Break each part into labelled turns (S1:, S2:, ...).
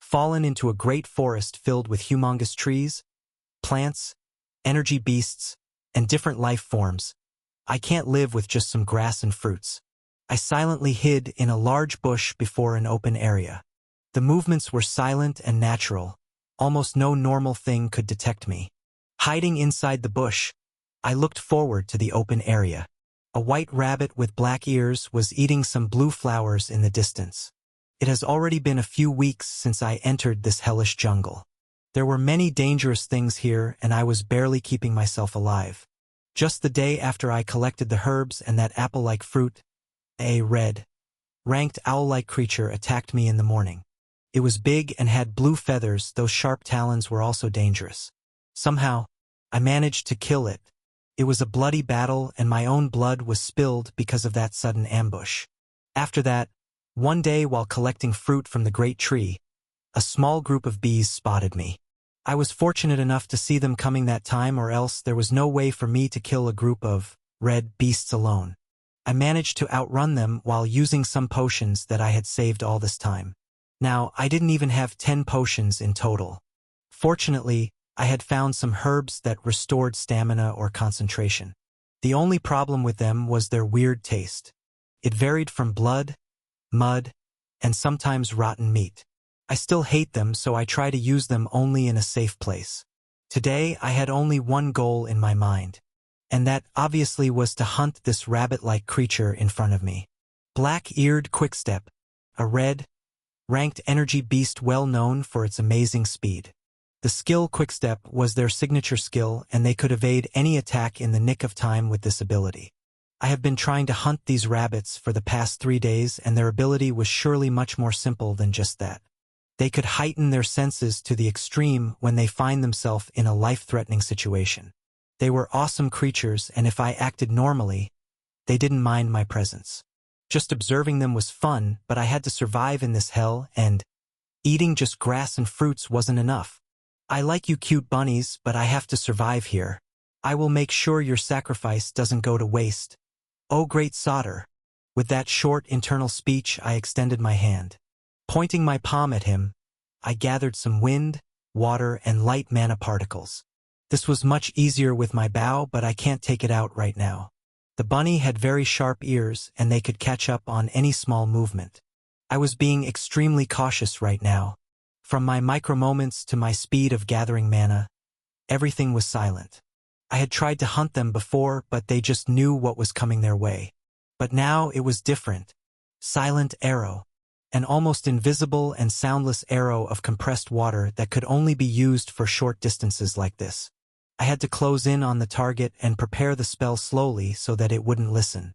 S1: fallen into a great forest filled with humongous trees, plants, energy beasts, and different life forms. I can't live with just some grass and fruits. I silently hid in a large bush before an open area. The movements were silent and natural. Almost no normal thing could detect me. Hiding inside the bush, I looked forward to the open area. A white rabbit with black ears was eating some blue flowers in the distance. It has already been a few weeks since I entered this hellish jungle. There were many dangerous things here, and I was barely keeping myself alive. Just the day after I collected the herbs and that apple-like fruit, a red-ranked owl-like creature attacked me in the morning. It was big and had blue feathers. Those sharp talons were also dangerous. Somehow, I managed to kill it. It was a bloody battle, and my own blood was spilled because of that sudden ambush. After that, one day while collecting fruit from the great tree, a small group of bees spotted me. I was fortunate enough to see them coming that time, or else there was no way for me to kill a group of red beasts alone. I managed to outrun them while using some potions that I had saved all this time. Now, I didn't even have 10 potions in total. Fortunately, I had found some herbs that restored stamina or concentration. The only problem with them was their weird taste. It varied from blood, mud, and sometimes rotten meat. I still hate them, so I try to use them only in a safe place. Today, I had only one goal in my mind, and that obviously was to hunt this rabbit-like creature in front of me. Black-eared Quickstep, a red-ranked energy beast well known for its amazing speed. The skill Quickstep was their signature skill, and they could evade any attack in the nick of time with this ability. I have been trying to hunt these rabbits for the past 3 days, and their ability was surely much more simple than just that. They could heighten their senses to the extreme when they find themselves in a life-threatening situation. They were awesome creatures, and if I acted normally, they didn't mind my presence. Just observing them was fun, but I had to survive in this hell, and eating just grass and fruits wasn't enough. I like you cute bunnies, but I have to survive here. I will make sure your sacrifice doesn't go to waste. Oh great Sauter. With that short internal speech, I extended my hand. Pointing my palm at him, I gathered some wind, water, and light mana particles. This was much easier with my bow, but I can't take it out right now. The bunny had very sharp ears, and they could catch up on any small movement. I was being extremely cautious right now. From my micro-moments to my speed of gathering mana, everything was silent. I had tried to hunt them before, but they just knew what was coming their way. But now it was different. Silent arrow. An almost invisible and soundless arrow of compressed water that could only be used for short distances like this. I had to close in on the target and prepare the spell slowly so that it wouldn't listen.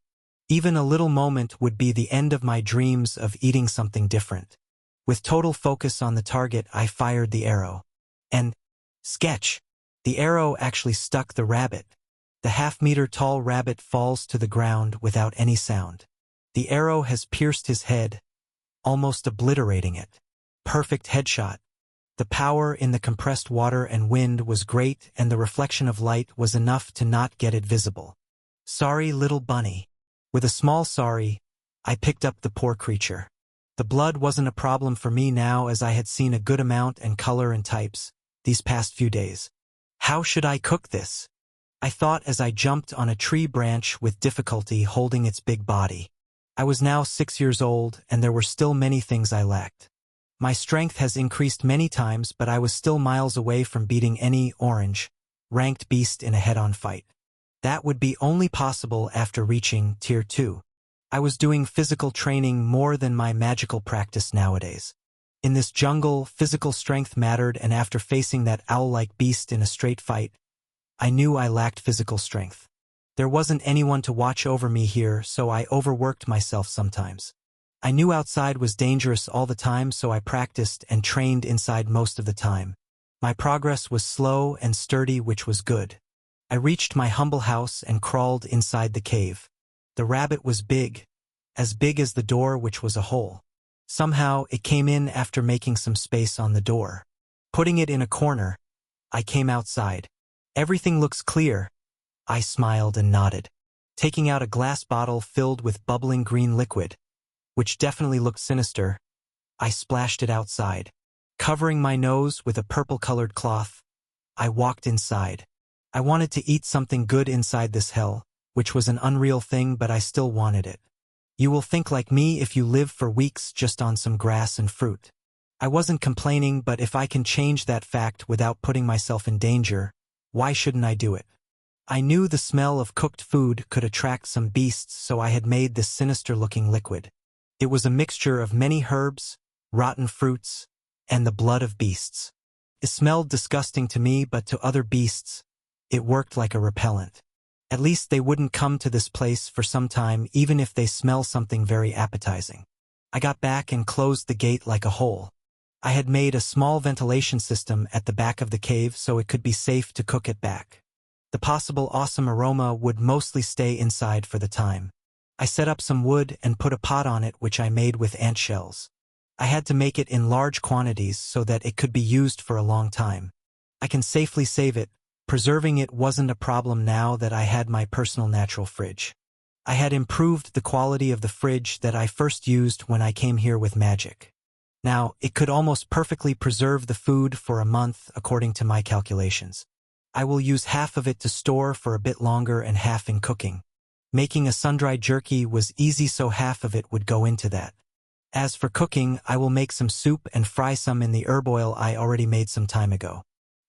S1: Even a little moment would be the end of my dreams of eating something different. With total focus on the target, I fired the arrow. And, sketch! The arrow actually stuck the rabbit. The half-meter-tall rabbit falls to the ground without any sound. The arrow has pierced his head, almost obliterating it. Perfect headshot. The power in the compressed water and wind was great, and the reflection of light was enough to not get it visible. Sorry, little bunny. With a small sorry, I picked up the poor creature. The blood wasn't a problem for me now, as I had seen a good amount and color and types these past few days. How should I cook this? I thought as I jumped on a tree branch with difficulty holding its big body. I was now 6 years old, and there were still many things I lacked. My strength has increased many times, but I was still miles away from beating any orange-ranked beast in a head-on fight. That would be only possible after reaching Tier 2. I was doing physical training more than my magical practice nowadays. In this jungle, physical strength mattered, and after facing that owl-like beast in a straight fight, I knew I lacked physical strength. There wasn't anyone to watch over me here, so I overworked myself sometimes. I knew outside was dangerous all the time, so I practiced and trained inside most of the time. My progress was slow and sturdy, which was good. I reached my humble house and crawled inside the cave. The rabbit was big as the door, which was a hole. Somehow, it came in after making some space on the door. Putting it in a corner, I came outside. Everything looks clear. I smiled and nodded. Taking out a glass bottle filled with bubbling green liquid, which definitely looked sinister, I splashed it outside. Covering my nose with a purple-colored cloth, I walked inside. I wanted to eat something good inside this hell, which was an unreal thing, but I still wanted it. You will think like me if you live for weeks just on some grass and fruit. I wasn't complaining, but if I can change that fact without putting myself in danger, why shouldn't I do it? I knew the smell of cooked food could attract some beasts, so I had made this sinister-looking liquid. It was a mixture of many herbs, rotten fruits, and the blood of beasts. It smelled disgusting to me, but to other beasts, it worked like a repellent. At least they wouldn't come to this place for some time, even if they smell something very appetizing. I got back and closed the gate like a hole. I had made a small ventilation system at the back of the cave so it could be safe to cook it back. The possible awesome aroma would mostly stay inside for the time. I set up some wood and put a pot on it, which I made with ant shells. I had to make it in large quantities so that it could be used for a long time. I can safely save it. Preserving it wasn't a problem now that I had my personal natural fridge. I had improved the quality of the fridge that I first used when I came here with magic. Now, it could almost perfectly preserve the food for a month according to my calculations. I will use half of it to store for a bit longer and half in cooking. Making a sun-dried jerky was easy, so half of it would go into that. As for cooking, I will make some soup and fry some in the herb oil I already made some time ago.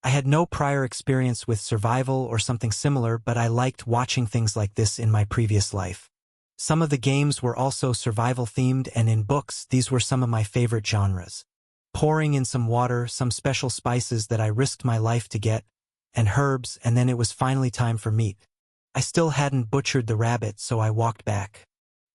S1: I had no prior experience with survival or something similar, but I liked watching things like this in my previous life. Some of the games were also survival-themed, and in books, these were some of my favorite genres. Pouring in some water, some special spices that I risked my life to get, and herbs, and then it was finally time for meat. I still hadn't butchered the rabbit, so I walked back.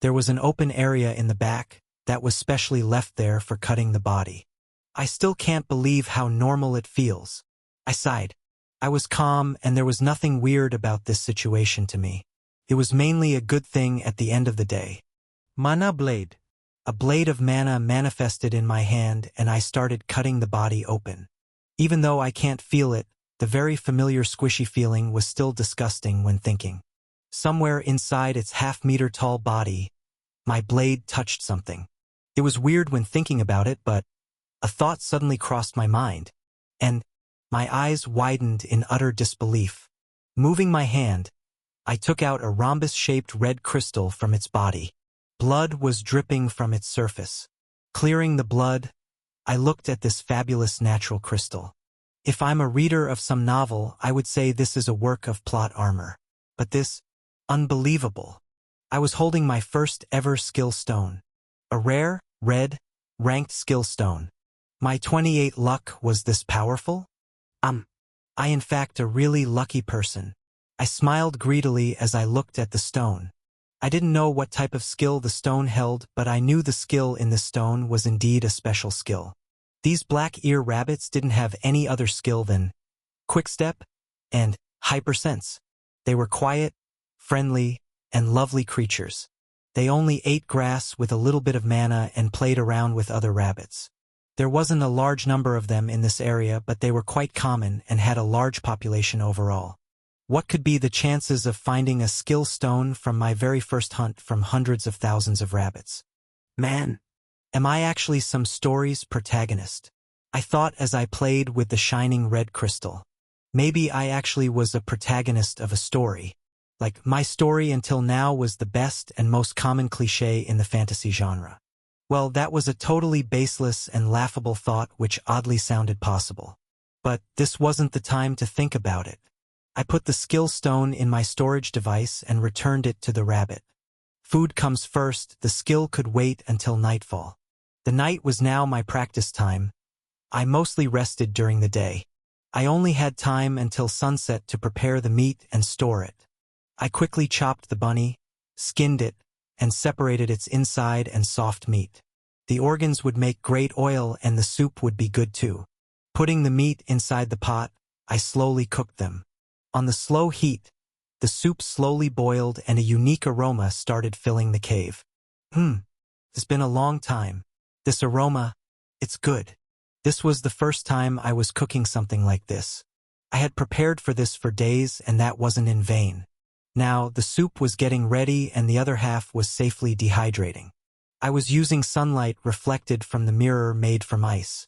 S1: There was an open area in the back that was specially left there for cutting the body. I still can't believe how normal it feels. I sighed. I was calm, and there was nothing weird about this situation to me. It was mainly a good thing at the end of the day. Mana blade. A blade of mana manifested in my hand, and I started cutting the body open. Even though I can't feel it, the very familiar squishy feeling was still disgusting when thinking. Somewhere inside its half-meter-tall body, my blade touched something. It was weird when thinking about it, but a thought suddenly crossed my mind, and my eyes widened in utter disbelief. Moving my hand, I took out a rhombus-shaped red crystal from its body. Blood was dripping from its surface. Clearing the blood, I looked at this fabulous natural crystal. If I'm a reader of some novel, I would say this is a work of plot armor. But this, unbelievable. I was holding my first ever skill stone. A rare, red, ranked skill stone. My 28 luck was this powerful? I in fact a really lucky person. I smiled greedily as I looked at the stone. I didn't know what type of skill the stone held, but I knew the skill in the stone was indeed a special skill. These black ear rabbits didn't have any other skill than quickstep and hypersense. They were quiet, friendly, and lovely creatures. They only ate grass with a little bit of mana and played around with other rabbits. There wasn't a large number of them in this area, but they were quite common and had a large population overall. What could be the chances of finding a skill stone from my very first hunt from hundreds of thousands of rabbits? Man, am I actually some story's protagonist? I thought as I played with the shining red crystal. Maybe I actually was a protagonist of a story. Like, my story until now was the best and most common cliché in the fantasy genre. Well, that was a totally baseless and laughable thought which oddly sounded possible. But this wasn't the time to think about it. I put the skill stone in my storage device and returned it to the rabbit. Food comes first, the skill could wait until nightfall. The night was now my practice time. I mostly rested during the day. I only had time until sunset to prepare the meat and store it. I quickly chopped the bunny, skinned it, and separated its inside and soft meat. The organs would make great oil and the soup would be good too. Putting the meat inside the pot, I slowly cooked them. On the slow heat, the soup slowly boiled and a unique aroma started filling the cave. It's been a long time. This aroma, it's good. This was the first time I was cooking something like this. I had prepared for this for days and that wasn't in vain. Now, the soup was getting ready and the other half was safely dehydrating. I was using sunlight reflected from the mirror made from ice.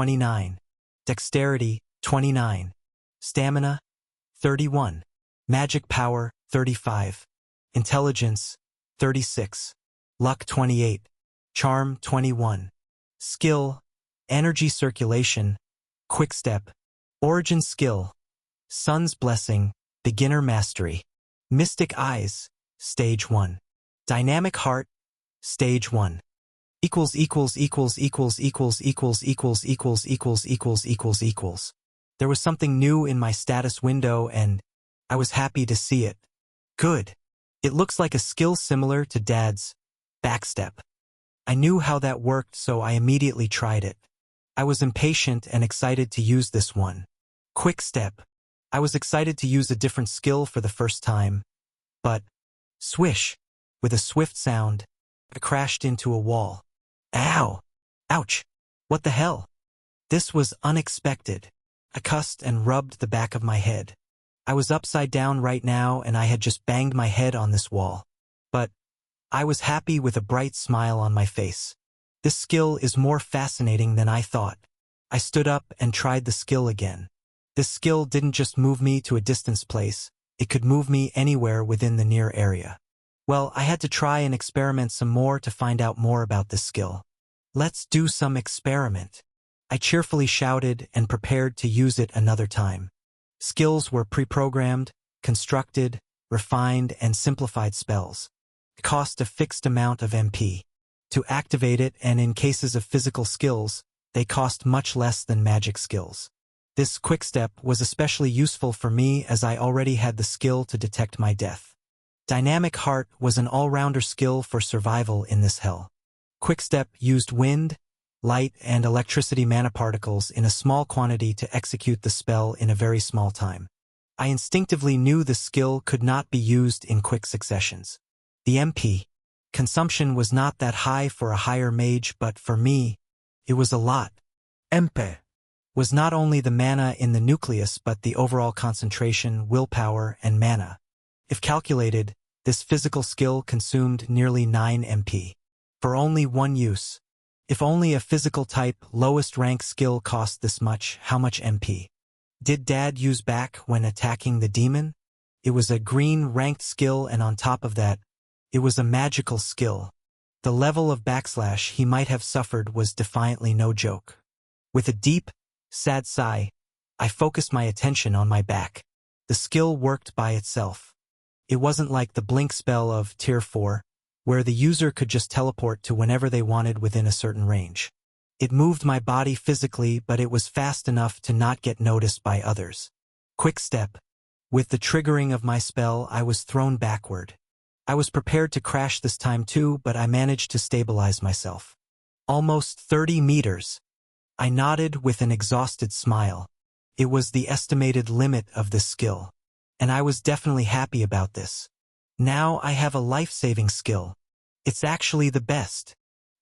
S1: 29. Dexterity, 29. Stamina, 31. Magic power, 35. Intelligence, 36. Luck, 28. Charm, 21. Skill, energy circulation, quick step, origin skill, Sun's blessing, beginner mastery, mystic eyes, stage 1. Dynamic heart, stage 1. Equals equals equals equals equals equals equals equals equals equals equals equals. There was something new in my status window and I was happy to see it. Good. It looks like a skill similar to Dad's backstep. I knew how that worked, so I immediately tried it. I was impatient and excited to use this one. Quick step. I was excited to use a different skill for the first time, but swish, with a swift sound, I crashed into a wall. Ow! Ouch! What the hell? This was unexpected. I cussed and rubbed the back of my head. I was upside down right now and I had just banged my head on this wall. But I was happy with a bright smile on my face. This skill is more fascinating than I thought. I stood up and tried the skill again. This skill didn't just move me to a distant place, it could move me anywhere within the near area. Well, I had to try and experiment some more to find out more about this skill. Let's do some experiment. I cheerfully shouted and prepared to use it another time. Skills were pre-programmed, constructed, refined, and simplified spells. It cost a fixed amount of MP to activate it, and in cases of physical skills, they cost much less than magic skills. This quick step was especially useful for me as I already had the skill to detect my death. Dynamic Heart was an all-rounder skill for survival in this hell. Quickstep used wind, light, and electricity mana particles in a small quantity to execute the spell in a very small time. I instinctively knew the skill could not be used in quick successions. The MP consumption was not that high for a higher mage, but for me, it was a lot. MP was not only the mana in the nucleus but the overall concentration, willpower, and mana. If calculated, this physical skill consumed nearly 9 MP. For only one use. If only a physical type, lowest rank skill cost this much, how much MP did Dad use back when attacking the demon? It was a green ranked skill, and on top of that, it was a magical skill. The level of backslash he might have suffered was defiantly no joke. With a deep, sad sigh, I focused my attention on my back. The skill worked by itself. It wasn't like the blink spell of Tier 4, where the user could just teleport to whenever they wanted within a certain range. It moved my body physically, but it was fast enough to not get noticed by others. Quickstep. With the triggering of my spell, I was thrown backward. I was prepared to crash this time too, but I managed to stabilize myself. Almost 30 meters. I nodded with an exhausted smile. It was the estimated limit of this skill. And I was definitely happy about this. Now I have a life-saving skill. It's actually the best.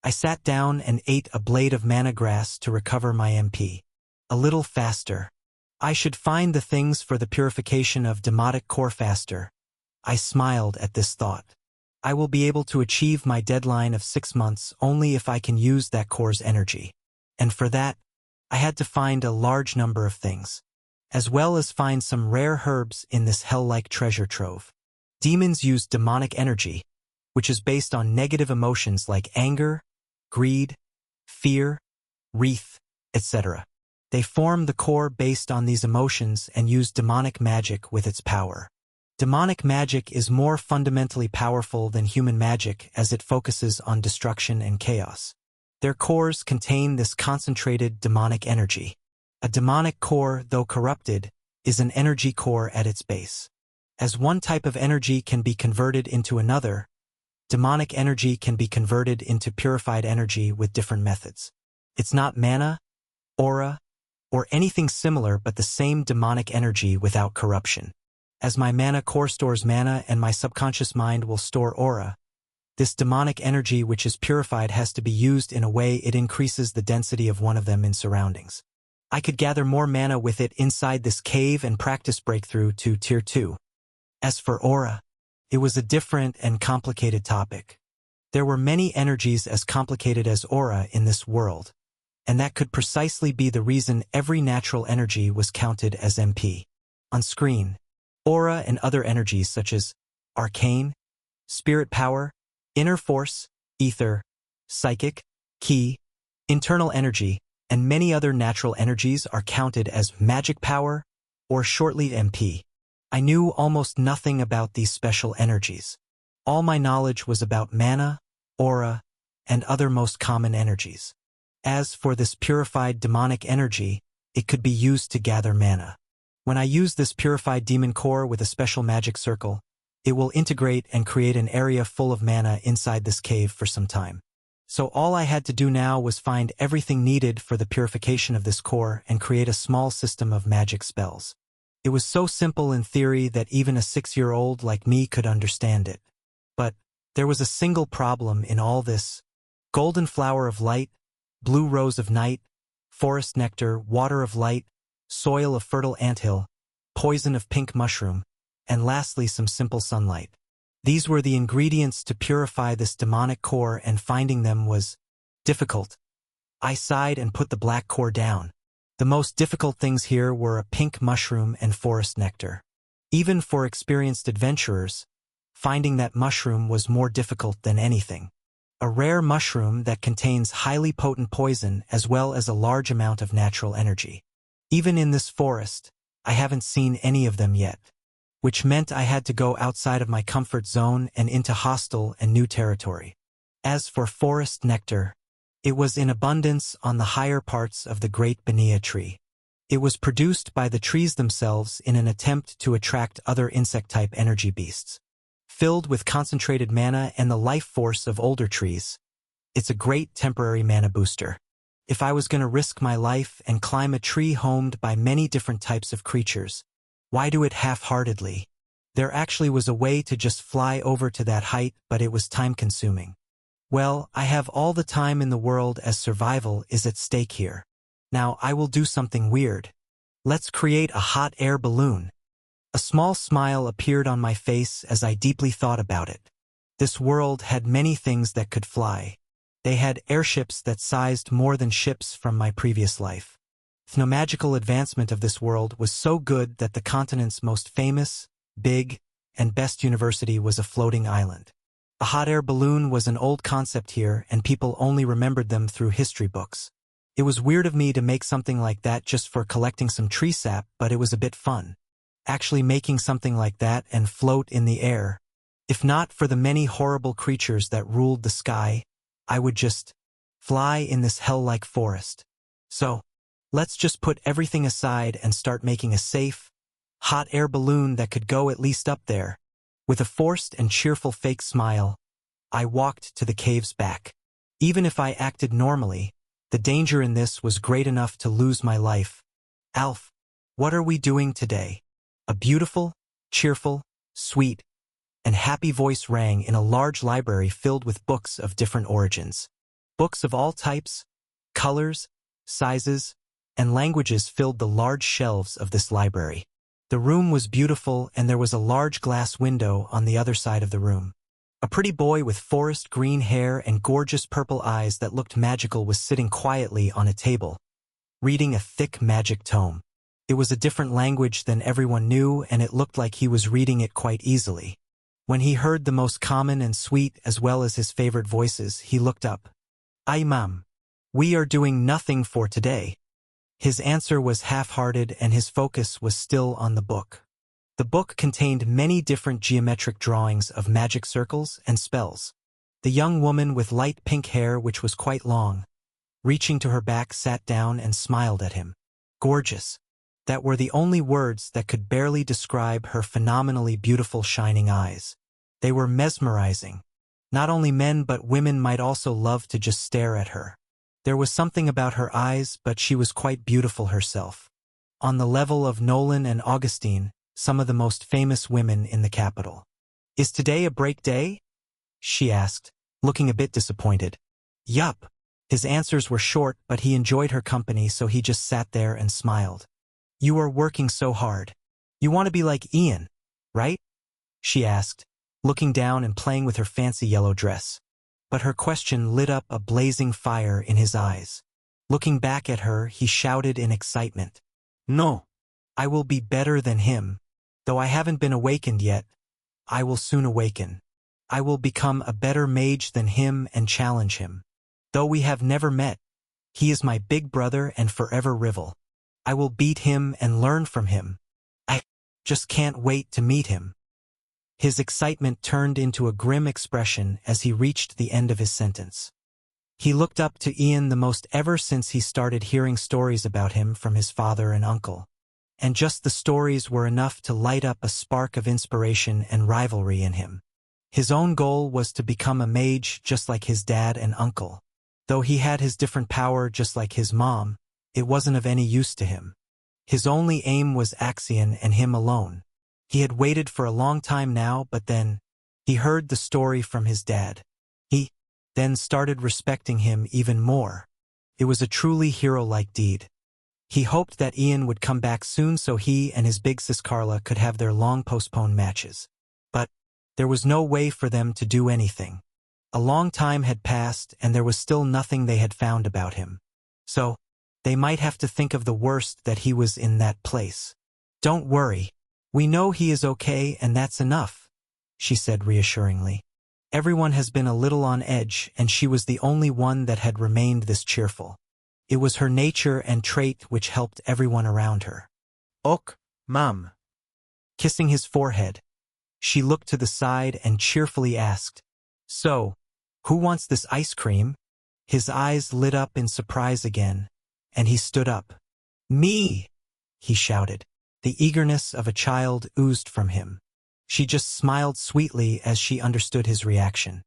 S1: I sat down and ate a blade of mana grass to recover my MP. A little faster. I should find the things for the purification of Demotic Core faster. I smiled at this thought. I will be able to achieve my deadline of 6 months only if I can use that core's energy. And for that, I had to find a large number of things, as well as find some rare herbs in this hell-like treasure trove. Demons use demonic energy, which is based on negative emotions like anger, greed, fear, wrath, etc. They form the core based on these emotions and use demonic magic with its power. Demonic magic is more fundamentally powerful than human magic as it focuses on destruction and chaos. Their cores contain this concentrated demonic energy. A demonic core, though corrupted, is an energy core at its base. As one type of energy can be converted into another, demonic energy can be converted into purified energy with different methods. It's not mana, aura, or anything similar but the same demonic energy without corruption. As my mana core stores mana and my subconscious mind will store aura, this demonic energy which is purified has to be used in a way it increases the density of one of them in surroundings. I could gather more mana with it inside this cave and practice breakthrough to Tier 2. As for aura, it was a different and complicated topic. There were many energies as complicated as aura in this world, and that could precisely be the reason every natural energy was counted as MP. On screen, aura and other energies such as arcane, spirit power, inner force, ether, psychic, ki, internal energy, and many other natural energies are counted as magic power or shortly MP. I knew almost nothing about these special energies. All my knowledge was about mana, aura, and other most common energies. As for this purified demonic energy, it could be used to gather mana. When I use this purified demon core with a special magic circle, it will integrate and create an area full of mana inside this cave for some time. So all I had to do now was find everything needed for the purification of this core and create a small system of magic spells. It was so simple in theory that even a 6-year-old like me could understand it. But there was a single problem in all this: golden flower of light, blue rose of night, forest nectar, water of light, soil of fertile anthill, poison of pink mushroom, and lastly some simple sunlight. These were the ingredients to purify this demonic core, and finding them was difficult. I sighed and put the black core down. The most difficult things here were a pink mushroom and forest nectar. Even for experienced adventurers, finding that mushroom was more difficult than anything. A rare mushroom that contains highly potent poison as well as a large amount of natural energy. Even in this forest, I haven't seen any of them yet, which meant I had to go outside of my comfort zone and into hostile and new territory. As for forest nectar, it was in abundance on the higher parts of the Great Benia tree. It was produced by the trees themselves in an attempt to attract other insect-type energy beasts. Filled with concentrated mana and the life force of older trees, It's a great temporary mana booster. If I was going to risk my life and climb a tree homed by many different types of creatures, why do it half-heartedly? There actually was a way to just fly over to that height, but it was time-consuming. Well, I have all the time in the world as survival is at stake here. Now I will do something weird. Let's create a hot air balloon. A small smile appeared on my face as I deeply thought about it. This world had many things that could fly. They had airships that sized more than ships from my previous life. The magical advancement of this world was so good that the continent's most famous, big, and best university was a floating island. A hot air balloon was an old concept here, and people only remembered them through history books. It was weird of me to make something like that just for collecting some tree sap, but it was a bit fun. Actually making something like that and float in the air. If not for the many horrible creatures that ruled the sky, I would just fly in this hell-like forest. So, let's just put everything aside and start making a safe, hot air balloon that could go at least up there. With a forced and cheerful fake smile, I walked to the cave's back. Even if I acted normally, the danger in this was great enough to lose my life. Alf, what are we doing today? A beautiful, cheerful, sweet, and happy voice rang in a large library filled with books of different origins. Books of all types, colors, sizes, and languages filled the large shelves of this library. The room was beautiful, and there was a large glass window on the other side of the room. A pretty boy with forest green hair and gorgeous purple eyes that looked magical was sitting quietly on a table, reading a thick magic tome. It was a different language than everyone knew, and it looked like he was reading it quite easily. When he heard the most common and sweet as well as his favorite voices, he looked up. "Ay, ma'am. We are doing nothing for today." His answer was half-hearted, and his focus was still on the book. The book contained many different geometric drawings of magic circles and spells. The young woman with light pink hair, which was quite long, reaching to her back, sat down and smiled at him. Gorgeous. That were the only words that could barely describe her phenomenally beautiful shining eyes. They were mesmerizing. Not only men but women might also love to just stare at her. There was something about her eyes, but she was quite beautiful herself. On the level of Nolan and Augustine, some of the most famous women in the capital. "Is today a break day?" she asked, looking a bit disappointed. "Yup." His answers were short, but he enjoyed her company, so he just sat there and smiled. "You are working so hard. You want to be like Ian, right?" she asked, looking down and playing with her fancy yellow dress. But her question lit up a blazing fire in his eyes. Looking back at her, he shouted in excitement. "No. I will be better than him. Though I haven't been awakened yet, I will soon awaken. I will become a better mage than him and challenge him. Though we have never met, he is my big brother and forever rival. I will beat him and learn from him. I just can't wait to meet him." His excitement turned into a grim expression as he reached the end of his sentence. He looked up to Ian the most ever since he started hearing stories about him from his father and uncle. And just the stories were enough to light up a spark of inspiration and rivalry in him. His own goal was to become a mage just like his dad and uncle. Though he had his different power just like his mom, it wasn't of any use to him. His only aim was Axion and him alone. He had waited for a long time now, but then he heard the story from his dad. He then started respecting him even more. It was a truly hero-like deed. He hoped that Ian would come back soon so he and his big sis Carla could have their long-postponed matches. But there was no way for them to do anything. A long time had passed, and there was still nothing they had found about him. So, they might have to think of the worst, that he was in that place. "Don't worry. We know he is okay, and that's enough," she said reassuringly. Everyone has been a little on edge, and she was the only one that had remained this cheerful. It was her nature and trait which helped everyone around her. "Ok, ma'am." Kissing his forehead, she looked to the side and cheerfully asked, "So, who wants this ice cream?" His eyes lit up in surprise again, and he stood up. "Me!" he shouted. The eagerness of a child oozed from him. She just smiled sweetly as she understood his reaction.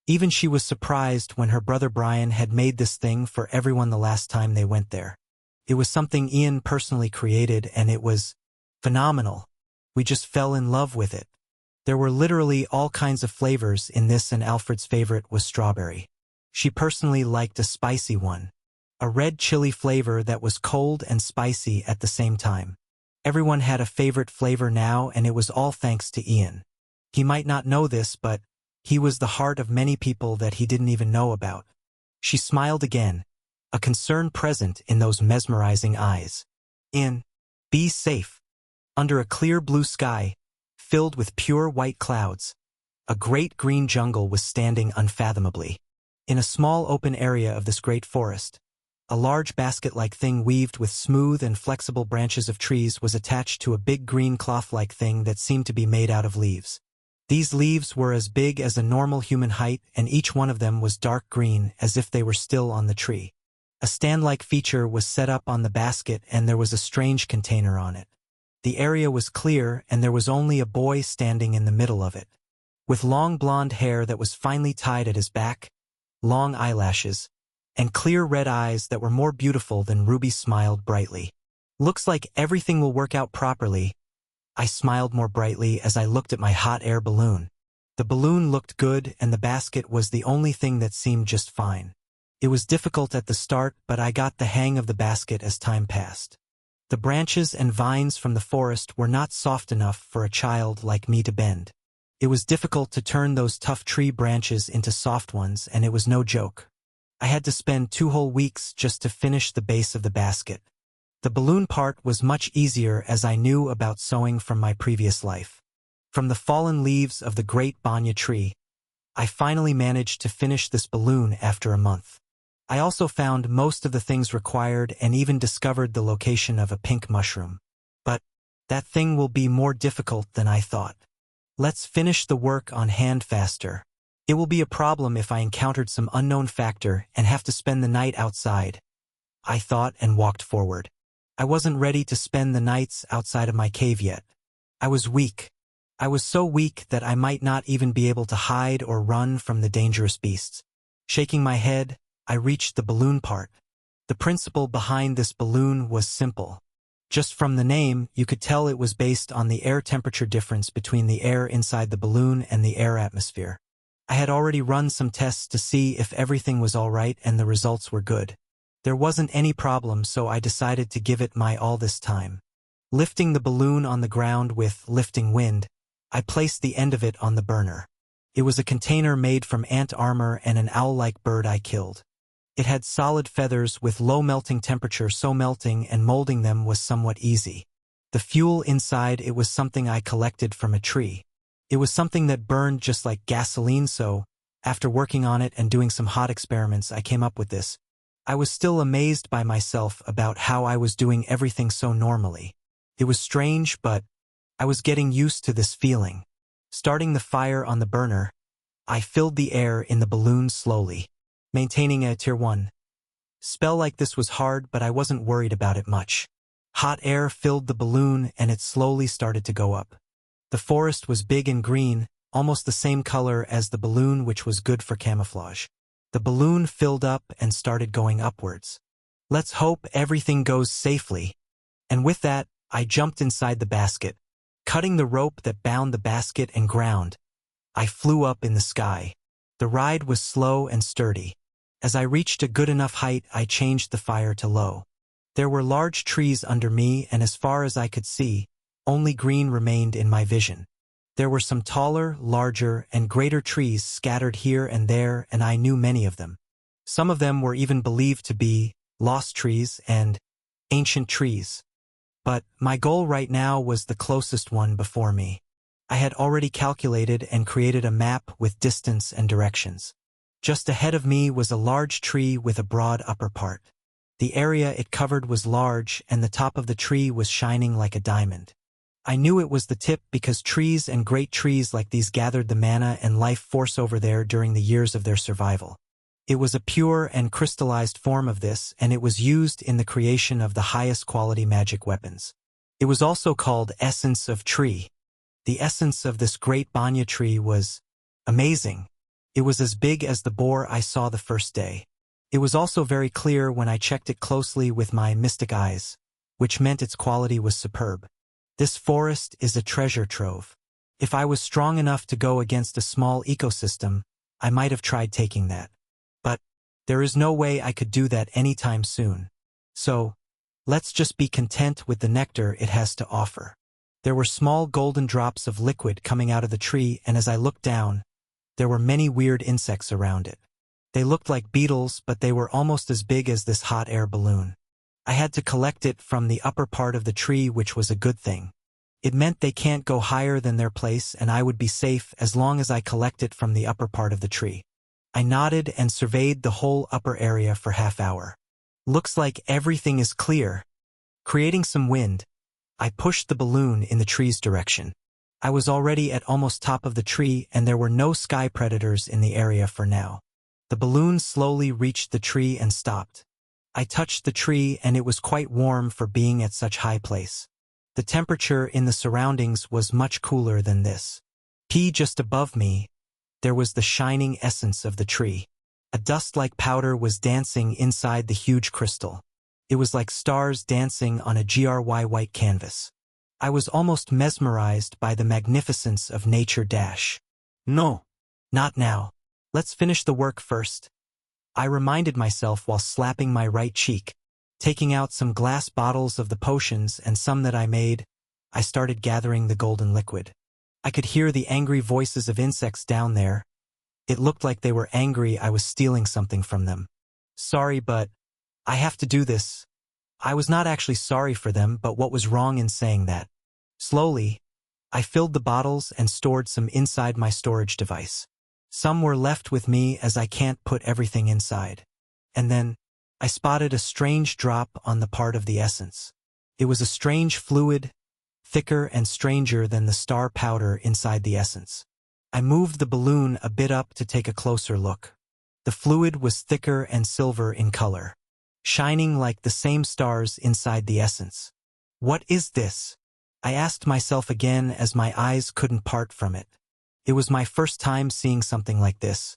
S1: Even she was surprised when her brother Brian had made this thing for everyone the last time they went there. It was something Ian personally created, and it was phenomenal. We just fell in love with it. There were literally all kinds of flavors in this, and Alfred's favorite was strawberry. She personally liked a spicy one, a red chili flavor that was cold and spicy at the same time. Everyone had a favorite flavor now, and it was all thanks to Ian. He might not know this, but he was the heart of many people that he didn't even know about. She smiled again, a concern present in those mesmerizing eyes. Ian, be safe. Under a clear blue sky, filled with pure white clouds, a great green jungle was standing unfathomably. In a small open area of this great forest, a large basket-like thing weaved with smooth and flexible branches of trees was attached to a big green cloth-like thing that seemed to be made out of leaves. These leaves were as big as a normal human height, and each one of them was dark green, as if they were still on the tree. A stand-like feature was set up on the basket, and there was a strange container on it. The area was clear, and there was only a boy standing in the middle of it. With long blonde hair that was finely tied at his back, long eyelashes, and clear red eyes that were more beautiful than Ruby smiled brightly. Looks like everything will work out properly. I smiled more brightly as I looked at my hot air balloon. The balloon looked good, and the basket was the only thing that seemed just fine. It was difficult at the start, but I got the hang of the basket as time passed. The branches and vines from the forest were not soft enough for a child like me to bend. It was difficult to turn those tough tree branches into soft ones, and it was no joke. I had to spend 2 whole weeks just to finish the base of the basket. The balloon part was much easier, as I knew about sewing from my previous life. From the fallen leaves of the great banya tree, I finally managed to finish this balloon after a month. I also found most of the things required and even discovered the location of a pink mushroom. But that thing will be more difficult than I thought. Let's finish the work on hand faster. It will be a problem if I encountered some unknown factor and have to spend the night outside, I thought, and walked forward. I wasn't ready to spend the nights outside of my cave yet. I was weak. I was so weak that I might not even be able to hide or run from the dangerous beasts. Shaking my head, I reached the balloon part. The principle behind this balloon was simple. Just from the name, you could tell it was based on the air temperature difference between the air inside the balloon and the air atmosphere. I had already run some tests to see if everything was all right, and the results were good. There wasn't any problem, so I decided to give it my all this time. Lifting the balloon on the ground with lifting wind, I placed the end of it on the burner. It was a container made from ant armor and an owl-like bird I killed. It had solid feathers with low melting temperature, so melting and molding them was somewhat easy. The fuel inside it was something I collected from a tree. It was something that burned just like gasoline, so after working on it and doing some hot experiments, I came up with this. I was still amazed by myself about how I was doing everything so normally. It was strange, but I was getting used to this feeling. Starting the fire on the burner, I filled the air in the balloon slowly. Maintaining a Tier 1 spell like this was hard, but I wasn't worried about it much. Hot air filled the balloon, and it slowly started to go up. The forest was big and green, almost the same color as the balloon, which was good for camouflage. The balloon filled up and started going upwards. Let's hope everything goes safely. And with that, I jumped inside the basket. Cutting the rope that bound the basket and ground, I flew up in the sky. The ride was slow and sturdy. As I reached a good enough height, I changed the fire to low. There were large trees under me, and as far as I could see, only green remained in my vision. There were some taller, larger, and greater trees scattered here and there, and I knew many of them. Some of them were even believed to be lost trees and ancient trees. But my goal right now was the closest one before me. I had already calculated and created a map with distance and directions. Just ahead of me was a large tree with a broad upper part. The area it covered was large, and the top of the tree was shining like a diamond. I knew it was the tip because trees and great trees like these gathered the mana and life force over there during the years of their survival. It was a pure and crystallized form of this, and it was used in the creation of the highest quality magic weapons. It was also called Essence of Tree. The essence of this great banya tree was amazing. It was as big as the boar I saw the first day. It was also very clear when I checked it closely with my mystic eyes, which meant its quality was superb. This forest is a treasure trove. If I was strong enough to go against a small ecosystem, I might have tried taking that. But there is no way I could do that anytime soon. So, let's just be content with the nectar it has to offer. There were small golden drops of liquid coming out of the tree, and as I looked down, there were many weird insects around it. They looked like beetles, but they were almost as big as this hot air balloon. I had to collect it from the upper part of the tree, which was a good thing. It meant they can't go higher than their place, and I would be safe as long as I collect it from the upper part of the tree. I nodded and surveyed the whole upper area for half-hour. Looks like everything is clear. Creating some wind, I pushed the balloon in the tree's direction. I was already at almost top of the tree, and there were no sky predators in the area for now. The balloon slowly reached the tree and stopped. I touched the tree, and it was quite warm for being at such high place. The temperature in the surroundings was much cooler than this. Just above me, there was the shining essence of the tree. A dust-like powder was dancing inside the huge crystal. It was like stars dancing on a gray white canvas. I was almost mesmerized by the magnificence of nature. No, not now. Let's finish the work first. I reminded myself while slapping my right cheek. Taking out some glass bottles of the potions and some that I made, I started gathering the golden liquid. I could hear the angry voices of insects down there. It looked like they were angry I was stealing something from them. Sorry, but I have to do this. I was not actually sorry for them, but what was wrong in saying that? Slowly, I filled the bottles and stored some inside my storage device. Some were left with me as I can't put everything inside. And then, I spotted a strange drop on the part of the essence. It was a strange fluid, thicker and stranger than the star powder inside the essence. I moved the balloon a bit up to take a closer look. The fluid was thicker and silver in color, shining like the same stars inside the essence. What is this? I asked myself again as my eyes couldn't part from it. It was my first time seeing something like this.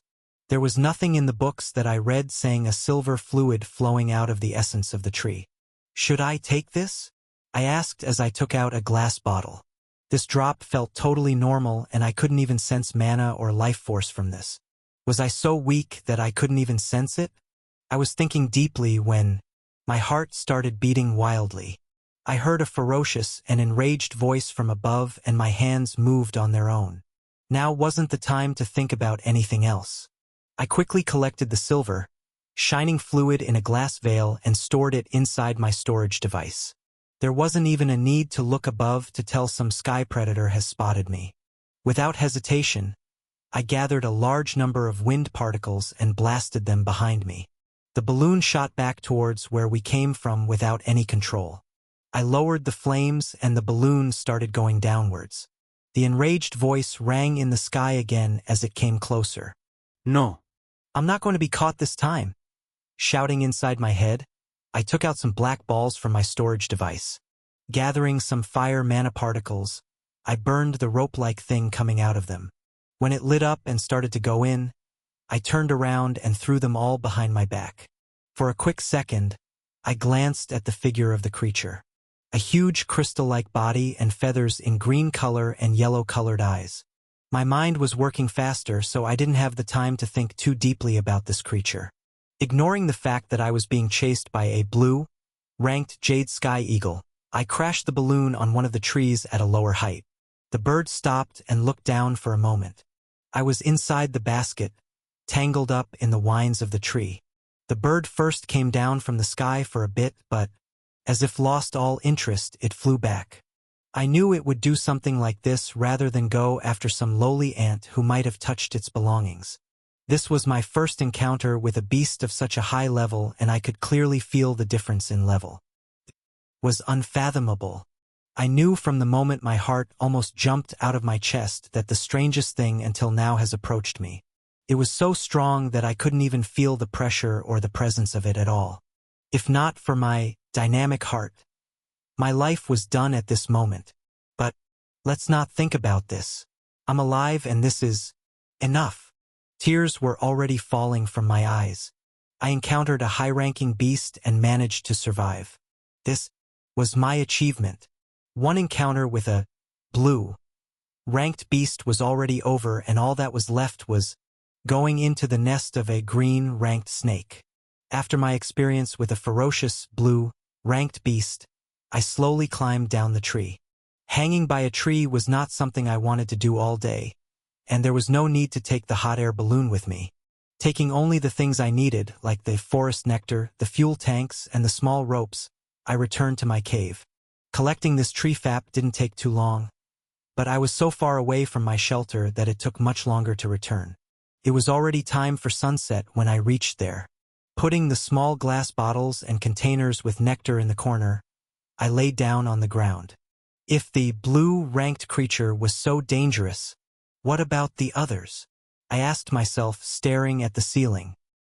S1: There was nothing in the books that I read saying a silver fluid flowing out of the essence of the tree. Should I take this? I asked as I took out a glass bottle. This drop felt totally normal, and I couldn't even sense mana or life force from this. Was I so weak that I couldn't even sense it? I was thinking deeply when my heart started beating wildly. I heard a ferocious and enraged voice from above, and my hands moved on their own. Now wasn't the time to think about anything else. I quickly collected the silver, shining fluid in a glass vial and stored it inside my storage device. There wasn't even a need to look above to tell some sky predator has spotted me. Without hesitation, I gathered a large number of wind particles and blasted them behind me. The balloon shot back towards where we came from without any control. I lowered the flames and the balloon started going downwards. The enraged voice rang in the sky again as it came closer. No, I'm not going to be caught this time. Shouting inside my head, I took out some black balls from my storage device. Gathering some fire mana particles, I burned the rope-like thing coming out of them. When it lit up and started to go in, I turned around and threw them all behind my back. For a quick second, I glanced at the figure of the creature. A huge crystal-like body and feathers in green color and yellow-colored eyes. My mind was working faster, so I didn't have the time to think too deeply about this creature. Ignoring the fact that I was being chased by a blue-ranked jade sky eagle, I crashed the balloon on one of the trees at a lower height. The bird stopped and looked down for a moment. I was inside the basket, tangled up in the vines of the tree. The bird first came down from the sky for a bit, but, as if lost all interest, it flew back. I knew it would do something like this rather than go after some lowly ant who might have touched its belongings. This was my first encounter with a beast of such a high level, and I could clearly feel the difference in level. It was unfathomable. I knew from the moment my heart almost jumped out of my chest that the strangest thing until now has approached me. It was so strong that I couldn't even feel the pressure or the presence of it at all. If not for my dynamic heart, my life was done at this moment. But let's not think about this. I'm alive, and this is enough. Tears were already falling from my eyes. I encountered a high-ranking beast and managed to survive. This was my achievement. One encounter with a blue ranked beast was already over, and all that was left was going into the nest of a green ranked snake. After my experience with a ferocious blue ranked beast, I slowly climbed down the tree. Hanging by a tree was not something I wanted to do all day, and there was no need to take the hot air balloon with me. Taking only the things I needed, like the forest nectar, the fuel tanks, and the small ropes, I returned to my cave. Collecting this tree sap didn't take too long, but I was so far away from my shelter that it took much longer to return. It was already time for sunset when I reached there. Putting the small glass bottles and containers with nectar in the corner, I lay down on the ground. If the blue-ranked creature was so dangerous, what about the others? I asked myself, staring at the ceiling.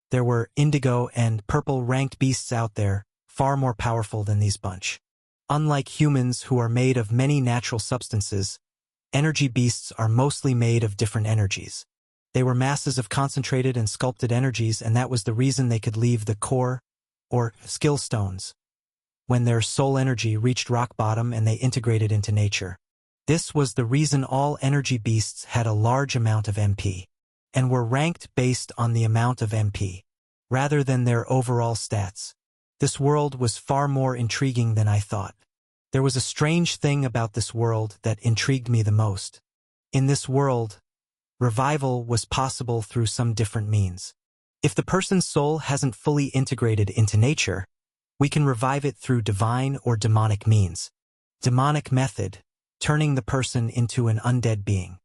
S1: There were indigo and purple-ranked beasts out there, far more powerful than these bunch. Unlike humans who are made of many natural substances, energy beasts are mostly made of different energies. They were masses of concentrated and sculpted energies, and that was the reason they could leave the core, or skill stones, when their soul energy reached rock bottom and they integrated into nature. This was the reason all energy beasts had a large amount of MP, and were ranked based on the amount of MP, rather than their overall stats. This world was far more intriguing than I thought. There was a strange thing about this world that intrigued me the most. In this world, revival was possible through some different means. If the person's soul hasn't fully integrated into nature, we can revive it through divine or demonic means. Demonic method, turning the person into an undead being.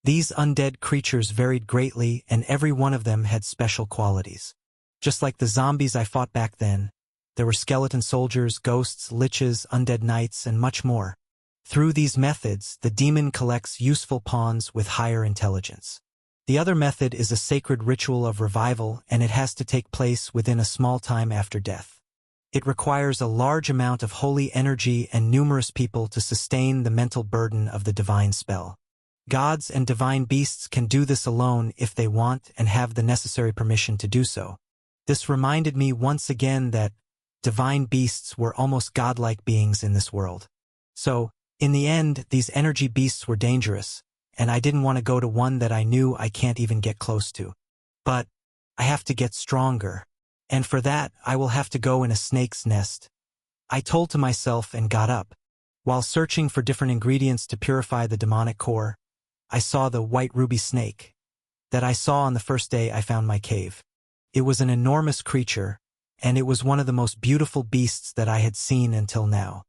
S1: These undead creatures varied greatly, and every one of them had special qualities. Just like the zombies I fought back then, there were skeleton soldiers, ghosts, liches, undead knights, and much more. Through these methods, the demon collects useful pawns with higher intelligence. The other method is a sacred ritual of revival, and it has to take place within a small time after death. It requires a large amount of holy energy and numerous people to sustain the mental burden of the divine spell. Gods and divine beasts can do this alone if they want and have the necessary permission to do so. This reminded me once again that divine beasts were almost godlike beings in this world. So, in the end, these energy beasts were dangerous, and I didn't want to go to one that I knew I can't even get close to. But I have to get stronger, and for that I will have to go in a snake's nest. I told to myself and got up. While searching for different ingredients to purify the demonic core, I saw the white ruby snake that I saw on the first day I found my cave. It was an enormous creature, and it was one of the most beautiful beasts that I had seen until now.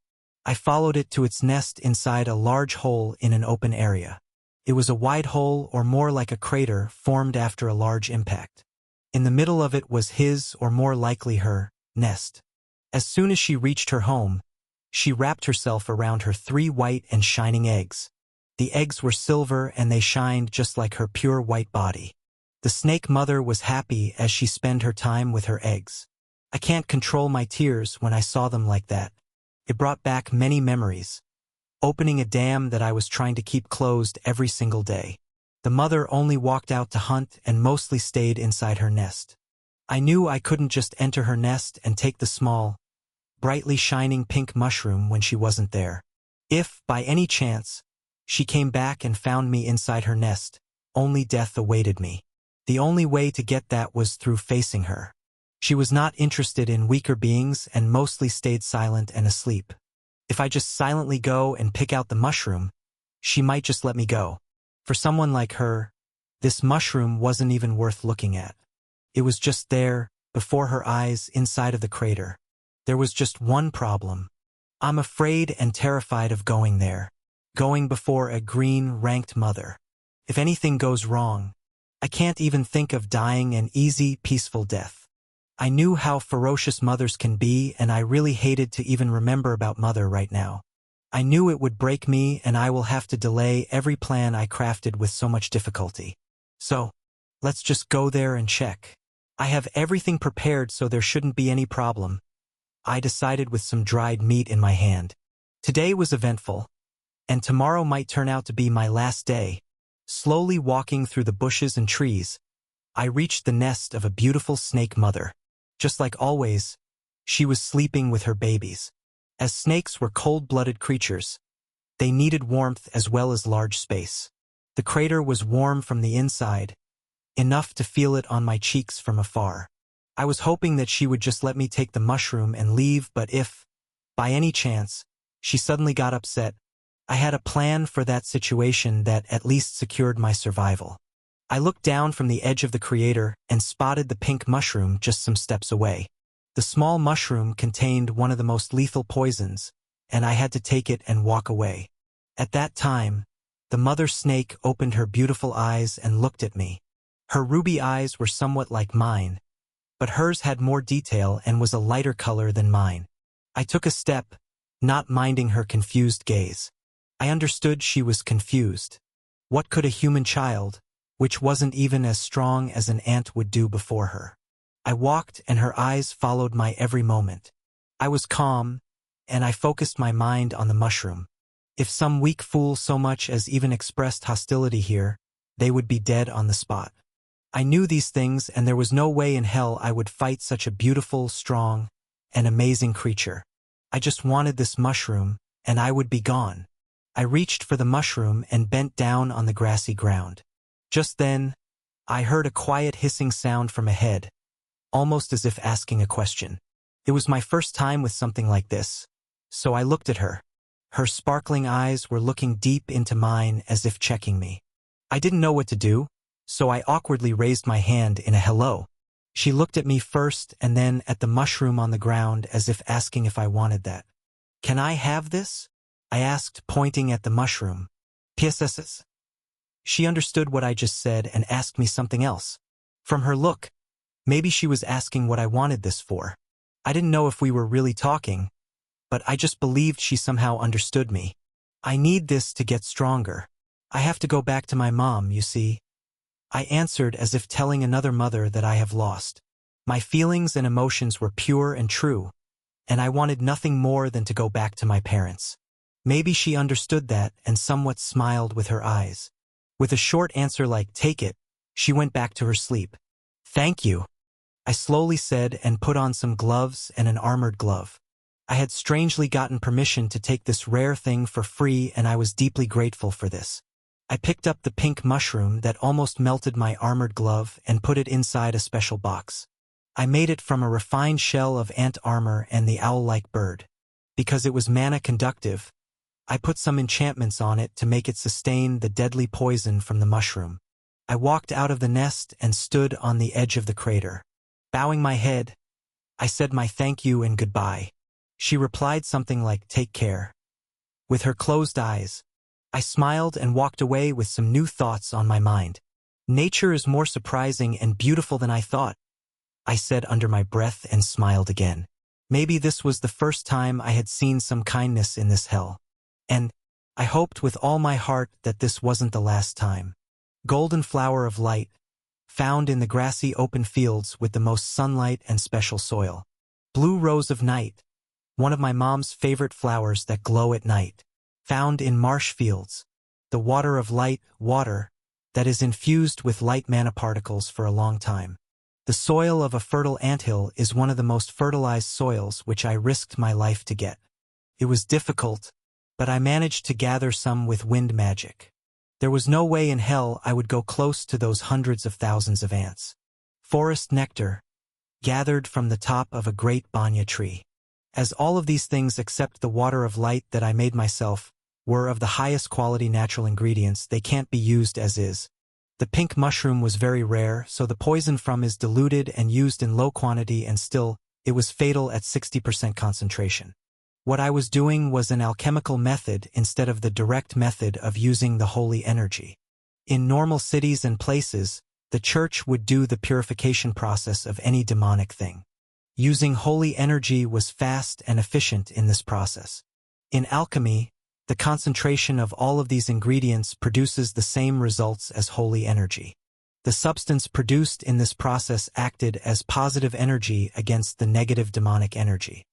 S1: I followed it to its nest inside a large hole in an open area. It was a wide hole, or more like a crater, formed after a large impact. In the middle of it was his, or more likely her, nest. As soon as she reached her home, she wrapped herself around her 3 white and shining eggs. The eggs were silver and they shined just like her pure white body. The snake mother was happy as she spent her time with her eggs. I can't control my tears when I saw them like that. It brought back many memories. Opening a dam that I was trying to keep closed every single day. The mother only walked out to hunt and mostly stayed inside her nest. I knew I couldn't just enter her nest and take the small, brightly shining pink mushroom when she wasn't there. If, by any chance, she came back and found me inside her nest, only death awaited me. The only way to get that was through facing her. She was not interested in weaker beings and mostly stayed silent and asleep. If I just silently go and pick out the mushroom, she might just let me go. For someone like her, this mushroom wasn't even worth looking at. It was just there, before her eyes, inside of the crater. There was just one problem. I'm afraid and terrified of going there. Going before a green-ranked mother. If anything goes wrong, I can't even think of dying an easy, peaceful death. I knew how ferocious mothers can be, and I really hated to even remember about Mother right now. I knew it would break me, and I will have to delay every plan I crafted with so much difficulty. So, let's just go there and check. I have everything prepared, so there shouldn't be any problem. I decided with some dried meat in my hand. Today was eventful, and tomorrow might turn out to be my last day. Slowly walking through the bushes and trees, I reached the nest of a beautiful snake mother. Just like always, she was sleeping with her babies. As snakes were cold-blooded creatures, they needed warmth as well as large space. The crater was warm from the inside, enough to feel it on my cheeks from afar. I was hoping that she would just let me take the mushroom and leave, but if, by any chance, she suddenly got upset, I had a plan for that situation that at least secured my survival. I looked down from the edge of the crater and spotted the pink mushroom just some steps away. The small mushroom contained one of the most lethal poisons, and I had to take it and walk away. At that time, the mother snake opened her beautiful eyes and looked at me. Her ruby eyes were somewhat like mine, but hers had more detail and was a lighter color than mine. I took a step, not minding her confused gaze. I understood she was confused. What could a human child, which wasn't even as strong as an ant, would do before her? I walked and her eyes followed my every moment. I was calm, and I focused my mind on the mushroom. If some weak fool so much as even expressed hostility here, they would be dead on the spot. I knew these things, and there was no way in hell I would fight such a beautiful, strong, and amazing creature. I just wanted this mushroom, and I would be gone. I reached for the mushroom and bent down on the grassy ground. Just then, I heard a quiet hissing sound from ahead, almost as if asking a question. It was my first time with something like this, so I looked at her. Her sparkling eyes were looking deep into mine as if checking me. I didn't know what to do, so I awkwardly raised my hand in a hello. She looked at me first and then at the mushroom on the ground as if asking if I wanted that. "Can I have this?" I asked, pointing at the mushroom. "PSSS?" She understood what I just said and asked me something else. From her look, maybe she was asking what I wanted this for. I didn't know if we were really talking, but I just believed she somehow understood me. "I need this to get stronger. I have to go back to my mom, you see." I answered as if telling another mother that I have lost. My feelings and emotions were pure and true, and I wanted nothing more than to go back to my parents. Maybe she understood that and somewhat smiled with her eyes. With a short answer like, "Take it," she went back to her sleep. "Thank you," I slowly said and put on some gloves and an armored glove. I had strangely gotten permission to take this rare thing for free, and I was deeply grateful for this. I picked up the pink mushroom that almost melted my armored glove and put it inside a special box. I made it from a refined shell of ant armor and the owl-like bird. Because it was mana conductive, I put some enchantments on it to make it sustain the deadly poison from the mushroom. I walked out of the nest and stood on the edge of the crater. Bowing my head, I said my thank you and goodbye. She replied something like, "Take care." With her closed eyes, I smiled and walked away with some new thoughts on my mind. "Nature is more surprising and beautiful than I thought," I said under my breath and smiled again. Maybe this was the first time I had seen some kindness in this hell. And I hoped with all my heart that this wasn't the last time. Golden flower of light, found in the grassy open fields with the most sunlight and special soil. Blue rose of night, one of my mom's favorite flowers that glow at night, found in marsh fields. The water of light, water, that is infused with light mana particles for a long time. The soil of a fertile anthill is one of the most fertilized soils which I risked my life to get. It was difficult, but I managed to gather some with wind magic. There was no way in hell I would go close to those hundreds of thousands of ants. Forest nectar, gathered from the top of a great banya tree. As all of these things except the water of light that I made myself were of the highest quality natural ingredients, they can't be used as is. The pink mushroom was very rare, so the poison from is diluted and used in low quantity, and still, it was fatal at 60% concentration. What I was doing was an alchemical method instead of the direct method of using the holy energy. In normal cities and places, the church would do the purification process of any demonic thing. Using holy energy was fast and efficient in this process. In alchemy, the concentration of all of these ingredients produces the same results as holy energy. The substance produced in this process acted as positive energy against the negative demonic energy.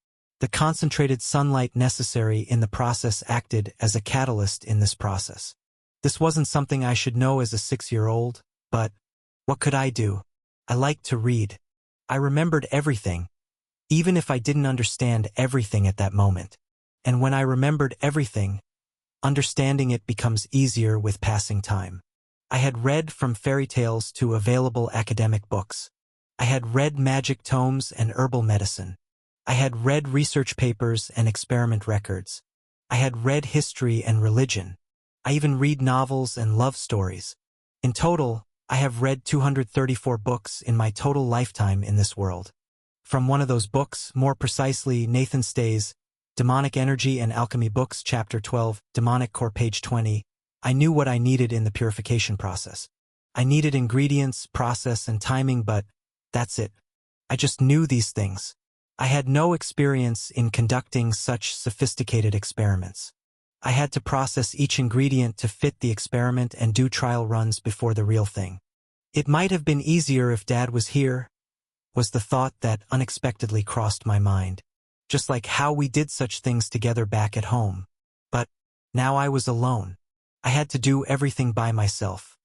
S1: The concentrated sunlight necessary in the process acted as a catalyst in this process. This wasn't something I should know as a 6-year-old, but what could I do? I liked to read. I remembered everything, even if I didn't understand everything at that moment. And when I remembered everything, understanding it becomes easier with passing time. I had read from fairy tales to available academic books. I had read magic tomes and herbal medicine. I had read research papers and experiment records. I had read history and religion. I even read novels and love stories. In total, I have read 234 books in my total lifetime in this world. From one of those books, more precisely Nathan Stay's Demonic Energy and Alchemy Books, Chapter 12, Demonic Core, page 20, I knew what I needed in the purification process. I needed ingredients, process, and timing, but that's it. I just knew these things. I had no experience in conducting such sophisticated experiments. I had to process each ingredient to fit the experiment and do trial runs before the real thing. It might have been easier if Dad was here, was the thought that unexpectedly crossed my mind. Just like how we did such things together back at home. But now I was alone. I had to do everything by myself.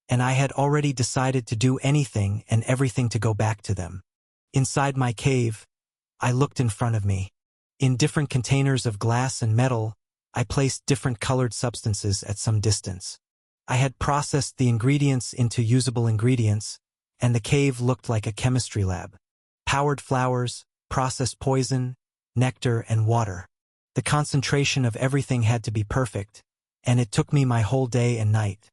S1: And I had already decided to do anything and everything to go back to them. Inside my cave, I looked in front of me. In different containers of glass and metal, I placed different colored substances at some distance. I had processed the ingredients into usable ingredients, and the cave looked like a chemistry lab. Powered flowers, processed poison, nectar, and water. The concentration of everything had to be perfect, and it took me my whole day and night.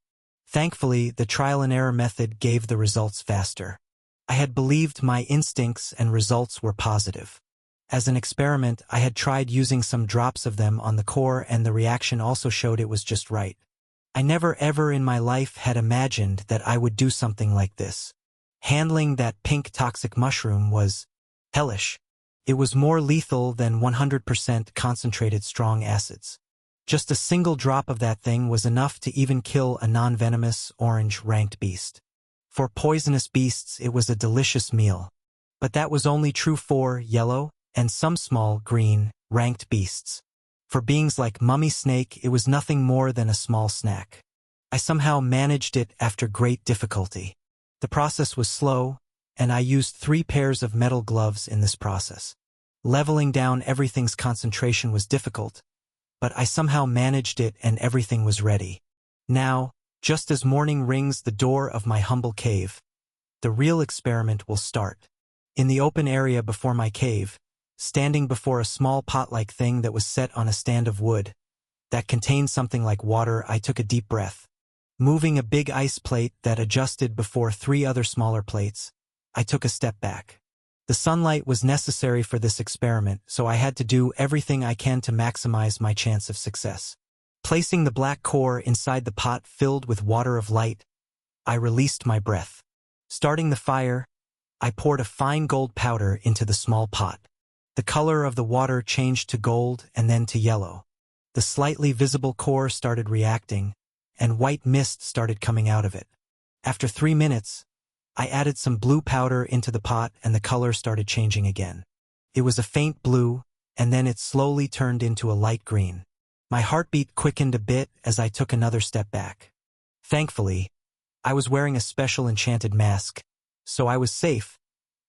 S1: Thankfully, the trial and error method gave the results faster. I had believed my instincts and results were positive. As an experiment, I had tried using some drops of them on the core, and the reaction also showed it was just right. I never ever in my life had imagined that I would do something like this. Handling that pink toxic mushroom was hellish. It was more lethal than 100% concentrated strong acids. Just a single drop of that thing was enough to even kill a non-venomous orange-ranked beast. For poisonous beasts, it was a delicious meal. But that was only true for yellow and some small green ranked beasts. For beings like Mummy Snake, it was nothing more than a small snack. I somehow managed it after great difficulty. The process was slow, and I used 3 pairs of metal gloves in this process. Leveling down everything's concentration was difficult, but I somehow managed it and everything was ready. Now, just as morning rings the door of my humble cave, the real experiment will start. In the open area before my cave, standing before a small pot-like thing that was set on a stand of wood that contained something like water, I took a deep breath. Moving a big ice plate that adjusted before 3 other smaller plates, I took a step back. The sunlight was necessary for this experiment, so I had to do everything I can to maximize my chance of success. Placing the black core inside the pot filled with water of light, I released my breath. Starting the fire, I poured a fine gold powder into the small pot. The color of the water changed to gold and then to yellow. The slightly visible core started reacting, and white mist started coming out of it. After 3 minutes, I added some blue powder into the pot and the color started changing again. It was a faint blue, and then it slowly turned into a light green. My heartbeat quickened a bit as I took another step back. Thankfully, I was wearing a special enchanted mask, so I was safe,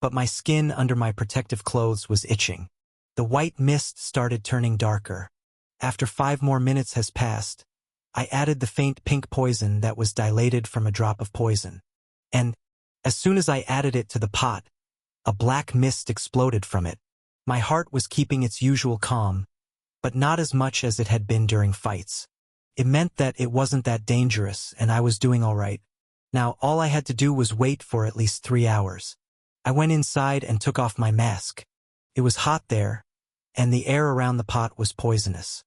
S1: but my skin under my protective clothes was itching. The white mist started turning darker. After 5 more minutes has passed, I added the faint pink poison that was dilated from a drop of poison. And, as soon as I added it to the pot, a black mist exploded from it. My heart was keeping its usual calm, but not as much as it had been during fights. It meant that it wasn't that dangerous and I was doing all right. Now all I had to do was wait for at least 3 hours. I went inside and took off my mask. It was hot there, and the air around the pot was poisonous.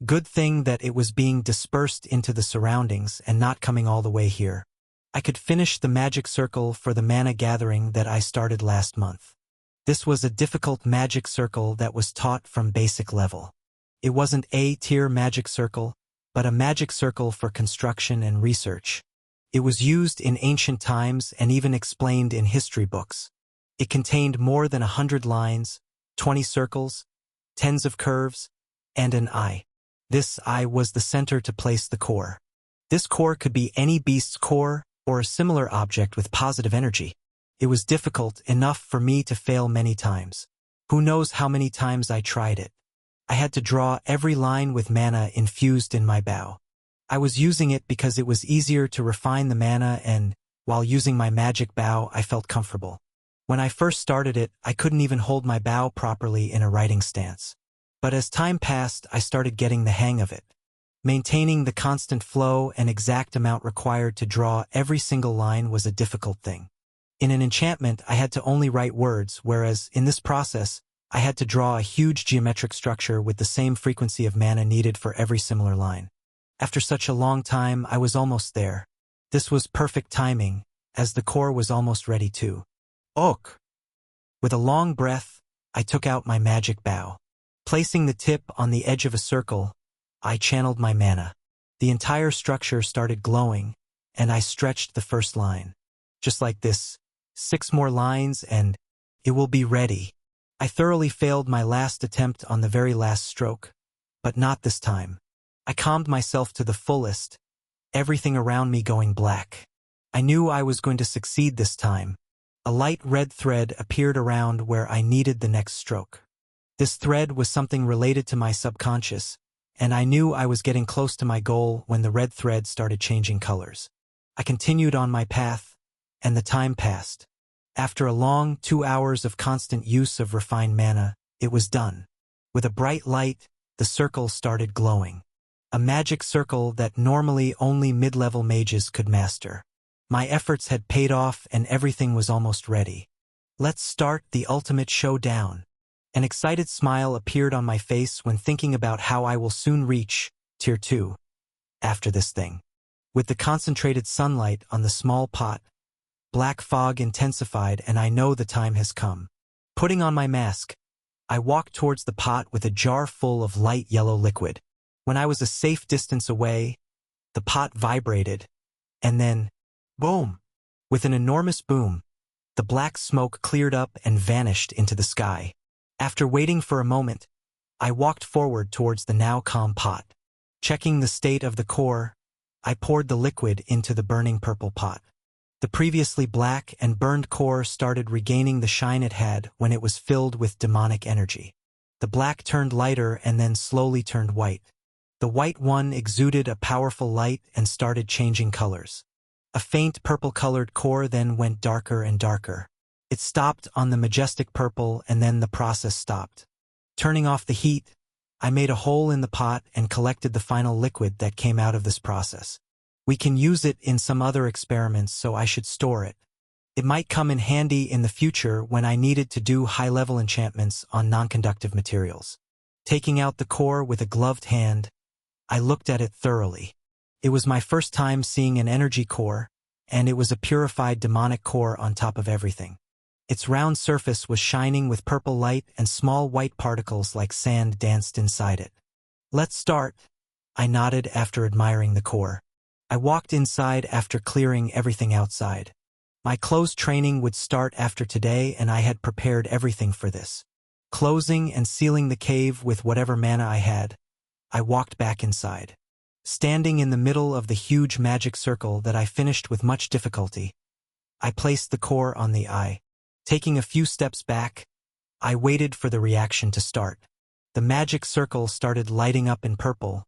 S1: Good thing that it was being dispersed into the surroundings and not coming all the way here. I could finish the magic circle for the mana gathering that I started last month. This was a difficult magic circle that was taught from basic level. It wasn't A-tier magic circle, but a magic circle for construction and research. It was used in ancient times and even explained in history books. It contained more than 100 lines, 20 circles, tens of curves, and an eye. This eye was the center to place the core. This core could be any beast's core or a similar object with positive energy. It was difficult enough for me to fail many times. Who knows how many times I tried it. I had to draw every line with mana infused in my bow. I was using it because it was easier to refine the mana, and, while using my magic bow, I felt comfortable. When I first started it, I couldn't even hold my bow properly in a writing stance. But as time passed, I started getting the hang of it. Maintaining the constant flow and exact amount required to draw every single line was a difficult thing. In an enchantment, I had to only write words, whereas, in this process, I had to draw a huge geometric structure with the same frequency of mana needed for every similar line. After such a long time, I was almost there. This was perfect timing, as the core was almost ready too. Ok! With a long breath, I took out my magic bow. Placing the tip on the edge of a circle, I channeled my mana. The entire structure started glowing, and I stretched the first line. Just like this, 6 more lines and it will be ready. I thoroughly failed my last attempt on the very last stroke, but not this time. I calmed myself to the fullest, everything around me going black. I knew I was going to succeed this time. A light red thread appeared around where I needed the next stroke. This thread was something related to my subconscious, and I knew I was getting close to my goal when the red thread started changing colors. I continued on my path, and the time passed. After a long 2 hours of constant use of refined mana, it was done. With a bright light, the circle started glowing. A magic circle that normally only mid-level mages could master. My efforts had paid off and everything was almost ready. Let's start the ultimate showdown. An excited smile appeared on my face when thinking about how I will soon reach Tier 2 after this thing. With the concentrated sunlight on the small pot, black fog intensified and I know the time has come. Putting on my mask, I walked towards the pot with a jar full of light yellow liquid. When I was a safe distance away, the pot vibrated, and then, boom! With an enormous boom, the black smoke cleared up and vanished into the sky. After waiting for a moment, I walked forward towards the now calm pot. Checking the state of the core, I poured the liquid into the burning purple pot. The previously black and burned core started regaining the shine it had when it was filled with demonic energy. The black turned lighter and then slowly turned white. The white one exuded a powerful light and started changing colors. A faint purple-colored core then went darker and darker. It stopped on the majestic purple and then the process stopped. Turning off the heat, I made a hole in the pot and collected the final liquid that came out of this process. We can use it in some other experiments, so I should store it. It might come in handy in the future when I needed to do high-level enchantments on non-conductive materials. Taking out the core with a gloved hand, I looked at it thoroughly. It was my first time seeing an energy core, and it was a purified demonic core on top of everything. Its round surface was shining with purple light and small white particles like sand danced inside it. Let's start, I nodded after admiring the core. I walked inside after clearing everything outside. My closed training would start after today and I had prepared everything for this. Closing and sealing the cave with whatever mana I had, I walked back inside. Standing in the middle of the huge magic circle that I finished with much difficulty, I placed the core on the eye. Taking a few steps back, I waited for the reaction to start. The magic circle started lighting up in purple,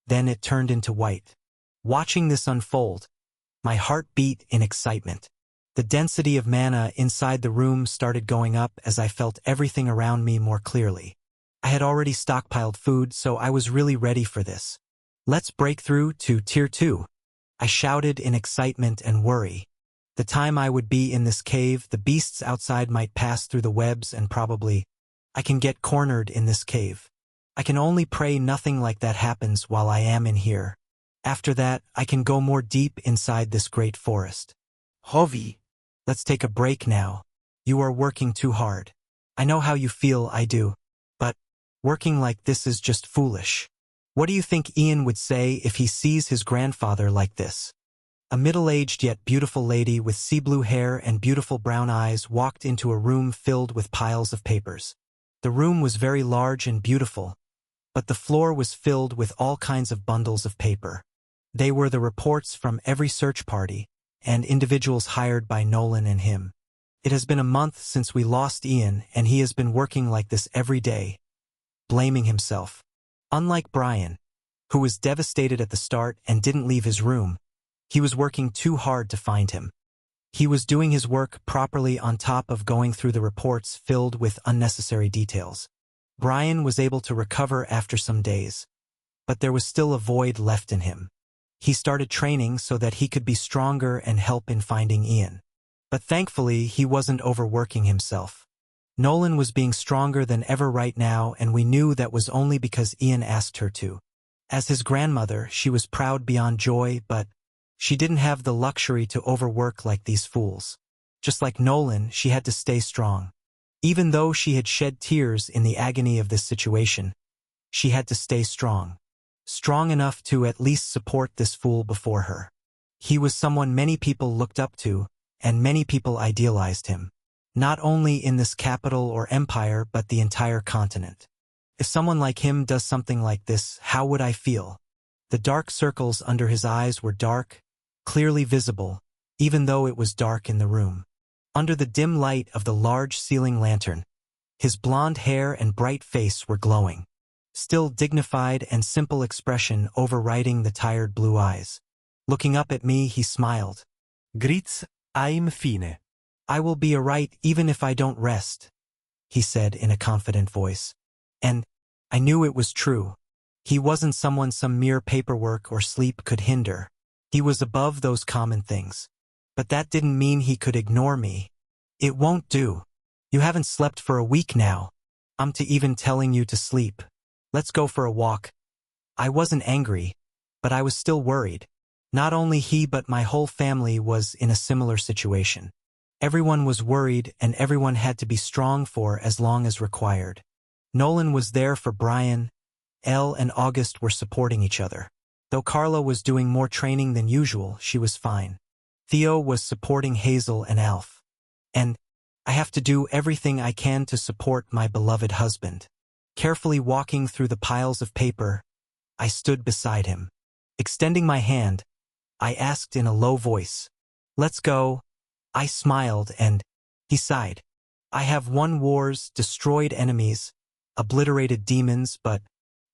S1: then it turned into white. Watching this unfold, my heart beat in excitement. The density of mana inside the room started going up as I felt everything around me more clearly. I had already stockpiled food, so I was really ready for this. Let's break through to Tier 2. I shouted in excitement and worry. The time I would be in this cave, the beasts outside might pass through the webs and probably, I can get cornered in this cave. I can only pray nothing like that happens while I am in here. After that, I can go more deep inside this great forest. Hovi, let's take a break now. You are working too hard. I know how you feel, I do. But working like this is just foolish. What do you think Ian would say if he sees his grandfather like this? A middle-aged yet beautiful lady with sea blue hair and beautiful brown eyes walked into a room filled with piles of papers. The room was very large and beautiful, but the floor was filled with all kinds of bundles of paper. They were the reports from every search party, and individuals hired by Nolan and him. It has been a month since we lost Ian, and he has been working like this every day, blaming himself. Unlike Brian, who was devastated at the start and didn't leave his room, he was working too hard to find him. He was doing his work properly on top of going through the reports filled with unnecessary details. Brian was able to recover after some days, but there was still a void left in him. He started training so that he could be stronger and help in finding Ian. But thankfully, he wasn't overworking himself. Nolan was being stronger than ever right now, and we knew that was only because Ian asked her to. As his grandmother, she was proud beyond joy, but she didn't have the luxury to overwork like these fools. Just like Nolan, she had to stay strong. Even though she had shed tears in the agony of this situation, she had to stay strong. Strong enough to at least support this fool before her. He was someone many people looked up to, and many people idealized him. Not only in this capital or empire, but the entire continent. If someone like him does something like this, how would I feel? The dark circles under his eyes were dark, clearly visible, even though it was dark in the room. Under the dim light of the large ceiling lantern, his blonde hair and bright face were glowing. Still dignified and simple expression overriding the tired blue eyes. Looking up at me, he smiled.
S2: Gritz, I'm fine.
S1: I will be alright even if I don't rest, he said in a confident voice. And I knew it was true. He wasn't someone some mere paperwork or sleep could hinder. He was above those common things. But that didn't mean he could ignore me. It won't do. You haven't slept for a week now. I'm to even telling you to sleep. Let's go for a walk. I wasn't angry, but I was still worried. Not only he but my whole family was in a similar situation. Everyone was worried and everyone had to be strong for as long as required. Nolan was there for Brian. Elle and August were supporting each other. Though Carla was doing more training than usual, she was fine. Theo was supporting Hazel and Alf. And I have to do everything I can to support my beloved husband. Carefully walking through the piles of paper, I stood beside him. Extending my hand, I asked in a low voice, "Let's go." I smiled and he sighed. I have won wars, destroyed enemies, obliterated demons, but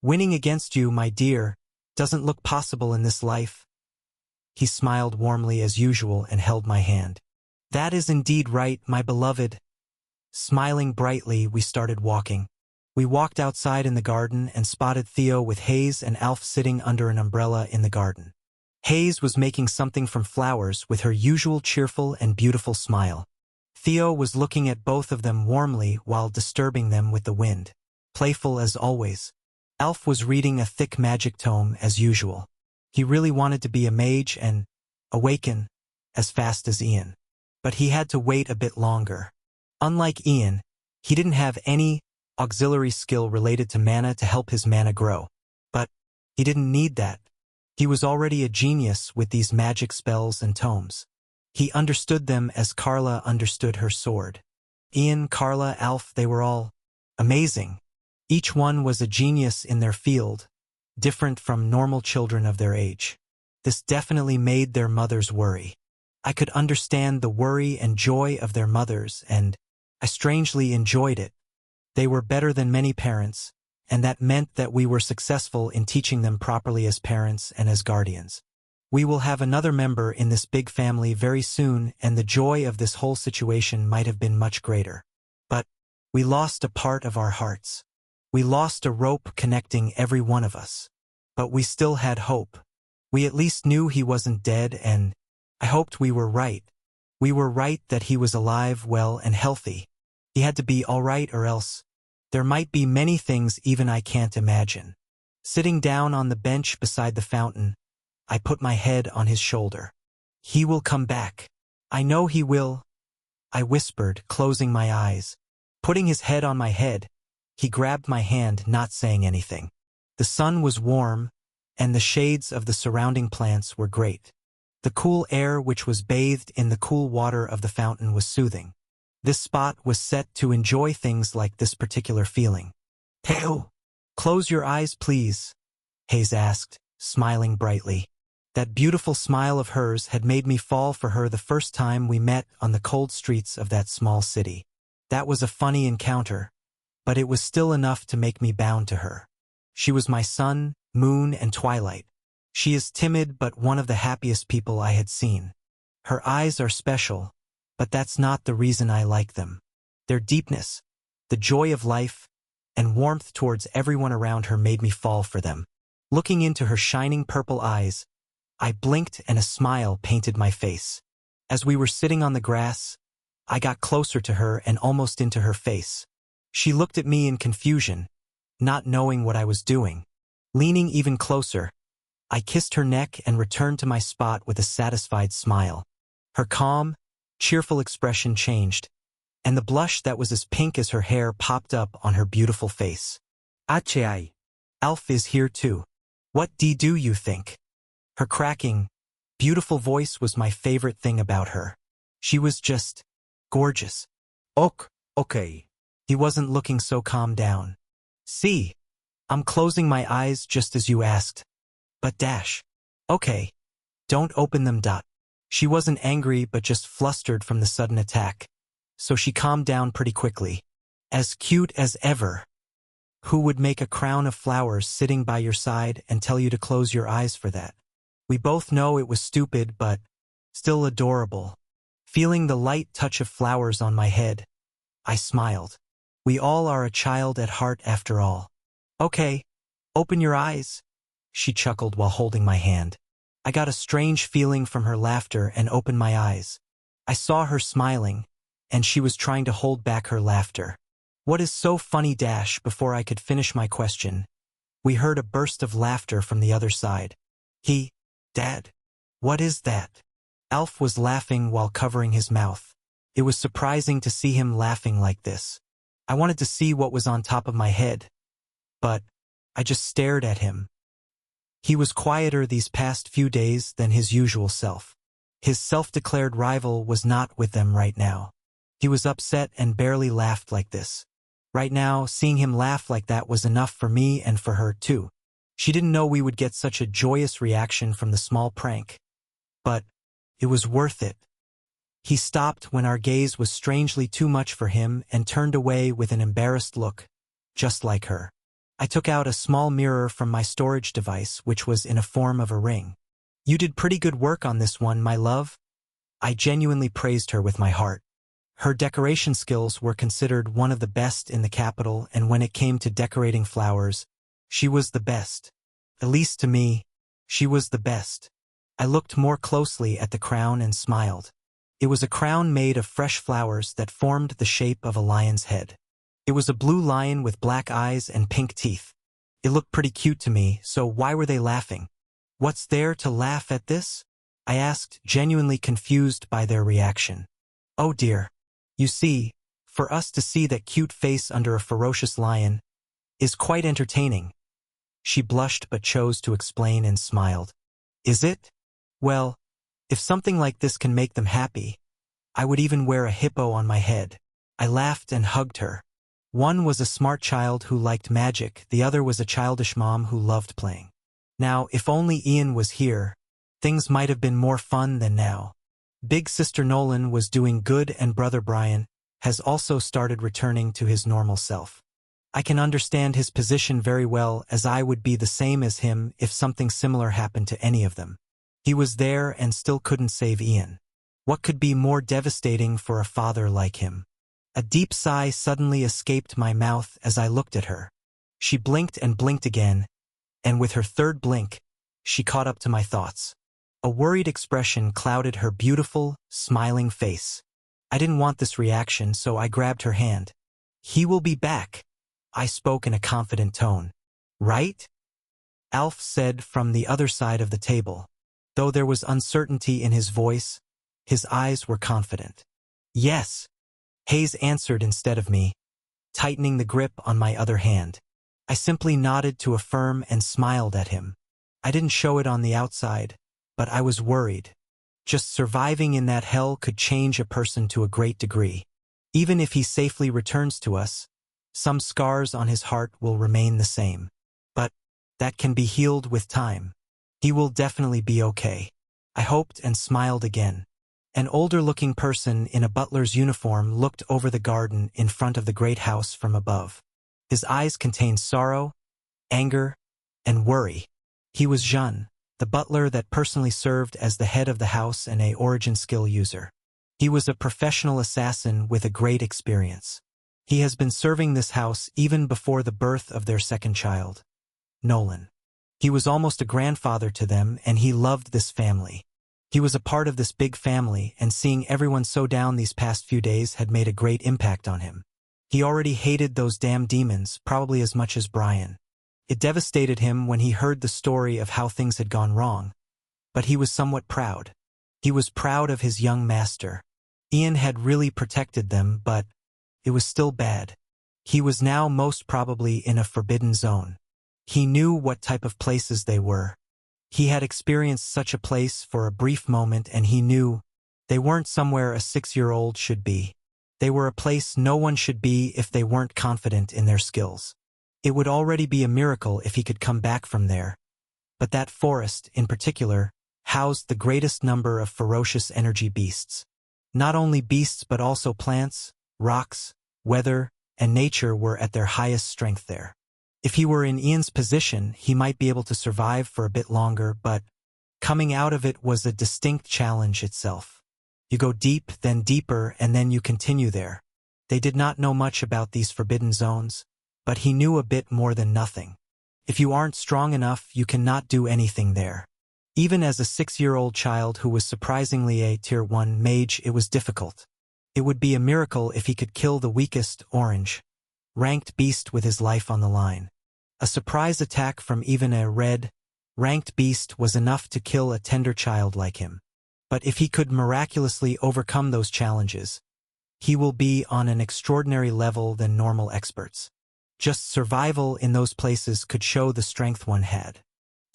S1: winning against you, my dear, doesn't look possible in this life. He smiled warmly as usual and held my hand. That is indeed right, my beloved. Smiling brightly, we started walking. We walked outside in the garden and spotted Theo with Hayes and Alf sitting under an umbrella in the garden. Hayes was making something from flowers with her usual cheerful and beautiful smile. Theo was looking at both of them warmly while disturbing them with the wind. Playful as always. Alf was reading a thick magic tome as usual. He really wanted to be a mage and awaken as fast as Ian. But he had to wait a bit longer. Unlike Ian, he didn't have any auxiliary skill related to mana to help his mana grow. But he didn't need that. He was already a genius with these magic spells and tomes. He understood them as Carla understood her sword. Ian, Carla, Alf, they were all amazing. Each one was a genius in their field, different from normal children of their age. This definitely made their mothers worry. I could understand the worry and joy of their mothers, and I strangely enjoyed it. They were better than many parents, and that meant that we were successful in teaching them properly as parents and as guardians. We will have another member in this big family very soon, and the joy of this whole situation might have been much greater. But we lost a part of our hearts. We lost a rope connecting every one of us. But we still had hope. We at least knew he wasn't dead, and I hoped we were right. We were right that he was alive, well, and healthy. He had to be all right, or else there might be many things even I can't imagine. Sitting down on the bench beside the fountain, I put my head on his shoulder. He will come back. I know he will, I whispered, closing my eyes. Putting his head on my head, he grabbed my hand, not saying anything. The sun was warm, and the shades of the surrounding plants were great. The cool air which was bathed in the cool water of the fountain was soothing. This spot was set to enjoy things like this particular feeling. Theo, close your eyes, please, Hayes asked, smiling brightly. That beautiful smile of hers had made me fall for her the first time we met on the cold streets of that small city. That was a funny encounter, but it was still enough to make me bound to her. She was my sun, moon, and twilight. She is timid but one of the happiest people I had seen. Her eyes are special, but that's not the reason I like them. Their deepness, the joy of life, and warmth towards everyone around her made me fall for them. Looking into her shining purple eyes, I blinked and a smile painted my face. As we were sitting on the grass, I got closer to her and almost into her face. She looked at me in confusion, not knowing what I was doing. Leaning even closer, I kissed her neck and returned to my spot with a satisfied smile. Her calm, cheerful expression changed, and the blush that was as pink as her hair popped up on her beautiful face.
S2: Achai.
S1: Alf is here too. What do you think? Her cracking, beautiful voice was my favorite thing about her. She was just gorgeous.
S2: Okay.
S1: He wasn't looking so calm down. See, I'm closing my eyes just as you asked. But dash. Okay. Don't open them. She wasn't angry but just flustered from the sudden attack, so she calmed down pretty quickly. As cute as ever. Who would make a crown of flowers sitting by your side and tell you to close your eyes for that? We both know it was stupid but still adorable. Feeling the light touch of flowers on my head, I smiled. We all are a child at heart after all. Okay, open your eyes, she chuckled while holding my hand. I got a strange feeling from her laughter and opened my eyes. I saw her smiling, and she was trying to hold back her laughter. What is so funny? Before I could finish my question, we heard a burst of laughter from the other side. Dad, what is that? Alf was laughing while covering his mouth. It was surprising to see him laughing like this. I wanted to see what was on top of my head, but I just stared at him. He was quieter these past few days than his usual self. His self-declared rival was not with them right now. He was upset and barely laughed like this. Right now, seeing him laugh like that was enough for me and for her too. She didn't know we would get such a joyous reaction from the small prank. But it was worth it. He stopped when our gaze was strangely too much for him and turned away with an embarrassed look, just like her. I took out a small mirror from my storage device, which was in a form of a ring. You did pretty good work on this one, my love. I genuinely praised her with my heart. Her decoration skills were considered one of the best in the capital, and when it came to decorating flowers, she was the best. At least to me, she was the best. I looked more closely at the crown and smiled. It was a crown made of fresh flowers that formed the shape of a lion's head. It was a blue lion with black eyes and pink teeth. It looked pretty cute to me, so why were they laughing? What's there to laugh at this? I asked, genuinely confused by their reaction. Oh dear. You see, for us to see that cute face under a ferocious lion is quite entertaining. She blushed but chose to explain and smiled. Is it? Well, if something like this can make them happy, I would even wear a hippo on my head. I laughed and hugged her. One was a smart child who liked magic, the other was a childish mom who loved playing. Now, if only Ian was here, things might have been more fun than now. Big sister Nolan was doing good and brother Brian has also started returning to his normal self. I can understand his position very well, as I would be the same as him if something similar happened to any of them. He was there and still couldn't save Ian. What could be more devastating for a father like him? A deep sigh suddenly escaped my mouth as I looked at her. She blinked and blinked again, and with her third blink, she caught up to my thoughts. A worried expression clouded her beautiful, smiling face. I didn't want this reaction, so I grabbed her hand. He will be back, I spoke in a confident tone. Right? Alf said from the other side of the table. Though there was uncertainty in his voice, his eyes were confident. Yes, Hayes answered instead of me, tightening the grip on my other hand. I simply nodded to affirm and smiled at him. I didn't show it on the outside, but I was worried. Just surviving in that hell could change a person to a great degree. Even if he safely returns to us, some scars on his heart will remain the same. But that can be healed with time. He will definitely be okay. I hoped and smiled again. An older-looking person in a butler's uniform looked over the garden in front of the great house from above. His eyes contained sorrow, anger, and worry. He was Jean, the butler that personally served as the head of the house and a origin skill user. He was a professional assassin with a great experience. He has been serving this house even before the birth of their second child, Nolan. He was almost a grandfather to them, and he loved this family. He was a part of this big family, and seeing everyone so down these past few days had made a great impact on him. He already hated those damn demons, probably as much as Brian. It devastated him when he heard the story of how things had gone wrong, but he was somewhat proud. He was proud of his young master. Ian had really protected them, but it was still bad. He was now most probably in a forbidden zone. He knew what type of places they were. He had experienced such a place for a brief moment, and he knew they weren't somewhere a 6-year-old should be. They were a place no one should be if they weren't confident in their skills. It would already be a miracle if he could come back from there. But that forest, in particular, housed the greatest number of ferocious energy beasts. Not only beasts but also plants, rocks, weather, and nature were at their highest strength there. If he were in Ian's position, he might be able to survive for a bit longer, but coming out of it was a distinct challenge itself. You go deep, then deeper, and then you continue there. They did not know much about these forbidden zones, but he knew a bit more than nothing. If you aren't strong enough, you cannot do anything there. Even as a 6-year-old child who was surprisingly a Tier 1 mage, it was difficult. It would be a miracle if he could kill the weakest, orange, ranked beast with his life on the line. A surprise attack from even a red, ranked beast was enough to kill a tender child like him. But if he could miraculously overcome those challenges, he will be on an extraordinary level than normal experts. Just survival in those places could show the strength one had.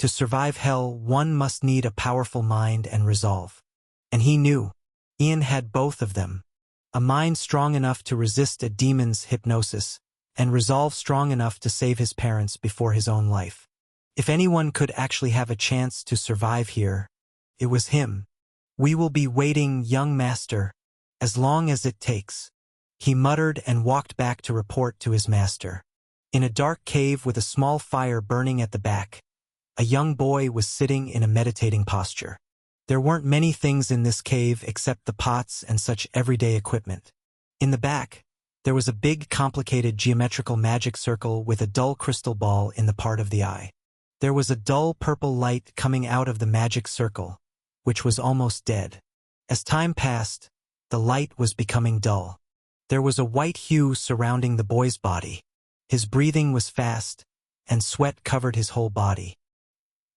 S1: To survive hell, one must need a powerful mind and resolve. And he knew. Ian had both of them. A mind strong enough to resist a demon's hypnosis, and resolve strong enough to save his parents before his own life. If anyone could actually have a chance to survive here, it was him. "We will be waiting, young master, as long as it takes," he muttered and walked back to report to his master. In a dark cave with a small fire burning at the back, a young boy was sitting in a meditating posture. There weren't many things in this cave except the pots and such everyday equipment. In the back, there was a big, complicated geometrical magic circle with a dull crystal ball in the part of the eye. There was a dull purple light coming out of the magic circle, which was almost dead. As time passed, the light was becoming dull. There was a white hue surrounding the boy's body. His breathing was fast, and sweat covered his whole body.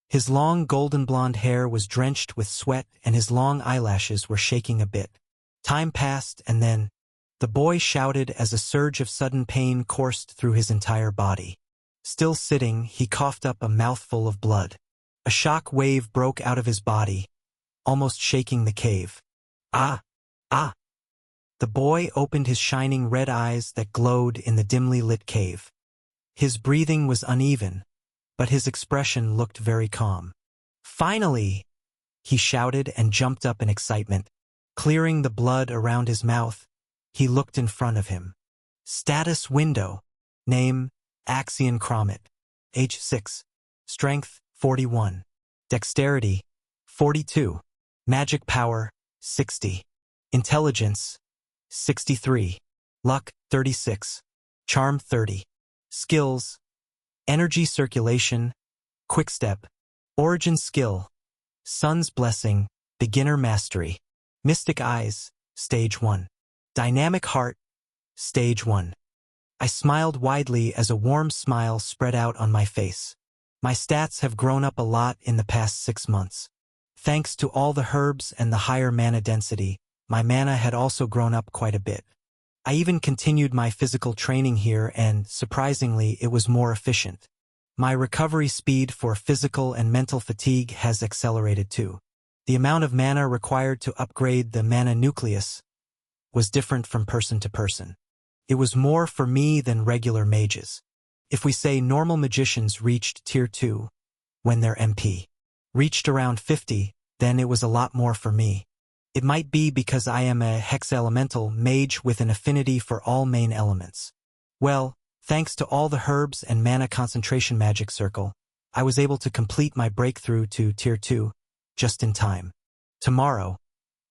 S1: His long golden blonde hair was drenched with sweat, and his long eyelashes were shaking a bit. Time passed, and then the boy shouted as a surge of sudden pain coursed through his entire body. Still sitting, he coughed up a mouthful of blood. A shock wave broke out of his body, almost shaking the cave. "Ah! Ah!" The boy opened his shining red eyes that glowed in the dimly lit cave. His breathing was uneven, but his expression looked very calm. "Finally!" he shouted and jumped up in excitement. Clearing the blood around his mouth, he looked in front of him. Status window. Name, Axion Cromit. Age 6. Strength, 41. Dexterity, 42. Magic power, 60. Intelligence, 63. Luck, 36. Charm, 30. Skills, energy circulation, quickstep, origin skill, sun's blessing, beginner mastery, mystic eyes, stage 1. Dynamic heart, stage 1. I smiled widely as a warm smile spread out on my face. My stats have grown up a lot in the past 6 months. Thanks to all the herbs and the higher mana density, my mana had also grown up quite a bit. I even continued my physical training here, and, surprisingly, it was more efficient. My recovery speed for physical and mental fatigue has accelerated too. The amount of mana required to upgrade the mana nucleus was different from person to person. It was more for me than regular mages. If we say normal magicians reached Tier 2 when their MP reached around 50, then it was a lot more for me. It might be because I am a hex-elemental mage with an affinity for all main elements. Well, thanks to all the herbs and mana concentration magic circle, I was able to complete my breakthrough to Tier 2, just in time. Tomorrow,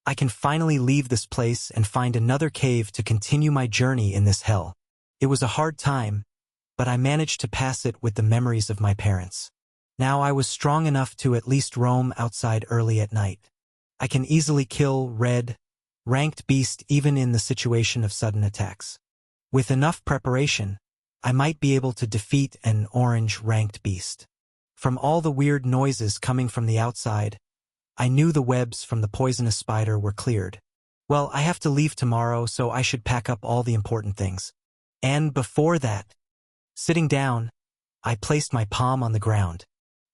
S1: I can finally leave this place and find another cave to continue my journey in this hell. It was a hard time, but I managed to pass it with the memories of my parents. Now I was strong enough to at least roam outside early at night. I can easily kill red, ranked beast even in the situation of sudden attacks. With enough preparation, I might be able to defeat an orange ranked beast. From all the weird noises coming from the outside, I knew the webs from the poisonous spider were cleared. Well, I have to leave tomorrow, so I should pack up all the important things. And before that, sitting down, I placed my palm on the ground.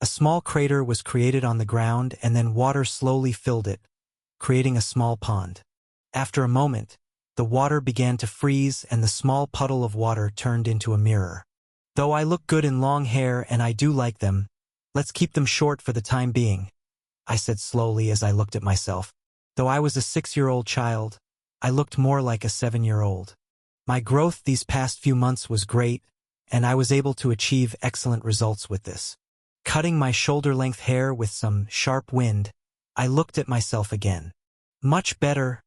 S1: A small crater was created on the ground and then water slowly filled it, creating a small pond. After a moment, the water began to freeze and the small puddle of water turned into a mirror. Though I look good in long hair and I do like them, let's keep them short for the time being, I said slowly as I looked at myself. Though I was a 6-year-old child, I looked more like a 7-year-old. My growth these past few months was great, and I was able to achieve excellent results with this. Cutting my shoulder-length hair with some sharp wind, I looked at myself again. Much better.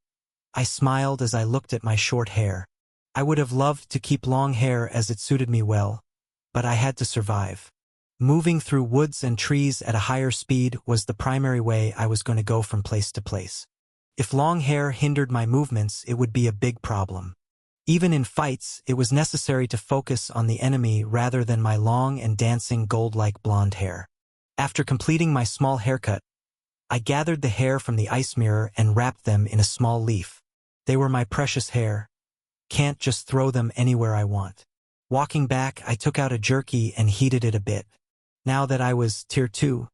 S1: I smiled as I looked at my short hair. I would have loved to keep long hair as it suited me well, but I had to survive. Moving through woods and trees at a higher speed was the primary way I was going to go from place to place. If long hair hindered my movements, it would be a big problem. Even in fights, it was necessary to focus on the enemy rather than my long and dancing gold-like blonde hair. After completing my small haircut, I gathered the hair from the ice mirror and wrapped them in a small leaf. They were my precious hair. Can't just throw them anywhere I want. Walking back, I took out a jerky and heated it a bit. Now that I was Tier 2,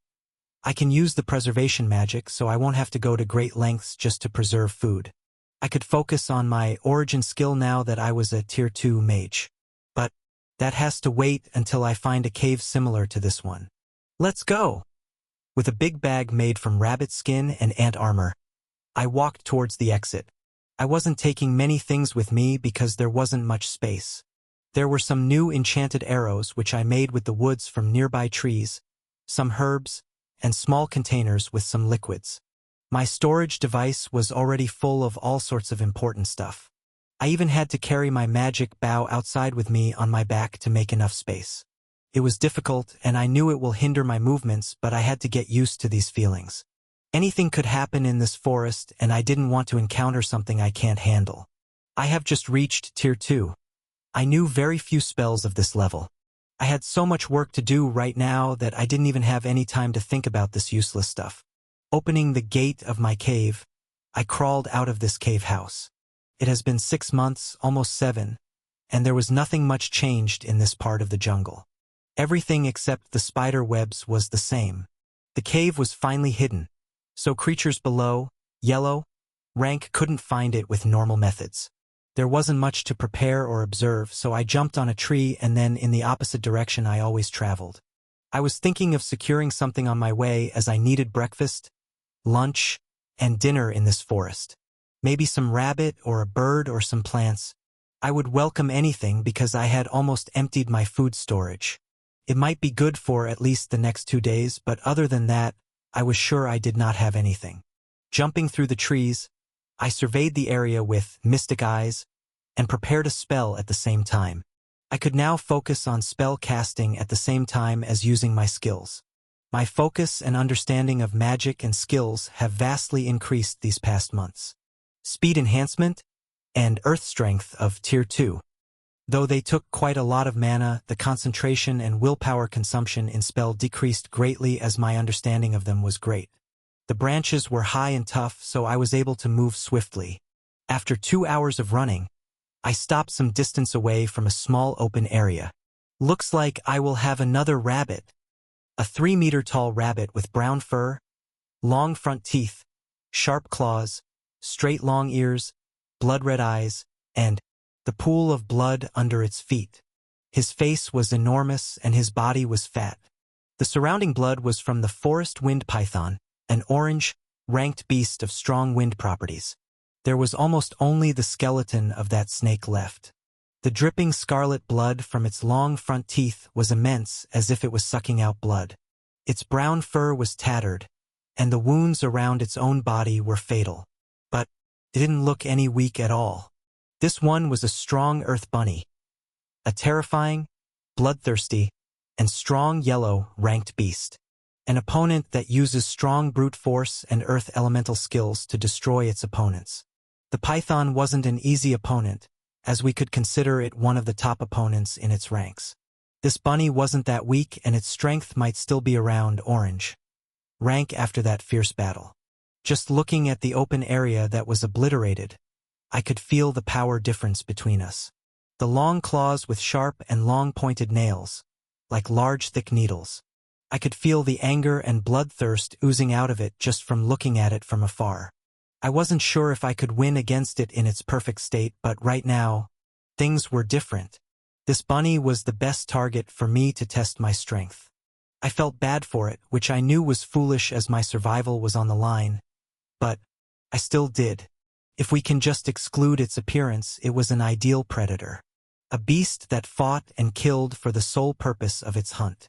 S1: I can use the preservation magic, so I won't have to go to great lengths just to preserve food. I could focus on my origin skill now that I was a Tier 2 mage. But that has to wait until I find a cave similar to this one. Let's go! With a big bag made from rabbit skin and ant armor, I walked towards the exit. I wasn't taking many things with me because there wasn't much space. There were some new enchanted arrows which I made with the woods from nearby trees, some herbs, and small containers with some liquids. My storage device was already full of all sorts of important stuff. I even had to carry my magic bow outside with me on my back to make enough space. It was difficult, and I knew it will hinder my movements, but I had to get used to these feelings. Anything could happen in this forest, and I didn't want to encounter something I can't handle. I have just reached Tier 2. I knew very few spells of this level. I had so much work to do right now that I didn't even have any time to think about this useless stuff. Opening the gate of my cave, I crawled out of this cave house. It has been 6 months, almost 7, and there was nothing much changed in this part of the jungle. Everything except the spider webs was the same. The cave was finally hidden, so creatures below, yellow, rank couldn't find it with normal methods. There wasn't much to prepare or observe, so I jumped on a tree and then in the opposite direction I always traveled. I was thinking of securing something on my way as I needed breakfast, lunch, and dinner in this forest. Maybe some rabbit or a bird or some plants. I would welcome anything because I had almost emptied my food storage. It might be good for at least the next 2 days, but other than that, I was sure I did not have anything. Jumping through the trees, I surveyed the area with mystic eyes and prepared a spell at the same time. I could now focus on spell casting at the same time as using my skills. My focus and understanding of magic and skills have vastly increased these past months. Speed enhancement and earth strength of Tier 2. Though they took quite a lot of mana, the concentration and willpower consumption in spell decreased greatly as my understanding of them was great. The branches were high and tough, so I was able to move swiftly. After 2 hours of running, I stopped some distance away from a small open area. Looks like I will have another rabbit. A 3-meter-tall rabbit with brown fur, long front teeth, sharp claws, straight long ears, blood-red eyes, and the pool of blood under its feet. His face was enormous and his body was fat. The surrounding blood was from the forest wind python, an orange, ranked beast of strong wind properties. There was almost only the skeleton of that snake left. The dripping scarlet blood from its long front teeth was immense, as if it was sucking out blood. Its brown fur was tattered, and the wounds around its own body were fatal. But it didn't look any weak at all. This one was a strong earth bunny, a terrifying, bloodthirsty, and strong yellow ranked beast. An opponent that uses strong brute force and earth elemental skills to destroy its opponents. The python wasn't an easy opponent, as we could consider it one of the top opponents in its ranks. This bunny wasn't that weak, and its strength might still be around orange rank after that fierce battle. Just looking at the open area that was obliterated, I could feel the power difference between us. The long claws with sharp and long pointed nails, like large thick needles. I could feel the anger and bloodthirst oozing out of it just from looking at it from afar. I wasn't sure if I could win against it in its perfect state, but right now, things were different. This bunny was the best target for me to test my strength. I felt bad for it, which I knew was foolish as my survival was on the line. But I still did. If we can just exclude its appearance, it was an ideal predator. A beast that fought and killed for the sole purpose of its hunt.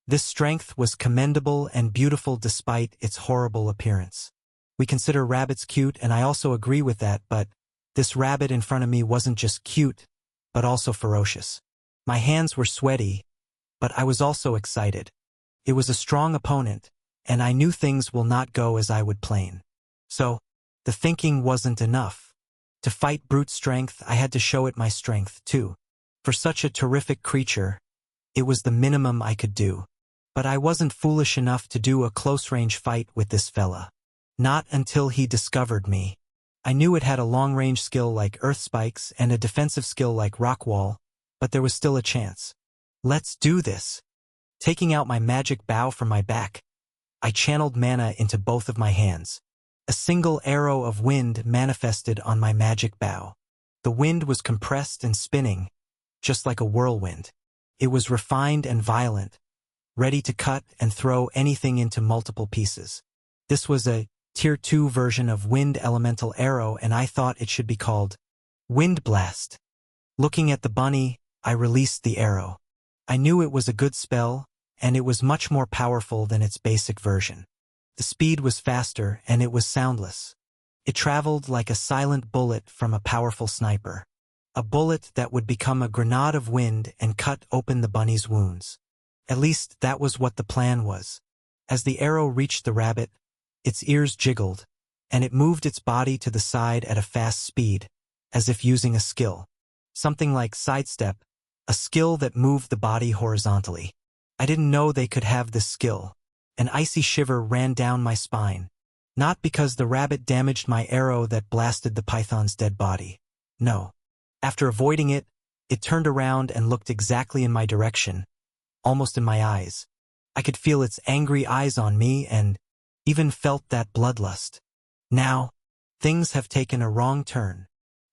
S1: This strength was commendable and beautiful despite its horrible appearance. We consider rabbits cute, and I also agree with that, but this rabbit in front of me wasn't just cute, but also ferocious. My hands were sweaty, but I was also excited. It was a strong opponent, and I knew things will not go as I would plan. So, the thinking wasn't enough. To fight brute strength, I had to show it my strength, too. For such a terrific creature, it was the minimum I could do. But I wasn't foolish enough to do a close-range fight with this fella. Not until he discovered me. I knew it had a long-range skill like Earth Spikes and a defensive skill like Rock Wall, but there was still a chance. Let's do this. Taking out my magic bow from my back, I channeled mana into both of my hands. A single arrow of wind manifested on my magic bow. The wind was compressed and spinning, just like a whirlwind. It was refined and violent, ready to cut and throw anything into multiple pieces. This was a Tier 2 version of Wind Elemental Arrow, and I thought it should be called Wind Blast. Looking at the bunny, I released the arrow. I knew it was a good spell, and it was much more powerful than its basic version. The speed was faster, and it was soundless. It traveled like a silent bullet from a powerful sniper. A bullet that would become a grenade of wind and cut open the bunny's wounds. At least that was what the plan was. As the arrow reached the rabbit, its ears jiggled, and it moved its body to the side at a fast speed, as if using a skill. Something like sidestep, a skill that moved the body horizontally. I didn't know they could have this skill. An icy shiver ran down my spine. Not because the rabbit damaged my arrow that blasted the python's dead body. No. After avoiding it, it turned around and looked exactly in my direction, almost in my eyes. I could feel its angry eyes on me and even felt that bloodlust. Now, things have taken a wrong turn.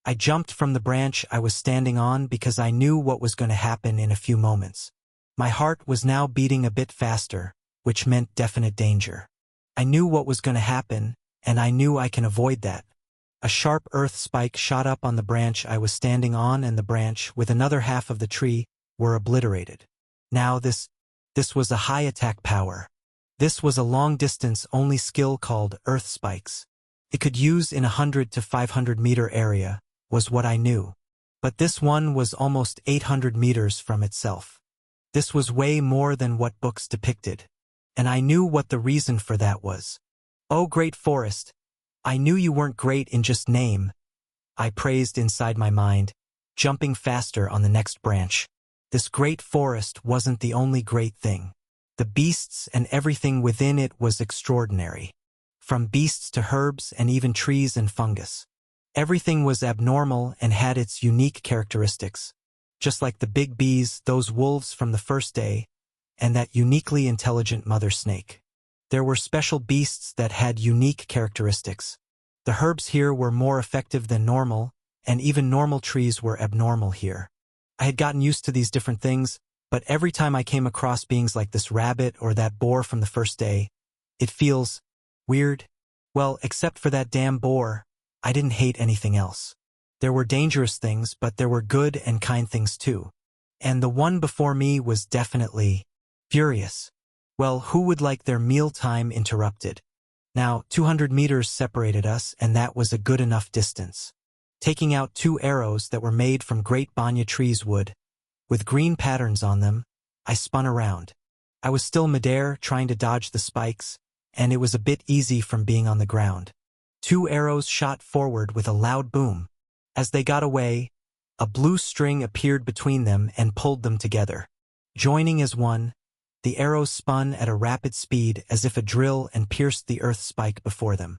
S1: I jumped from the branch I was standing on because I knew what was going to happen in a few moments. My heart was now beating a bit faster, which meant definite danger. I knew what was going to happen, and I knew I can avoid that. A sharp earth spike shot up on the branch I was standing on, and the branch, with another half of the tree, were obliterated. Now this was a high attack power. This was a long-distance only skill called Earth Spikes. It could use in 100 to 500 meter area, was what I knew. But this one was almost 800 meters from itself. This was way more than what books depicted. And I knew what the reason for that was. Oh, great forest, I knew you weren't great in just name, I praised inside my mind, jumping faster on the next branch. This great forest wasn't the only great thing. The beasts and everything within it was extraordinary. From beasts to herbs and even trees and fungus. Everything was abnormal and had its unique characteristics. Just like the big bees, those wolves from the first day, and that uniquely intelligent mother snake. There were special beasts that had unique characteristics. The herbs here were more effective than normal, and even normal trees were abnormal here. I had gotten used to these different things, But every time I came across beings like this rabbit or that boar from the first day, it feels weird. Well, except for that damn boar, I didn't hate anything else. There were dangerous things, but there were good and kind things too. And the one before me was definitely furious. Well, who would like their mealtime interrupted? Now, 200 meters separated us, and that was a good enough distance. Taking out 2 arrows that were made from great banya trees wood, with green patterns on them, I spun around. I was still midair, trying to dodge the spikes, and it was a bit easy from being on the ground. 2 arrows shot forward with a loud boom. As they got away, a blue string appeared between them and pulled them together. Joining as one, the arrows spun at a rapid speed as if a drill and pierced the earth spike before them.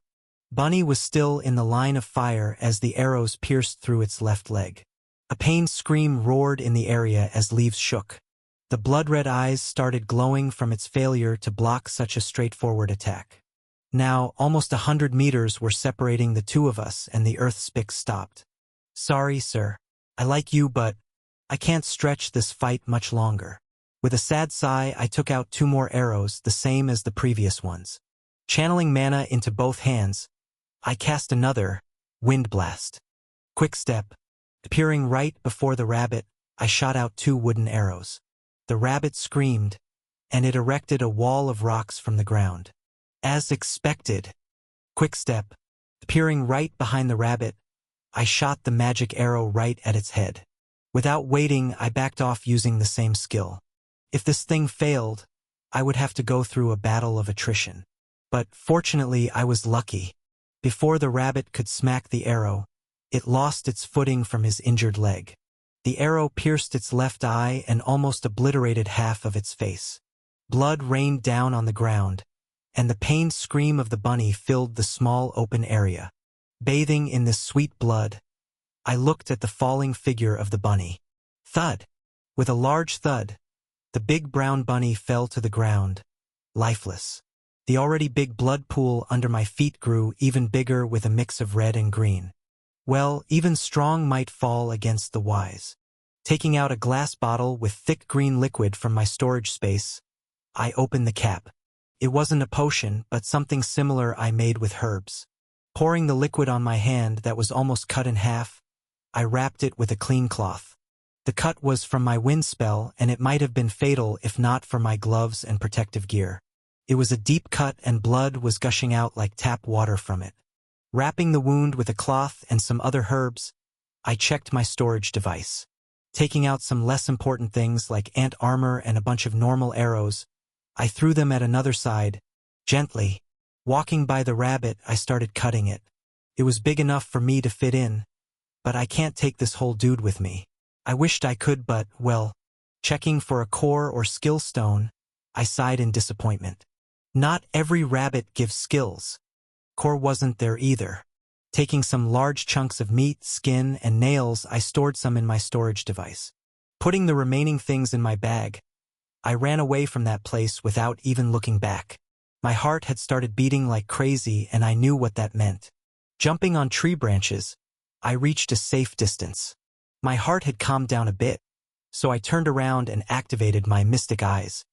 S1: Bunny was still in the line of fire as the arrows pierced through its left leg. A pained scream roared in the area as leaves shook. The blood-red eyes started glowing from its failure to block such a straightforward attack. Now, almost 100 meters were separating the two of us, and the earth spick stopped. "Sorry, sir. I like you, but I can't stretch this fight much longer." With a sad sigh, I took out 2 more arrows, the same as the previous ones. Channeling mana into both hands, I cast another wind blast. Quick step. Appearing right before the rabbit, I shot out 2 wooden arrows. The rabbit screamed, and it erected a wall of rocks from the ground. As expected. Quick step. Appearing right behind the rabbit, I shot the magic arrow right at its head. Without waiting, I backed off using the same skill. If this thing failed, I would have to go through a battle of attrition. But fortunately, I was lucky. Before the rabbit could smack the arrow, it lost its footing from his injured leg. The arrow pierced its left eye and almost obliterated half of its face. Blood rained down on the ground, and the pained scream of the bunny filled the small open area. Bathing in this sweet blood, I looked at the falling figure of the bunny. Thud! With a large thud, the big brown bunny fell to the ground, lifeless. The already big blood pool under my feet grew even bigger with a mix of red and green. Well, even strong might fall against the wise. Taking out a glass bottle with thick green liquid from my storage space, I opened the cap. It wasn't a potion, but something similar I made with herbs. Pouring the liquid on my hand that was almost cut in half, I wrapped it with a clean cloth. The cut was from my wind spell, and it might have been fatal if not for my gloves and protective gear. It was a deep cut, and blood was gushing out like tap water from it. Wrapping the wound with a cloth and some other herbs, I checked my storage device. Taking out some less important things like ant armor and a bunch of normal arrows, I threw them at another side, gently. Walking by the rabbit, I started cutting it. It was big enough for me to fit in, but I can't take this whole dude with me. I wished I could, but, well, checking for a core or skill stone, I sighed in disappointment. Not every rabbit gives skills. Core wasn't there either. Taking some large chunks of meat, skin, and nails, I stored some in my storage device. Putting the remaining things in my bag, I ran away from that place without even looking back. My heart had started beating like crazy, and I knew what that meant. Jumping on tree branches, I reached a safe distance. My heart had calmed down a bit, so I turned around and activated my mystic eyes.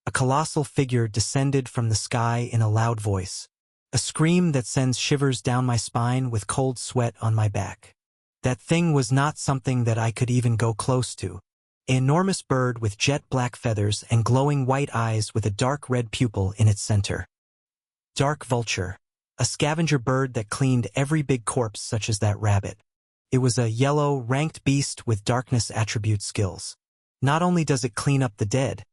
S1: A colossal figure descended from the sky in a loud voice. A scream that sends shivers down my spine with cold sweat on my back. That thing was not something that I could even go close to. An enormous bird with jet black feathers and glowing white eyes with a dark red pupil in its center. Dark vulture. A scavenger bird that cleaned every big corpse such as that rabbit. It was a yellow, ranked beast with darkness attribute skills. Not only does it clean up the dead,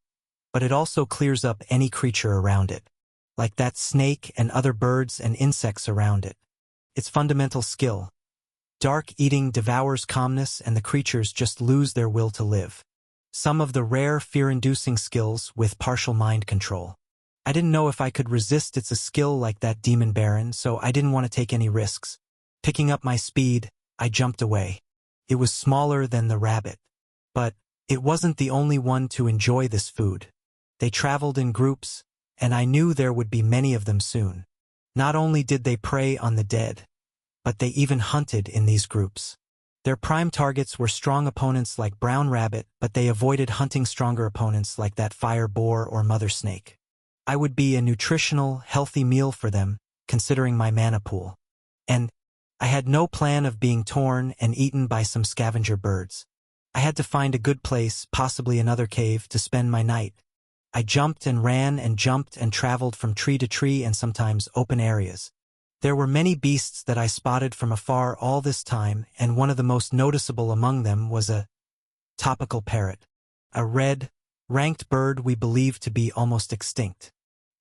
S1: but it also clears up any creature around it. Like that snake and other birds and insects around it. Its fundamental skill. Dark eating devours calmness, and the creatures just lose their will to live. Some of the rare fear-inducing skills with partial mind control. I didn't know if I could resist a skill like that demon baron, so I didn't want to take any risks. Picking up my speed, I jumped away. It was smaller than the rabbit. But it wasn't the only one to enjoy this food. They traveled in groups, and I knew there would be many of them soon. Not only did they prey on the dead, but they even hunted in these groups. Their prime targets were strong opponents like brown rabbit, but they avoided hunting stronger opponents like that fire boar or mother snake. I would be a nutritional, healthy meal for them, considering my mana pool. And I had no plan of being torn and eaten by some scavenger birds. I had to find a good place, possibly another cave, to spend my night. I jumped and ran and jumped and traveled from tree to tree and sometimes open areas. There were many beasts that I spotted from afar all this time, and one of the most noticeable among them was a topical parrot, a red, ranked bird we believed to be almost extinct.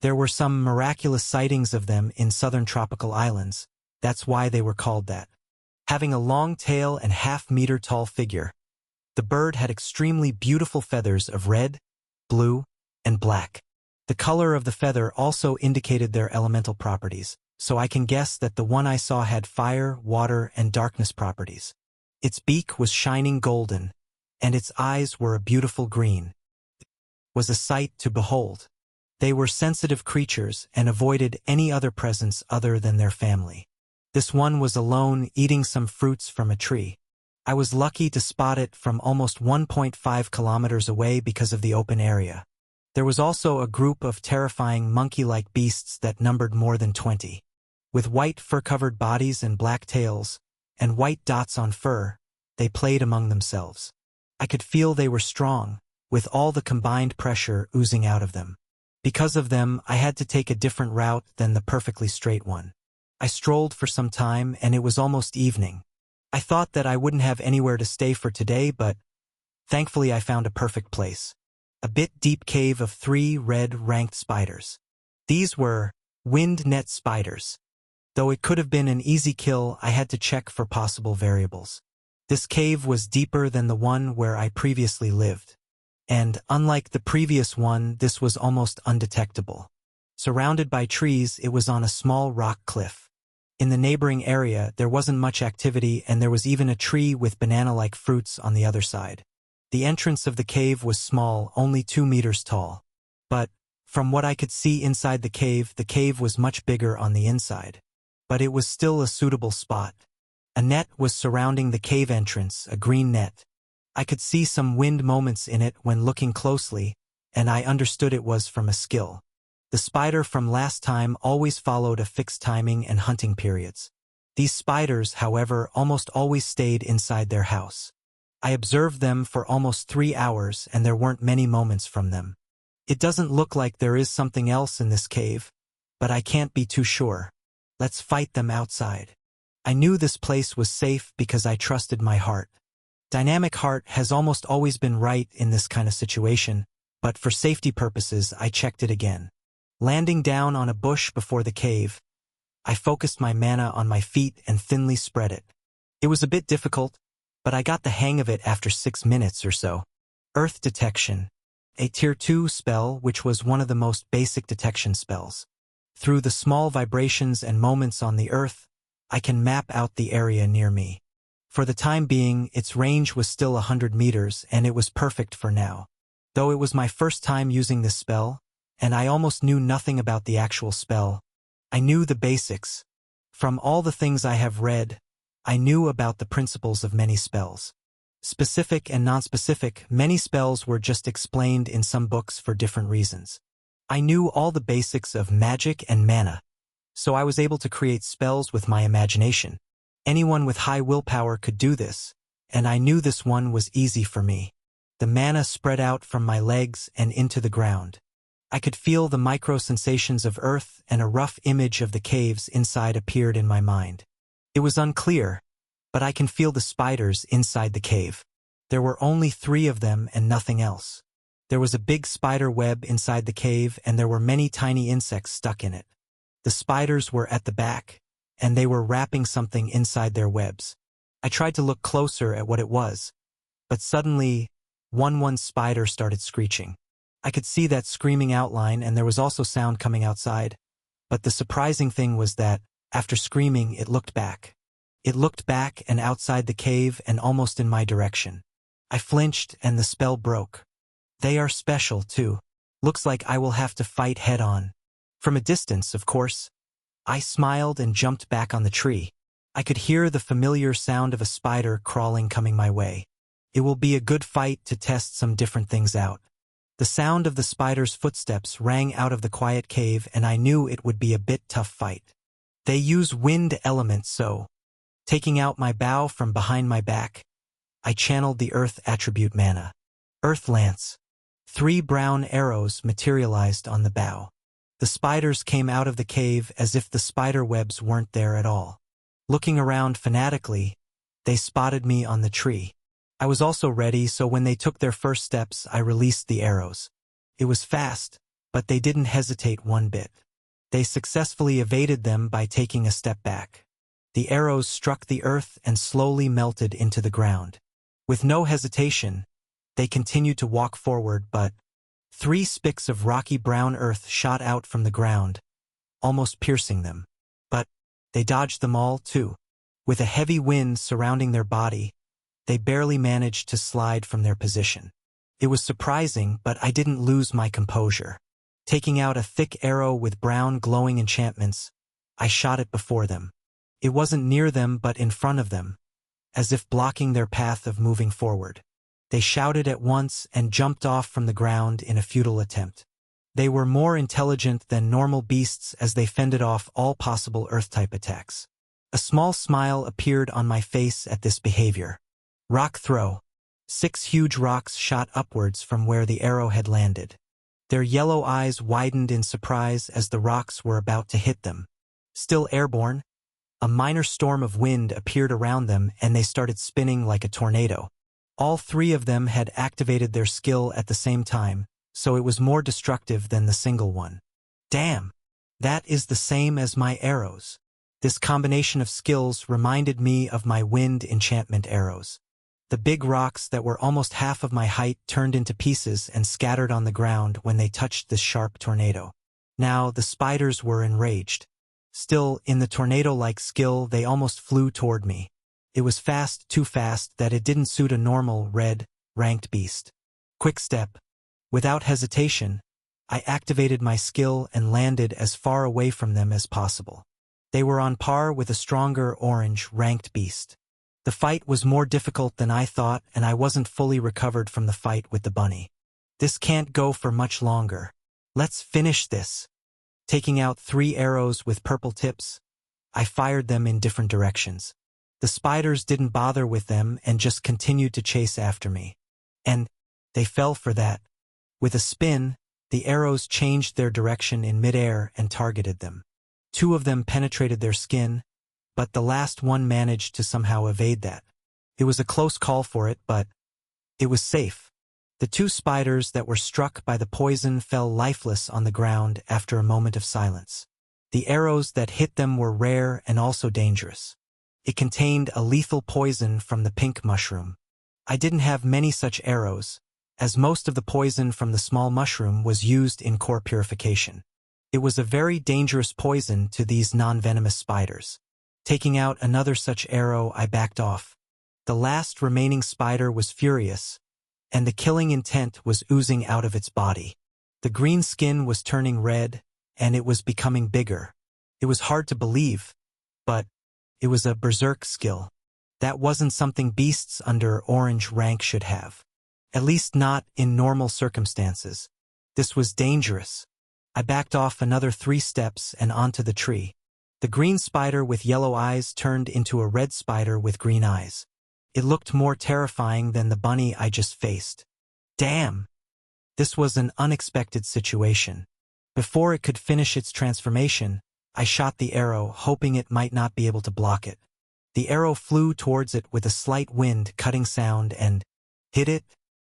S1: There were some miraculous sightings of them in southern tropical islands. That's why they were called that. Having a long tail and half-meter-tall figure, the bird had extremely beautiful feathers of red, blue, and black. The color of the feather also indicated their elemental properties, so I can guess that the one I saw had fire, water, and darkness properties. Its beak was shining golden, and its eyes were a beautiful green. It was a sight to behold. They were sensitive creatures and avoided any other presence other than their family. This one was alone, eating some fruits from a tree. I was lucky to spot it from almost 1.5 kilometers away because of the open area. There was also a group of terrifying monkey-like beasts that numbered more than 20. With white fur-covered bodies and black tails, and white dots on fur, they played among themselves. I could feel they were strong, with all the combined pressure oozing out of them. Because of them, I had to take a different route than the perfectly straight one. I strolled for some time, and it was almost evening. I thought that I wouldn't have anywhere to stay for today, but thankfully I found a perfect place. A bit deep cave of 3 red ranked spiders. These were wind net spiders. Though it could have been an easy kill, I had to check for possible variables. This cave was deeper than the one where I previously lived. And, unlike the previous one, this was almost undetectable. Surrounded by trees, it was on a small rock cliff. In the neighboring area, there wasn't much activity, and there was even a tree with banana-like fruits on the other side. The entrance of the cave was small, only 2 meters tall. But, from what I could see inside the cave was much bigger on the inside. But it was still a suitable spot. A net was surrounding the cave entrance, a green net. I could see some wind moments in it when looking closely, and I understood it was from a skill. The spider from last time always followed a fixed timing and hunting periods. These spiders, however, almost always stayed inside their house. I observed them for almost 3 hours, and there weren't many moments from them. It doesn't look like there is something else in this cave, but I can't be too sure. Let's fight them outside. I knew this place was safe because I trusted my heart. Dynamic heart has almost always been right in this kind of situation, but for safety purposes I checked it again. Landing down on a bush before the cave, I focused my mana on my feet and thinly spread it. It was a bit difficult, but I got the hang of it after 6 minutes or so. Earth Detection. A Tier 2 spell, which was one of the most basic detection spells. Through the small vibrations and moments on the earth, I can map out the area near me. For the time being, its range was still 100 meters, and it was perfect for now. Though it was my first time using this spell, and I almost knew nothing about the actual spell, I knew the basics. From all the things I have read, I knew about the principles of many spells. Specific and non-specific, many spells were just explained in some books for different reasons. I knew all the basics of magic and mana, so I was able to create spells with my imagination. Anyone with high willpower could do this, and I knew this one was easy for me. The mana spread out from my legs and into the ground. I could feel the micro-sensations of earth, and a rough image of the caves inside appeared in my mind. It was unclear, but I can feel the spiders inside the cave. There were only 3 of them and nothing else. There was a big spider web inside the cave, and there were many tiny insects stuck in it. The spiders were at the back, and they were wrapping something inside their webs. I tried to look closer at what it was, but suddenly, one spider started screeching. I could see that screaming outline, and there was also sound coming outside. But the surprising thing was that, after screaming, it looked back. It looked back and outside the cave and almost in my direction. I flinched, and the spell broke. They are special, too. Looks like I will have to fight head-on. From a distance, of course. I smiled and jumped back on the tree. I could hear the familiar sound of a spider crawling coming my way. It will be a good fight to test some different things out. The sound of the spider's footsteps rang out of the quiet cave, and I knew it would be a bit tough fight. They use wind elements, so, taking out my bow from behind my back, I channeled the earth attribute mana. Earth Lance. 3 brown arrows materialized on the bow. The spiders came out of the cave as if the spider webs weren't there at all. Looking around fanatically, they spotted me on the tree. I was also ready, so when they took their first steps, I released the arrows. It was fast, but they didn't hesitate one bit. They successfully evaded them by taking a step back. The arrows struck the earth and slowly melted into the ground. With no hesitation, they continued to walk forward, but 3 spicks of rocky brown earth shot out from the ground, almost piercing them. But they dodged them all, too. With a heavy wind surrounding their body, they barely managed to slide from their position. It was surprising, but I didn't lose my composure. Taking out a thick arrow with brown glowing enchantments, I shot it before them. It wasn't near them but in front of them, as if blocking their path of moving forward. They shouted at once and jumped off from the ground in a futile attempt. They were more intelligent than normal beasts as they fended off all possible Earth-type attacks. A small smile appeared on my face at this behavior. Rock throw. 6 huge rocks shot upwards from where the arrow had landed. Their yellow eyes widened in surprise as the rocks were about to hit them. Still airborne, a minor storm of wind appeared around them and they started spinning like a tornado. All 3 of them had activated their skill at the same time, so it was more destructive than the single one. Damn! That is the same as my arrows. This combination of skills reminded me of my wind enchantment arrows. The big rocks that were almost half of my height turned into pieces and scattered on the ground when they touched this sharp tornado. Now the spiders were enraged. Still, in the tornado-like skill, they almost flew toward me. It was fast, too fast, that it didn't suit a normal, red, ranked beast. Quick step. Without hesitation, I activated my skill and landed as far away from them as possible. They were on par with a stronger, orange, ranked beast. The fight was more difficult than I thought, and I wasn't fully recovered from the fight with the bunny. This can't go for much longer. Let's finish this. Taking out 3 arrows with purple tips, I fired them in different directions. The spiders didn't bother with them and just continued to chase after me. And they fell for that. With a spin, the arrows changed their direction in midair and targeted them. 2 of them penetrated their skin, but the last one managed to somehow evade that. It was a close call for it, but it was safe. The 2 spiders that were struck by the poison fell lifeless on the ground after a moment of silence. The arrows that hit them were rare and also dangerous. It contained a lethal poison from the pink mushroom. I didn't have many such arrows, as most of the poison from the small mushroom was used in core purification. It was a very dangerous poison to these non-venomous spiders. Taking out another such arrow, I backed off. The last remaining spider was furious, and the killing intent was oozing out of its body. The green skin was turning red, and it was becoming bigger. It was hard to believe, but it was a berserk skill. That wasn't something beasts under orange rank should have. At least not in normal circumstances. This was dangerous. I backed off another 3 steps and onto the tree. The green spider with yellow eyes turned into a red spider with green eyes. It looked more terrifying than the bunny I just faced. Damn! This was an unexpected situation. Before it could finish its transformation, I shot the arrow, hoping it might not be able to block it. The arrow flew towards it with a slight wind-cutting sound and hit it.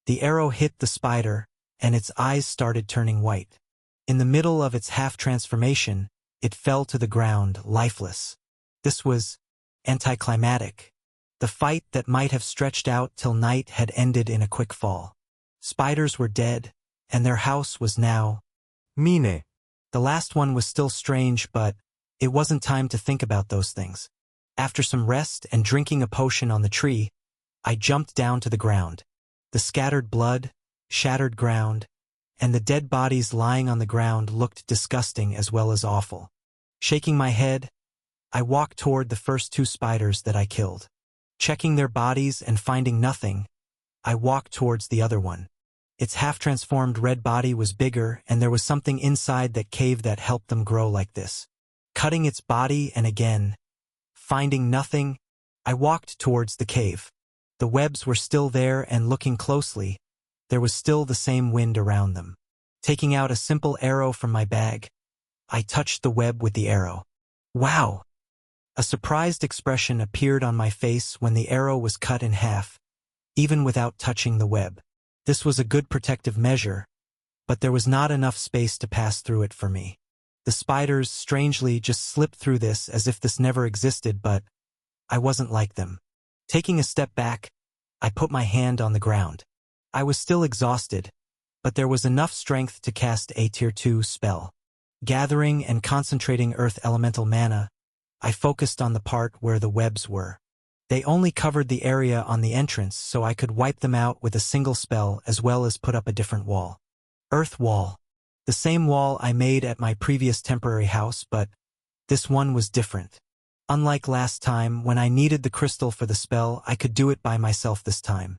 S1: The arrow hit the spider, and its eyes started turning white. In the middle of its half-transformation, it fell to the ground, lifeless. This was anticlimactic. The fight that might have stretched out till night had ended in a quick fall. Spiders were dead, and their house was now mine. The last one was still strange, but it wasn't time to think about those things. After some rest and drinking a potion on the tree, I jumped down to the ground. The scattered blood, shattered ground, and the dead bodies lying on the ground looked disgusting as well as awful. Shaking my head, I walked toward the first 2 spiders that I killed. Checking their bodies and finding nothing, I walked towards the other one. Its half-transformed red body was bigger, and there was something inside that cave that helped them grow like this. Cutting its body and again, finding nothing, I walked towards the cave. The webs were still there, and looking closely, there was still the same wind around them. Taking out a simple arrow from my bag, I touched the web with the arrow. Wow! A surprised expression appeared on my face when the arrow was cut in half, even without touching the web. This was a good protective measure, but there was not enough space to pass through it for me. The spiders, strangely, just slipped through this as if this never existed, but I wasn't like them. Taking a step back, I put my hand on the ground. I was still exhausted, but there was enough strength to cast a Tier 2 spell. Gathering and concentrating Earth Elemental Mana, I focused on the part where the webs were. They only covered the area on the entrance, so I could wipe them out with a single spell as well as put up a different wall. Earth Wall. The same wall I made at my previous temporary house, but this one was different. Unlike last time, when I needed the crystal for the spell, I could do it by myself this time.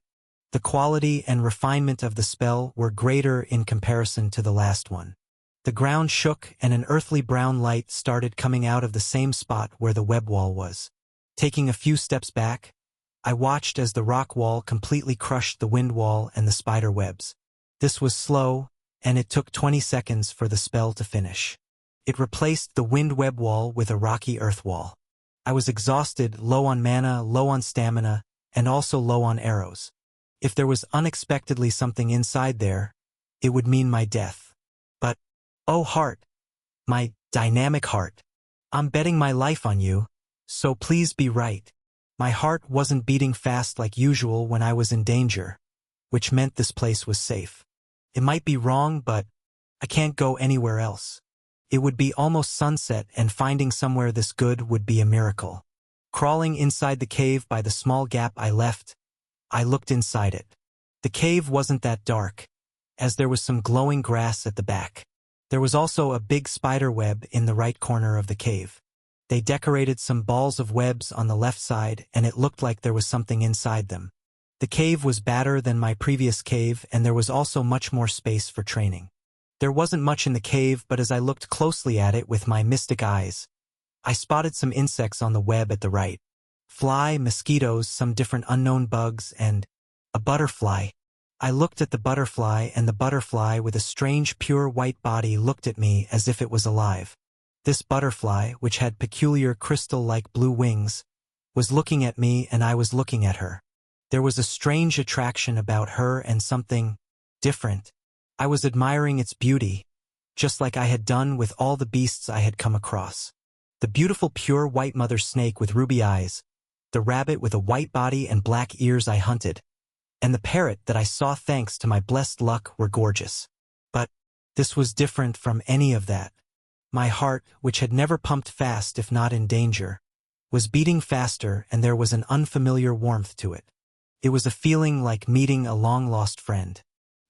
S1: The quality and refinement of the spell were greater in comparison to the last one. The ground shook and an earthly brown light started coming out of the same spot where the web wall was. Taking a few steps back, I watched as the rock wall completely crushed the wind wall and the spider webs. This was slow, and it took 20 seconds for the spell to finish. It replaced the wind web wall with a rocky earth wall. I was exhausted, low on mana, low on stamina, and also low on arrows. If there was unexpectedly something inside there, it would mean my death. But, oh heart, my dynamic heart, I'm betting my life on you, so please be right. My heart wasn't beating fast like usual when I was in danger, which meant this place was safe. It might be wrong, but I can't go anywhere else. It would be almost sunset, and finding somewhere this good would be a miracle. Crawling inside the cave by the small gap I left, I looked inside it. The cave wasn't that dark, as there was some glowing grass at the back. There was also a big spider web in the right corner of the cave. They decorated some balls of webs on the left side, and it looked like there was something inside them. The cave was badder than my previous cave, and there was also much more space for training. There wasn't much in the cave, but as I looked closely at it with my mystic eyes, I spotted some insects on the web at the right. Fly, mosquitoes, some different unknown bugs, and a butterfly. I looked at the butterfly, and the butterfly with a strange pure white body looked at me as if it was alive. This butterfly, which had peculiar crystal-like blue wings, was looking at me, and I was looking at her. There was a strange attraction about her and something different. I was admiring its beauty, just like I had done with all the beasts I had come across. The beautiful pure white mother snake with ruby eyes, the rabbit with a white body and black ears I hunted, and the parrot that I saw thanks to my blessed luck were gorgeous. But this was different from any of that. My heart, which had never pumped fast if not in danger, was beating faster, and there was an unfamiliar warmth to it. It was a feeling like meeting a long-lost friend.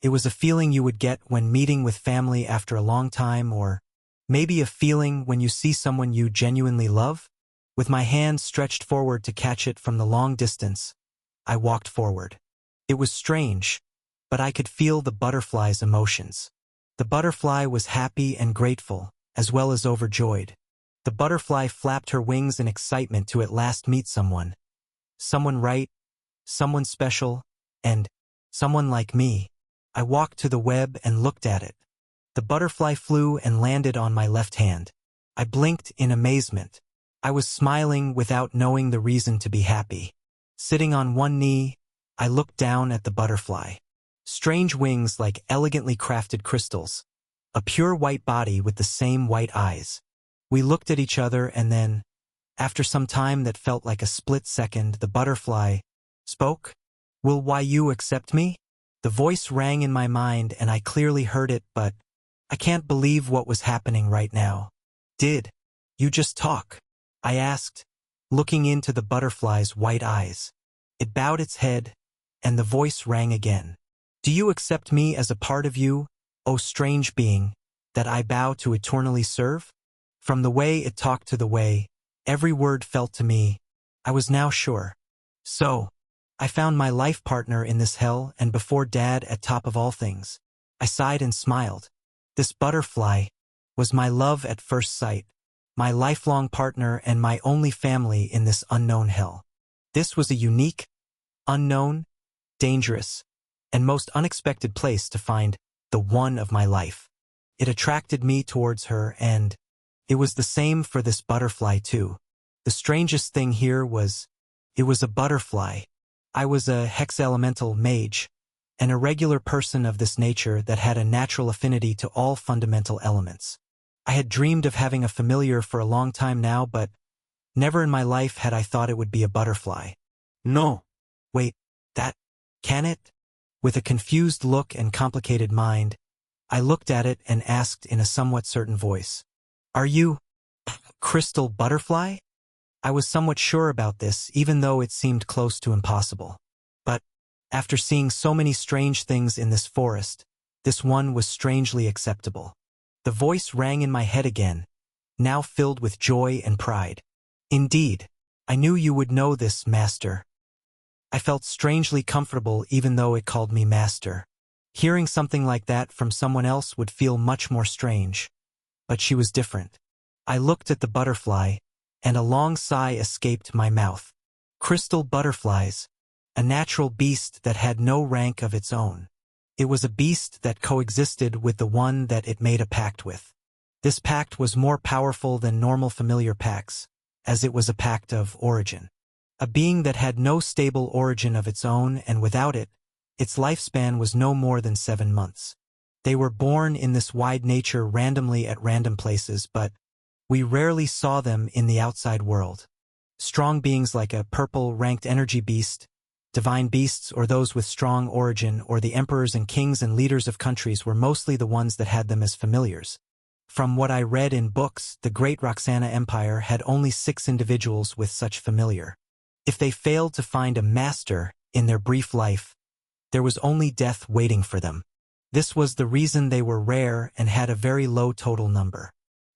S1: It was a feeling you would get when meeting with family after a long time, or maybe a feeling when you see someone you genuinely love. With my hand stretched forward to catch it from the long distance, I walked forward. It was strange, but I could feel the butterfly's emotions. The butterfly was happy and grateful, as well as overjoyed. The butterfly flapped her wings in excitement to at last meet someone. Someone right, someone special, and someone like me. I walked to the web and looked at it. The butterfly flew and landed on my left hand. I blinked in amazement. I was smiling without knowing the reason to be happy. Sitting on one knee, I looked down at the butterfly. Strange wings like elegantly crafted crystals. A pure white body with the same white eyes. We looked at each other, and then, after some time that felt like a split second, the butterfly spoke. "Will you accept me?" The voice rang in my mind, and I clearly heard it, but I can't believe what was happening right now. "Did you just talk?" I asked, looking into the butterfly's white eyes. It bowed its head, and the voice rang again. "Do you accept me as a part of you, O strange being, that I bow to eternally serve?" From the way it talked to the way Every word felt to me. I was now sure. So, I found my life partner in this hell and before Dad at top of all things. I sighed and smiled. This butterfly was my love at first sight, my lifelong partner and my only family in this unknown hell. This was a unique, unknown, dangerous, and most unexpected place to find the one of my life. It attracted me towards her, and it was the same for this butterfly too. The strangest thing here was, it was a butterfly. I was a hexelemental mage, an irregular person of this nature that had a natural affinity to all fundamental elements. I had dreamed of having a familiar for a long time now, but never in my life had I thought it would be a butterfly.
S2: No.
S1: Wait, that, can it? With a confused look and complicated mind, I looked at it and asked in a somewhat certain voice, "Are you Crystal Butterfly?" I was somewhat sure about this, even though it seemed close to impossible. But, after seeing so many strange things in this forest, this one was strangely acceptable. The voice rang in my head again, now filled with joy and pride. "Indeed, I knew you would know this, Master." I felt strangely comfortable even though it called me Master. Hearing something like that from someone else would feel much more strange. But she was different. I looked at the butterfly, and a long sigh escaped my mouth. Crystal butterflies, a natural beast that had no rank of its own. It was a beast that coexisted with the one that it made a pact with. This pact was more powerful than normal familiar pacts, as it was a pact of origin. A being that had no stable origin of its own, and without it, its lifespan was no more than 7 months. They were born in this wide nature randomly at random places, but we rarely saw them in the outside world. Strong beings like a purple ranked energy beast, divine beasts or those with strong origin or the emperors and kings and leaders of countries were mostly the ones that had them as familiars. From what I read in books, the Great Roxana Empire had only 6 individuals with such familiar. If they failed to find a master in their brief life, there was only death waiting for them. This was the reason they were rare and had a very low total number.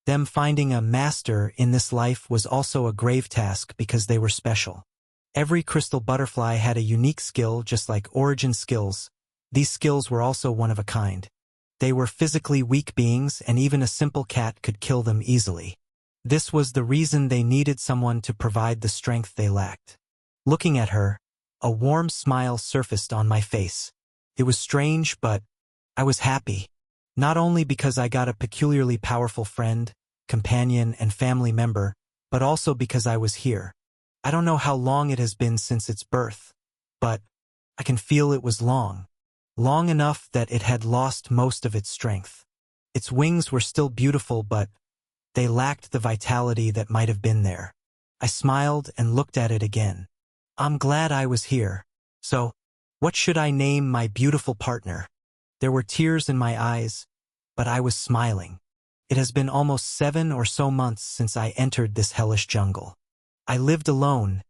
S1: Them finding a master in this life was also a grave task because they were special. Every crystal butterfly had a unique skill just like origin skills. These skills were also one of a kind. They were physically weak beings and even a simple cat could kill them easily. This was the reason they needed someone to provide the strength they lacked. Looking at her, a warm smile surfaced on my face. It was strange, but I was happy. Not only because I got a peculiarly powerful friend, companion, and family member, but also because I was here. I don't know how long it has been since its birth, but I can feel it was long. Long enough that it had lost most of its strength. Its wings were still beautiful, but they lacked the vitality that might have been there. I smiled and looked at it again. I'm glad I was here. So, what should I name my beautiful partner? There were tears in my eyes, but I was smiling. It has been almost 7 or so months since I entered this hellish jungle. I lived alone,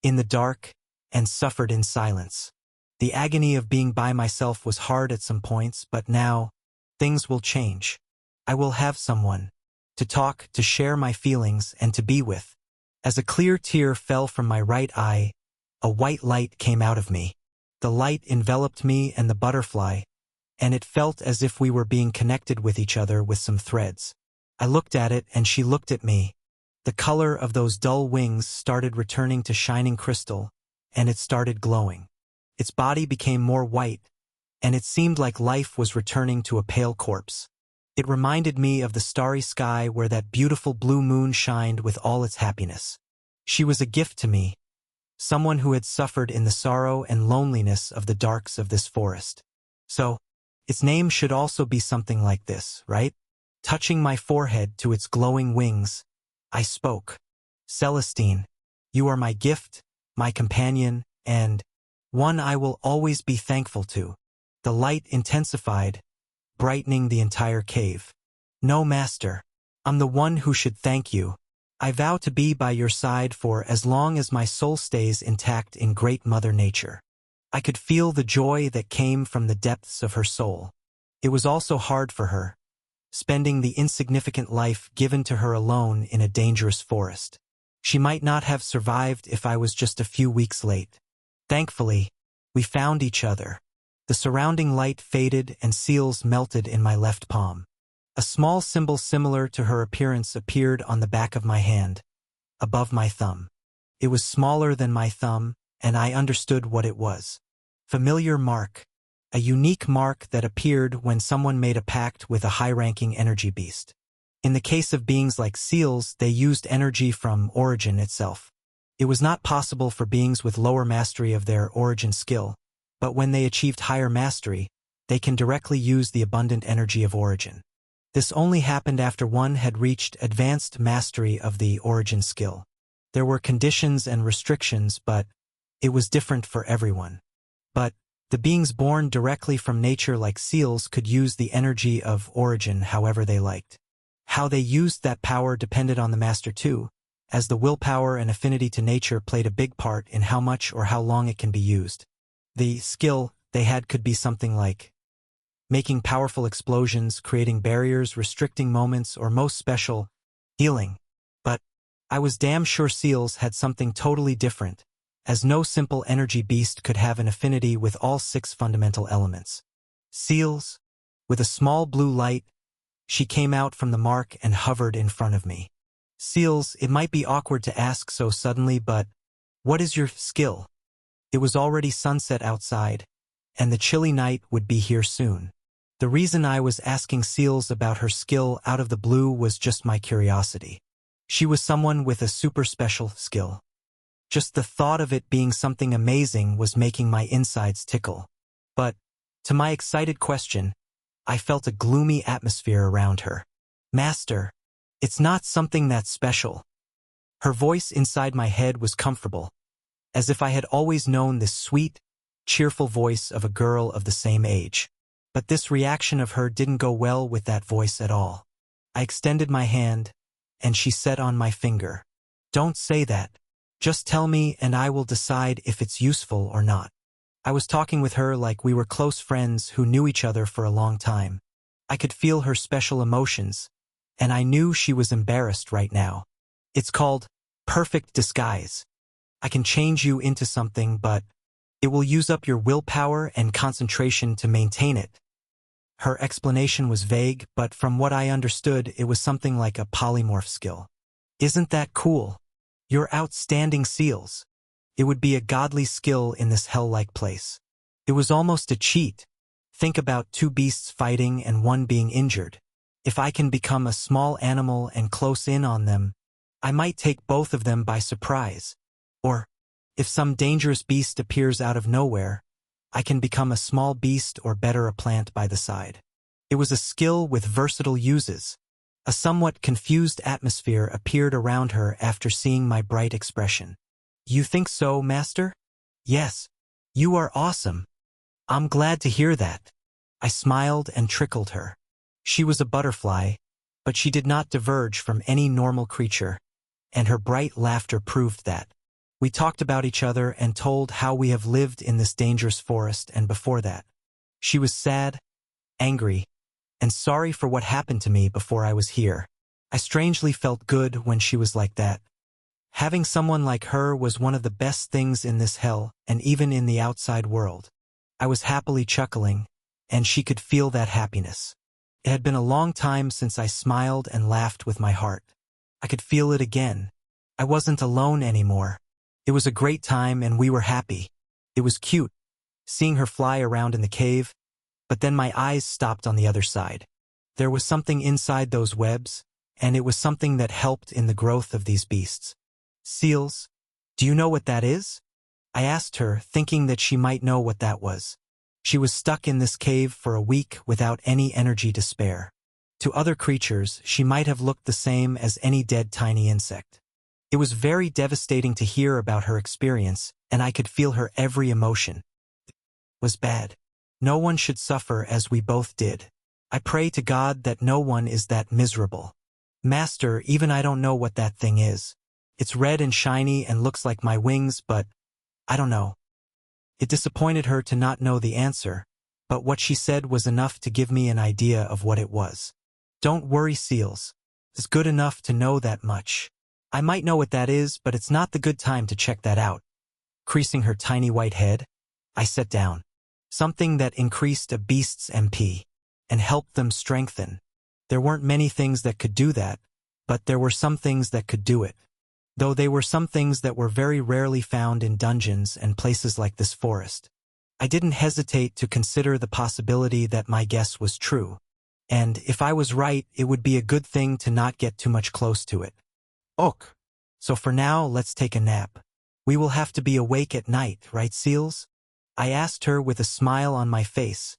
S1: in the dark, and suffered in silence. The agony of being by myself was hard at some points, but now, things will change. I will have someone to talk, to share my feelings, and to be with. As a clear tear fell from my right eye, a white light came out of me. The light enveloped me and the butterfly, and it felt as if we were being connected with each other with some threads. I looked at it and she looked at me. The color of those dull wings started returning to shining crystal, and it started glowing. Its body became more white, and it seemed like life was returning to a pale corpse. It reminded me of the starry sky where that beautiful blue moon shined with all its happiness. She was a gift to me, someone who had suffered in the sorrow and loneliness of the darks of this forest. So, its name should also be something like this, right? Touching my forehead to its glowing wings, I spoke. Celestine, you are my gift, my companion, and one I will always be thankful to. The light intensified, brightening the entire cave. No, Master, I'm the one who should thank you. I vow to be by your side for as long as my soul stays intact in Great Mother Nature. I could feel the joy that came from the depths of her soul. It was also hard for her, spending the insignificant life given to her alone in a dangerous forest. She might not have survived if I was just a few weeks late. Thankfully, we found each other. The surrounding light faded and seals melted in my left palm. A small symbol similar to her appearance appeared on the back of my hand, above my thumb. It was smaller than my thumb, and I understood what it was. Familiar mark. A unique mark that appeared when someone made a pact with a high-ranking energy beast. In the case of beings like seals, they used energy from origin itself. It was not possible for beings with lower mastery of their origin skill, but when they achieved higher mastery, they can directly use the abundant energy of origin. This only happened after one had reached advanced mastery of the origin skill. There were conditions and restrictions, but it was different for everyone. But the beings born directly from nature like seals could use the energy of origin however they liked. How they used that power depended on the master too, as the willpower and affinity to nature played a big part in how much or how long it can be used. The skill they had could be something like making powerful explosions, creating barriers, restricting moments, or most special, healing. But I was damn sure seals had something totally different, as no simple energy beast could have an affinity with all 6 fundamental elements. Seals, with a small blue light, she came out from the mark and hovered in front of me. Seals, it might be awkward to ask so suddenly, but what is your skill? It was already sunset outside, and the chilly night would be here soon. The reason I was asking Seals about her skill out of the blue was just my curiosity. She was someone with a super special skill. Just the thought of it being something amazing was making my insides tickle. But, to my excited question, I felt a gloomy atmosphere around her. Master, it's not something that special. Her voice inside my head was comfortable, as if I had always known this sweet, cheerful voice of a girl of the same age. But this reaction of her didn't go well with that voice at all. I extended my hand, and she set on my finger. Don't say that. Just tell me and I will decide if it's useful or not. I was talking with her like we were close friends who knew each other for a long time. I could feel her special emotions, and I knew she was embarrassed right now. It's called perfect disguise. I can change you into something, but it will use up your willpower and concentration to maintain it. Her explanation was vague, but from what I understood, it was something like a polymorph skill. Isn't that cool? You're outstanding, Seals. It would be a godly skill in this hell-like place. It was almost a cheat. Think about 2 beasts fighting and one being injured. If I can become a small animal and close in on them, I might take both of them by surprise. Or, if some dangerous beast appears out of nowhere, I can become a small beast or better a plant by the side. It was a skill with versatile uses. A somewhat confused atmosphere appeared around her after seeing my bright expression. You think so, Master? Yes. You are awesome. I'm glad to hear that. I smiled and trickled her. She was a butterfly, but she did not diverge from any normal creature, and her bright laughter proved that. We talked about each other and told how we have lived in this dangerous forest and before that. She was sad, angry, and sorry for what happened to me before I was here. I strangely felt good when she was like that. Having someone like her was one of the best things in this hell and even in the outside world. I was happily chuckling, and she could feel that happiness. It had been a long time since I smiled and laughed with my heart. I could feel it again. I wasn't alone anymore. It was a great time and we were happy. It was cute, seeing her fly around in the cave, but then my eyes stopped on the other side. There was something inside those webs, and it was something that helped in the growth of these beasts. Seals, do you know what that is? I asked her, thinking that she might know what that was. She was stuck in this cave for a week without any energy to spare. To other creatures, she might have looked the same as any dead tiny insect. It was very devastating to hear about her experience, and I could feel her every emotion. It was bad. No one should suffer as we both did. I pray to God that no one is that miserable. Master, even I don't know what that thing is. It's red and shiny and looks like my wings, but I don't know. It disappointed her to not know the answer, but what she said was enough to give me an idea of what it was. Don't worry, Seals. It's good enough to know that much. I might know what that is, but it's not the good time to check that out. Creasing her tiny white head, I sat down. Something that increased a beast's MP and helped them strengthen. There weren't many things that could do that, but there were some things that could do it. Though they were some things that were very rarely found in dungeons and places like this forest. I didn't hesitate to consider the possibility that my guess was true. And if I was right, it would be a good thing to not get too much close to it.
S2: Ok.
S1: So for now, let's take a nap. We will have to be awake at night, right, Seals? I asked her with a smile on my face,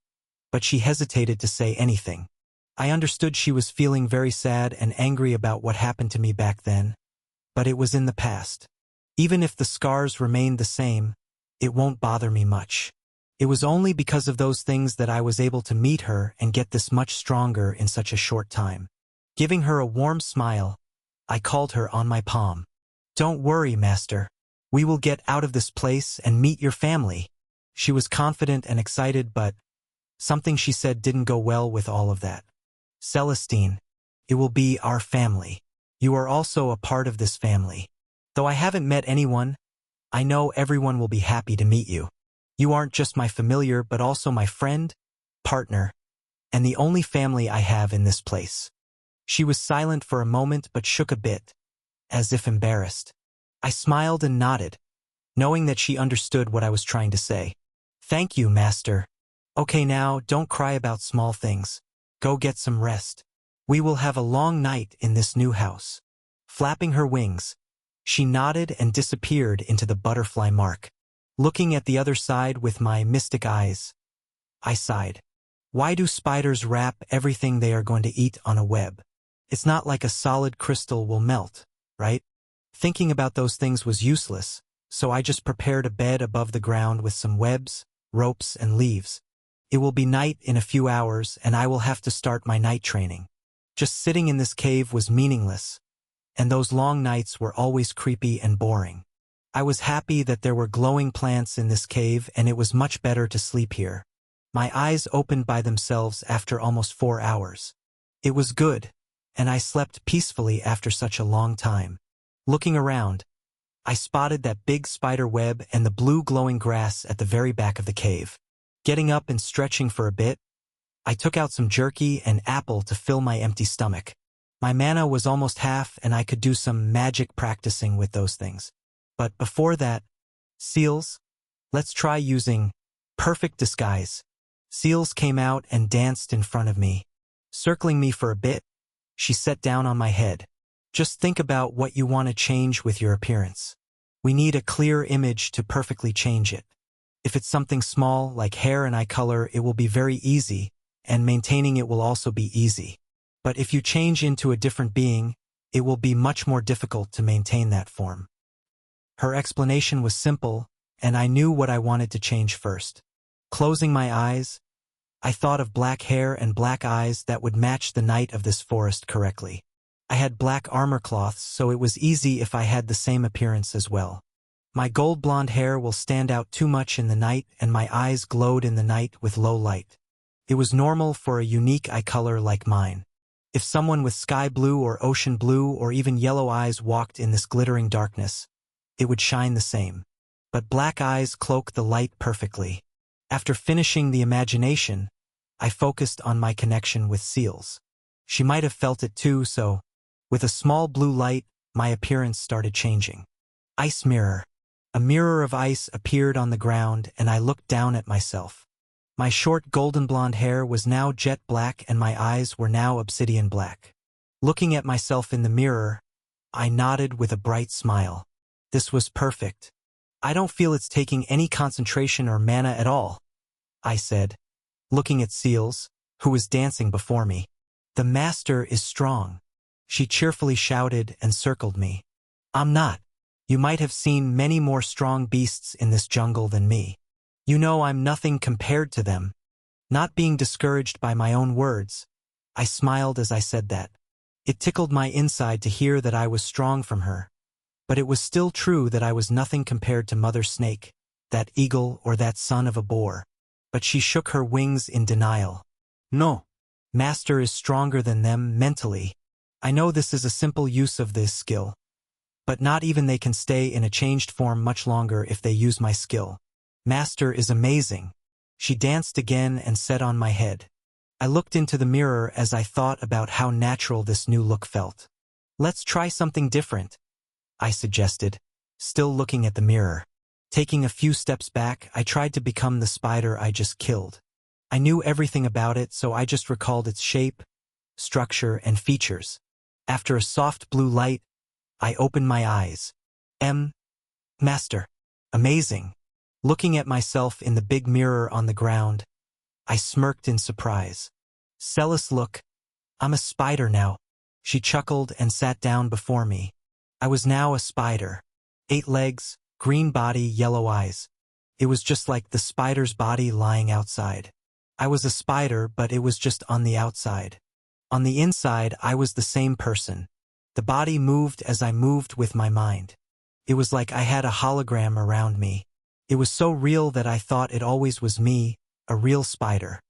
S1: but she hesitated to say anything. I understood she was feeling very sad and angry about what happened to me back then, but it was in the past. Even if the scars remained the same, it won't bother me much. It was only because of those things that I was able to meet her and get this much stronger in such a short time. Giving her a warm smile, I called her on my palm. Don't worry, Master. We will get out of this place and meet your family. She was confident and excited, but something she said didn't go well with all of that. Celestine, it will be our family. You are also a part of this family. Though I haven't met anyone, I know everyone will be happy to meet you. You aren't just my familiar, but also my friend, partner, and the only family I have in this place. She was silent for a moment but shook a bit, as if embarrassed. I smiled and nodded, knowing that she understood what I was trying to say. Thank you, Master. Okay, now, don't cry about small things. Go get some rest. We will have a long night in this new house. Flapping her wings, she nodded and disappeared into the butterfly mark. Looking at the other side with my mystic eyes, I sighed. Why do spiders wrap everything they are going to eat on a web? It's not like a solid crystal will melt, right? Thinking about those things was useless, so I just prepared a bed above the ground with some webs, ropes, and leaves. It will be night in a few hours, and I will have to start my night training. Just sitting in this cave was meaningless, and those long nights were always creepy and boring. I was happy that there were glowing plants in this cave, and it was much better to sleep here. My eyes opened by themselves after almost 4 hours. It was good, and I slept peacefully after such a long time. Looking around, I spotted that big spider web and the blue glowing grass at the very back of the cave. Getting up and stretching for a bit, I took out some jerky and apple to fill my empty stomach. My mana was almost half, and I could do some magic practicing with those things. But before that, Seals, let's try using perfect disguise. Seals came out and danced in front of me. Circling me for a bit, she sat down on my head. Just think about what you want to change with your appearance. We need a clear image to perfectly change it. If it's something small, like hair and eye color, it will be very easy, and maintaining it will also be easy. But if you change into a different being, it will be much more difficult to maintain that form. Her explanation was simple, and I knew what I wanted to change first. Closing my eyes, I thought of black hair and black eyes that would match the night of this forest correctly. I had black armor cloths, so it was easy if I had the same appearance as well. My gold blonde hair will stand out too much in the night, and my eyes glowed in the night with low light. It was normal for a unique eye color like mine. If someone with sky blue or ocean blue or even yellow eyes walked in this glittering darkness, it would shine the same. But black eyes cloak the light perfectly. After finishing the imagination, I focused on my connection with Seals. She might have felt it too, so, with a small blue light, my appearance started changing. Ice mirror. A mirror of ice appeared on the ground, and I looked down at myself. My short golden blonde hair was now jet black, and my eyes were now obsidian black. Looking at myself in the mirror, I nodded with a bright smile. This was perfect. I don't feel it's taking any concentration or mana at all, I said, looking at Seals, who was dancing before me. The Master is strong. She cheerfully shouted and circled me. I'm not. You might have seen many more strong beasts in this jungle than me. You know I'm nothing compared to them. Not being discouraged by my own words, I smiled as I said that. It tickled my inside to hear that I was strong from her. But it was still true that I was nothing compared to Mother Snake, that eagle, or that son of a boar. But she shook her wings in denial. No. Master is stronger than them mentally. I know this is a simple use of this skill. But not even they can stay in a changed form much longer if they use my skill. Master is amazing. She danced again and sat on my head. I looked into the mirror as I thought about how natural this new look felt. Let's try something different, I suggested, still looking at the mirror. Taking a few steps back, I tried to become the spider I just killed. I knew everything about it, so I just recalled its shape, structure, and features. After a soft blue light, I opened my eyes. Master. Amazing. Looking at myself in the big mirror on the ground, I smirked in surprise. Celis, look. I'm a spider now. She chuckled and sat down before me. I was now a spider. 8 legs, green body, yellow eyes. It was just like the spider's body lying outside. I was a spider, but it was just on the outside. On the inside, I was the same person. The body moved as I moved with my mind. It was like I had a hologram around me. It was so real that I thought it always was me, a real spider.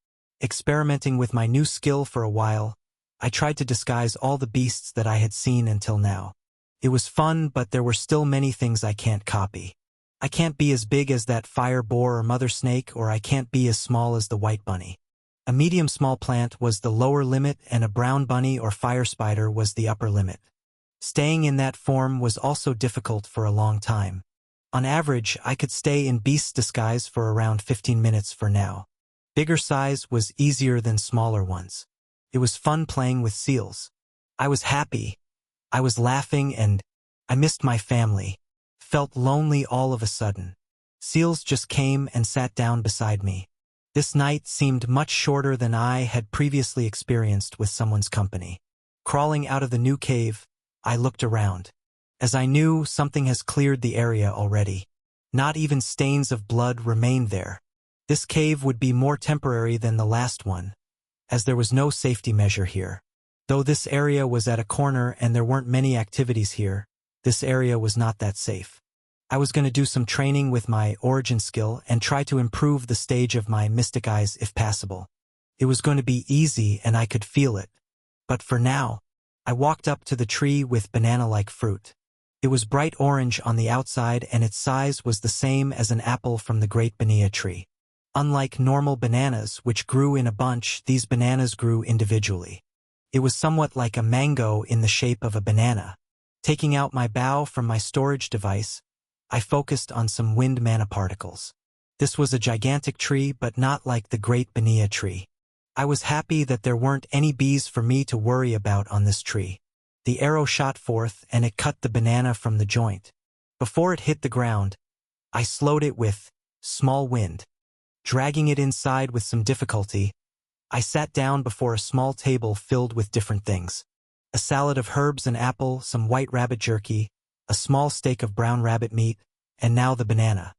S1: Experimenting with my new skill for a while, I tried to disguise all the beasts that I had seen until now. It was fun, but there were still many things I can't copy. I can't be as big as that fire boar or mother snake, or I can't be as small as the white bunny. A medium small plant was the lower limit, and a brown bunny or fire spider was the upper limit. Staying in that form was also difficult for a long time. On average, I could stay in beast disguise for around 15 minutes for now. Bigger size was easier than smaller ones. It was fun playing with seals. I was happy. I was laughing, and I missed my family. Felt lonely all of a sudden. Seals just came and sat down beside me. This night seemed much shorter than I had previously experienced with someone's company. Crawling out of the new cave, I looked around. As I knew, something has cleared the area already. Not even stains of blood remained there. This cave would be more temporary than the last one, as there was no safety measure here. Though this area was at a corner and there weren't many activities here, this area was not that safe. I was going to do some training with my origin skill and try to improve the stage of my mystic eyes if possible. It was going to be easy and I could feel it. But for now, I walked up to the tree with banana-like fruit. It was bright orange on the outside and its size was the same as an apple from the Great Banana tree. Unlike normal bananas, which grew in a bunch, these bananas grew individually. It was somewhat like a mango in the shape of a banana. Taking out my bow from my storage device, I focused on some wind mana particles. This was a gigantic tree, but not like the Great Banana tree. I was happy that there weren't any bees for me to worry about on this tree. The arrow shot forth and it cut the banana from the joint. Before it hit the ground, I slowed it with small wind. Dragging it inside with some difficulty, I sat down before a small table filled with different things. A salad of herbs and apple, some white rabbit jerky, a small steak of brown rabbit meat, and now the banana.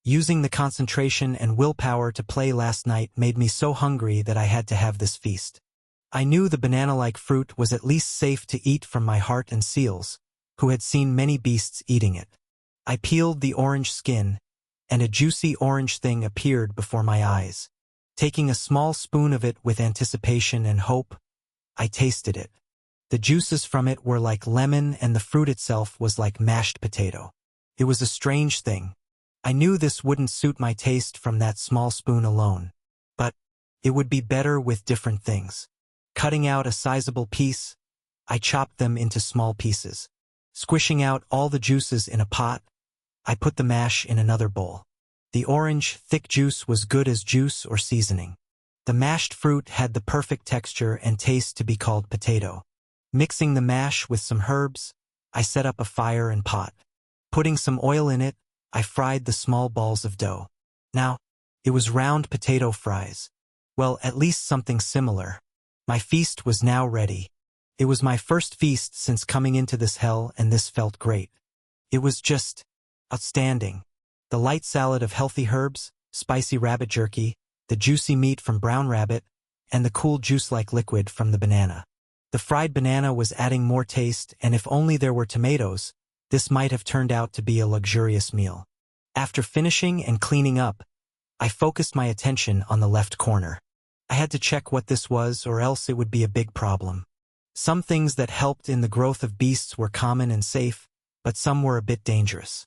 S1: Using the concentration and willpower to play last night made me so hungry that I had to have this feast. I knew the banana-like fruit was at least safe to eat from my heart and seals, who had seen many beasts eating it. I peeled the orange skin, and a juicy orange thing appeared before my eyes. Taking a small spoon of it with anticipation and hope, I tasted it. The juices from it were like lemon and the fruit itself was like mashed potato. It was a strange thing. I knew this wouldn't suit my taste from that small spoon alone, but it would be better with different things. Cutting out a sizable piece, I chopped them into small pieces. Squishing out all the juices in a pot, I put the mash in another bowl. The orange, thick juice was good as juice or seasoning. The mashed fruit had the perfect texture and taste to be called potato. Mixing the mash with some herbs, I set up a fire and pot. Putting some oil in it, I fried the small balls of dough. Now, it was round potato fries. Well, at least something similar. My feast was now ready. It was my first feast since coming into this hell, and this felt great. It was just outstanding. The light salad of healthy herbs, spicy rabbit jerky, the juicy meat from brown rabbit, and the cool juice-like liquid from the banana. The fried banana was adding more taste, and if only there were tomatoes, this might have turned out to be a luxurious meal. After finishing and cleaning up, I focused my attention on the left corner. I had to check what this was, or else it would be a big problem. Some things that helped in the growth of beasts were common and safe, but some were a bit dangerous.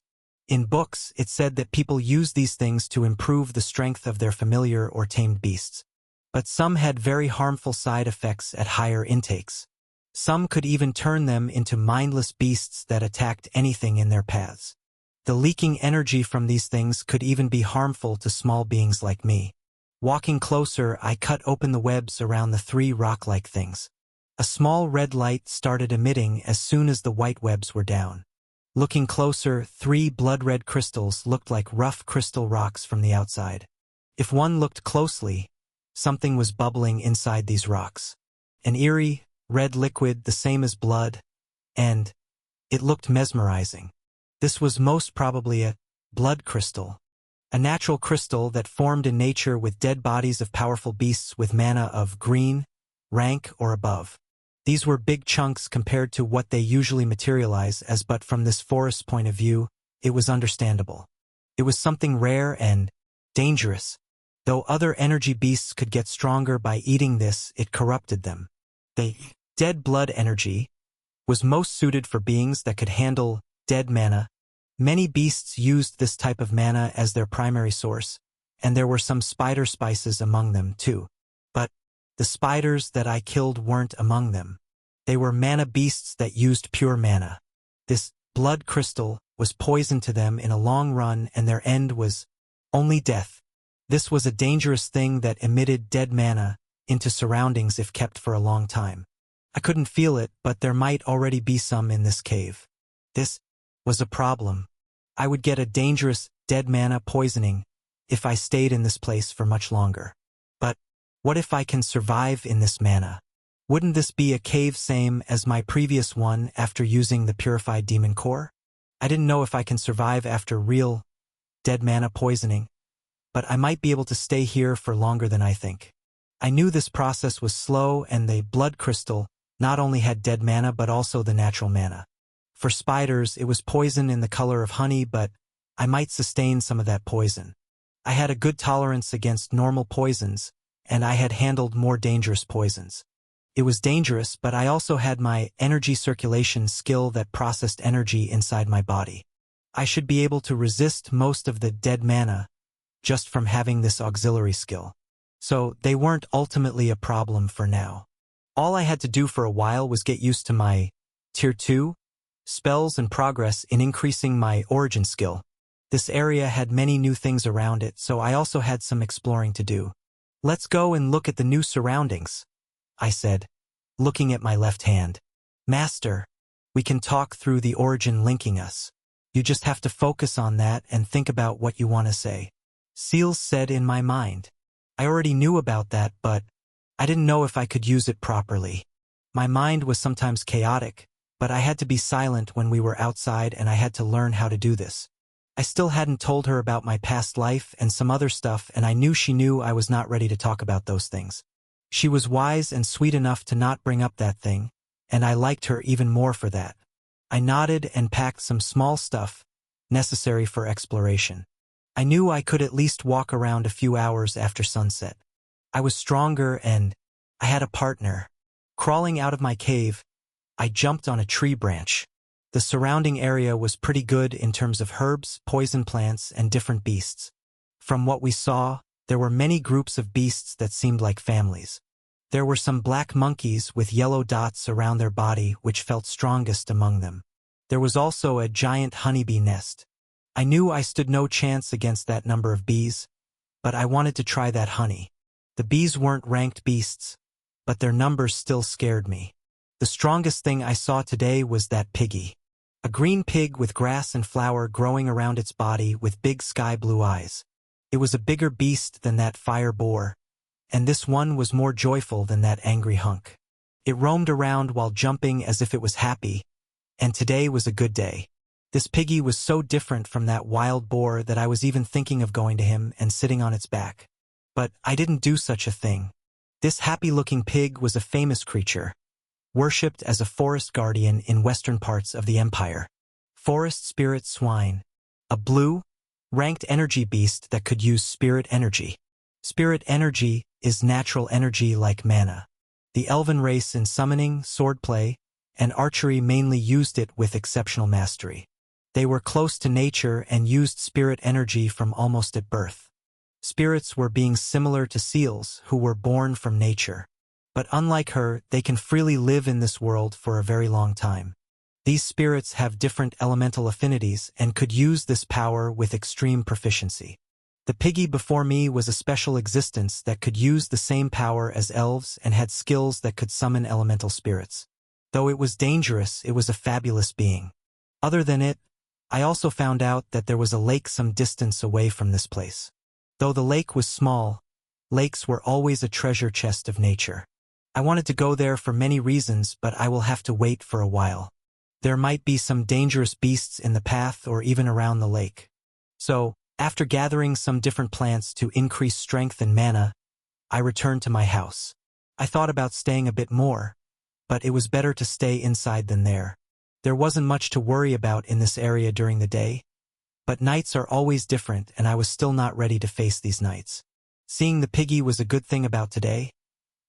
S1: In books, it said that people used these things to improve the strength of their familiar or tamed beasts. But some had very harmful side effects at higher intakes. Some could even turn them into mindless beasts that attacked anything in their paths. The leaking energy from these things could even be harmful to small beings like me. Walking closer, I cut open the webs around the 3 rock-like things. A small red light started emitting as soon as the white webs were down. Looking closer, 3 blood-red crystals looked like rough crystal rocks from the outside. If one looked closely, something was bubbling inside these rocks. An eerie, red liquid the same as blood, and it looked mesmerizing. This was most probably a blood crystal, a natural crystal that formed in nature with dead bodies of powerful beasts with mana of green, rank, or above. These were big chunks compared to what they usually materialize as, but from this forest's point of view, it was understandable. It was something rare and dangerous. Though other energy beasts could get stronger by eating this, it corrupted them. The dead blood energy was most suited for beings that could handle dead mana. Many beasts used this type of mana as their primary source, and there were some spider spices among them too. But the spiders that I killed weren't among them. They were mana beasts that used pure mana. This blood crystal was poison to them in a long run, and their end was only death. This was a dangerous thing that emitted dead mana into surroundings if kept for a long time. I couldn't feel it, but there might already be some in this cave. This was a problem. I would get a dangerous dead mana poisoning if I stayed in this place for much longer. But what if I can survive in this mana? Wouldn't this be a cave same as my previous one after using the purified demon core? I didn't know if I can survive after real dead mana poisoning, but I might be able to stay here for longer than I think. I knew this process was slow, and the blood crystal not only had dead mana but also the natural mana. For spiders, it was poison in the color of honey, but I might sustain some of that poison. I had a good tolerance against normal poisons, and I had handled more dangerous poisons. It was dangerous, but I also had my energy circulation skill that processed energy inside my body. I should be able to resist most of the dead mana just from having this auxiliary skill. So they weren't ultimately a problem for now. All I had to do for a while was get used to my Tier 2 spells and progress in increasing my origin skill. This area had many new things around it, so I also had some exploring to do. Let's go and look at the new surroundings, I said, looking at my left hand. Master, we can talk through the origin linking us. You just have to focus on that and think about what you want to say. Seals said in my mind. I already knew about that, but I didn't know if I could use it properly. My mind was sometimes chaotic, but I had to be silent when we were outside, and I had to learn how to do this. I still hadn't told her about my past life and some other stuff, and I knew she knew I was not ready to talk about those things. She was wise and sweet enough to not bring up that thing, and I liked her even more for that. I nodded and packed some small stuff necessary for exploration. I knew I could at least walk around a few hours after sunset. I was stronger, and I had a partner. Crawling out of my cave, I jumped on a tree branch. The surrounding area was pretty good in terms of herbs, poison plants, and different beasts. From what we saw, there were many groups of beasts that seemed like families. There were some black monkeys with yellow dots around their body which felt strongest among them. There was also a giant honeybee nest. I knew I stood no chance against that number of bees, but I wanted to try that honey. The bees weren't ranked beasts, but their numbers still scared me. The strongest thing I saw today was that piggy. A green pig with grass and flower growing around its body with big sky blue eyes. It was a bigger beast than that fire boar, and this one was more joyful than that angry hunk. It roamed around while jumping as if it was happy, and today was a good day. This piggy was so different from that wild boar that I was even thinking of going to him and sitting on its back. But I didn't do such a thing. This happy-looking pig was a famous creature, worshipped as a forest guardian in western parts of the empire. Forest spirit swine, a blue, ranked energy beast that could use spirit energy. Spirit energy is natural energy like mana. The elven race in summoning, swordplay, and archery mainly used it with exceptional mastery. They were close to nature and used spirit energy from almost at birth. Spirits were beings similar to seals who were born from nature. But unlike her, they can freely live in this world for a very long time. These spirits have different elemental affinities and could use this power with extreme proficiency. The piggy before me was a special existence that could use the same power as elves and had skills that could summon elemental spirits. Though it was dangerous, it was a fabulous being. Other than it, I also found out that there was a lake some distance away from this place. Though the lake was small, lakes were always a treasure chest of nature. I wanted to go there for many reasons, but I will have to wait for a while. There might be some dangerous beasts in the path or even around the lake. So, after gathering some different plants to increase strength and mana, I returned to my house. I thought about staying a bit more, but it was better to stay inside than there. There wasn't much to worry about in this area during the day, but nights are always different and I was still not ready to face these nights. Seeing the piggy was a good thing about today,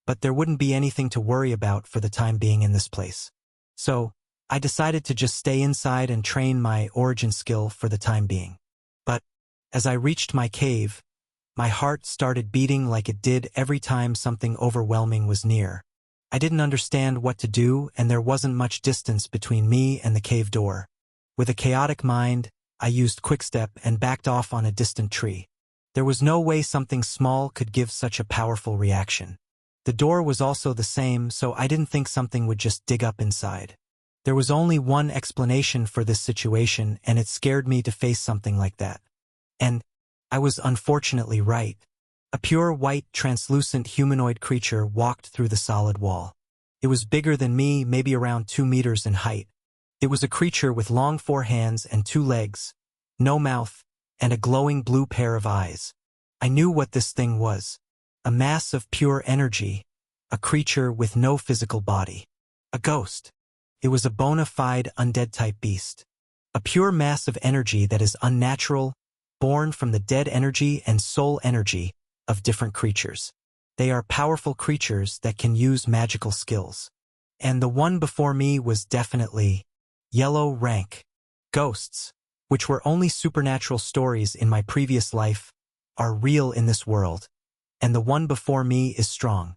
S1: but there wouldn't be anything to worry about for the time being in this place. So, I decided to just stay inside and train my origin skill for the time being. But, as I reached my cave, my heart started beating like it did every time something overwhelming was near. I didn't understand what to do and there wasn't much distance between me and the cave door. With a chaotic mind, I used Quickstep and backed off on a distant tree. There was no way something small could give such a powerful reaction. The door was also the same, so I didn't think something would just dig up inside. There was only one explanation for this situation, and it scared me to face something like that. And I was unfortunately right. A pure white, translucent humanoid creature walked through the solid wall. It was bigger than me, maybe around 2 meters in height. It was a creature with long 4 hands and 2 legs, no mouth, and a glowing blue pair of eyes. I knew what this thing was. A mass of pure energy, a creature with no physical body. A ghost. It was a bona fide undead-type beast. A pure mass of energy that is unnatural, born from the dead energy and soul energy of different creatures. They are powerful creatures that can use magical skills. And the one before me was definitely yellow rank. Ghosts, which were only supernatural stories in my previous life, are real in this world. And the one before me is strong.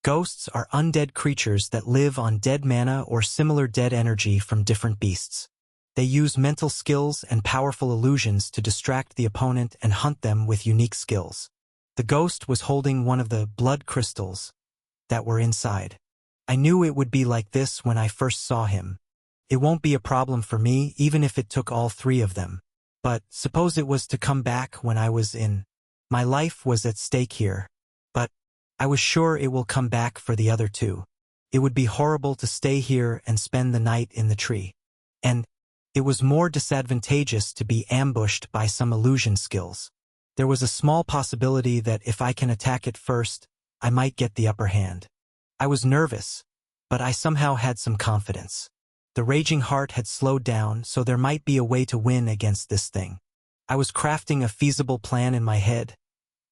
S1: Ghosts are undead creatures that live on dead mana or similar dead energy from different beasts. They use mental skills and powerful illusions to distract the opponent and hunt them with unique skills. The ghost was holding one of the blood crystals that were inside. I knew it would be like this when I first saw him. It won't be a problem for me, even if it took all 3 of them. But suppose it was to come back when I was in. My life was at stake here. But I was sure it will come back for the other 2. It would be horrible to stay here and spend the night in the tree. And it was more disadvantageous to be ambushed by some illusion skills. There was a small possibility that if I can attack it first, I might get the upper hand. I was nervous, but I somehow had some confidence. The raging heart had slowed down, so there might be a way to win against this thing. I was crafting a feasible plan in my head.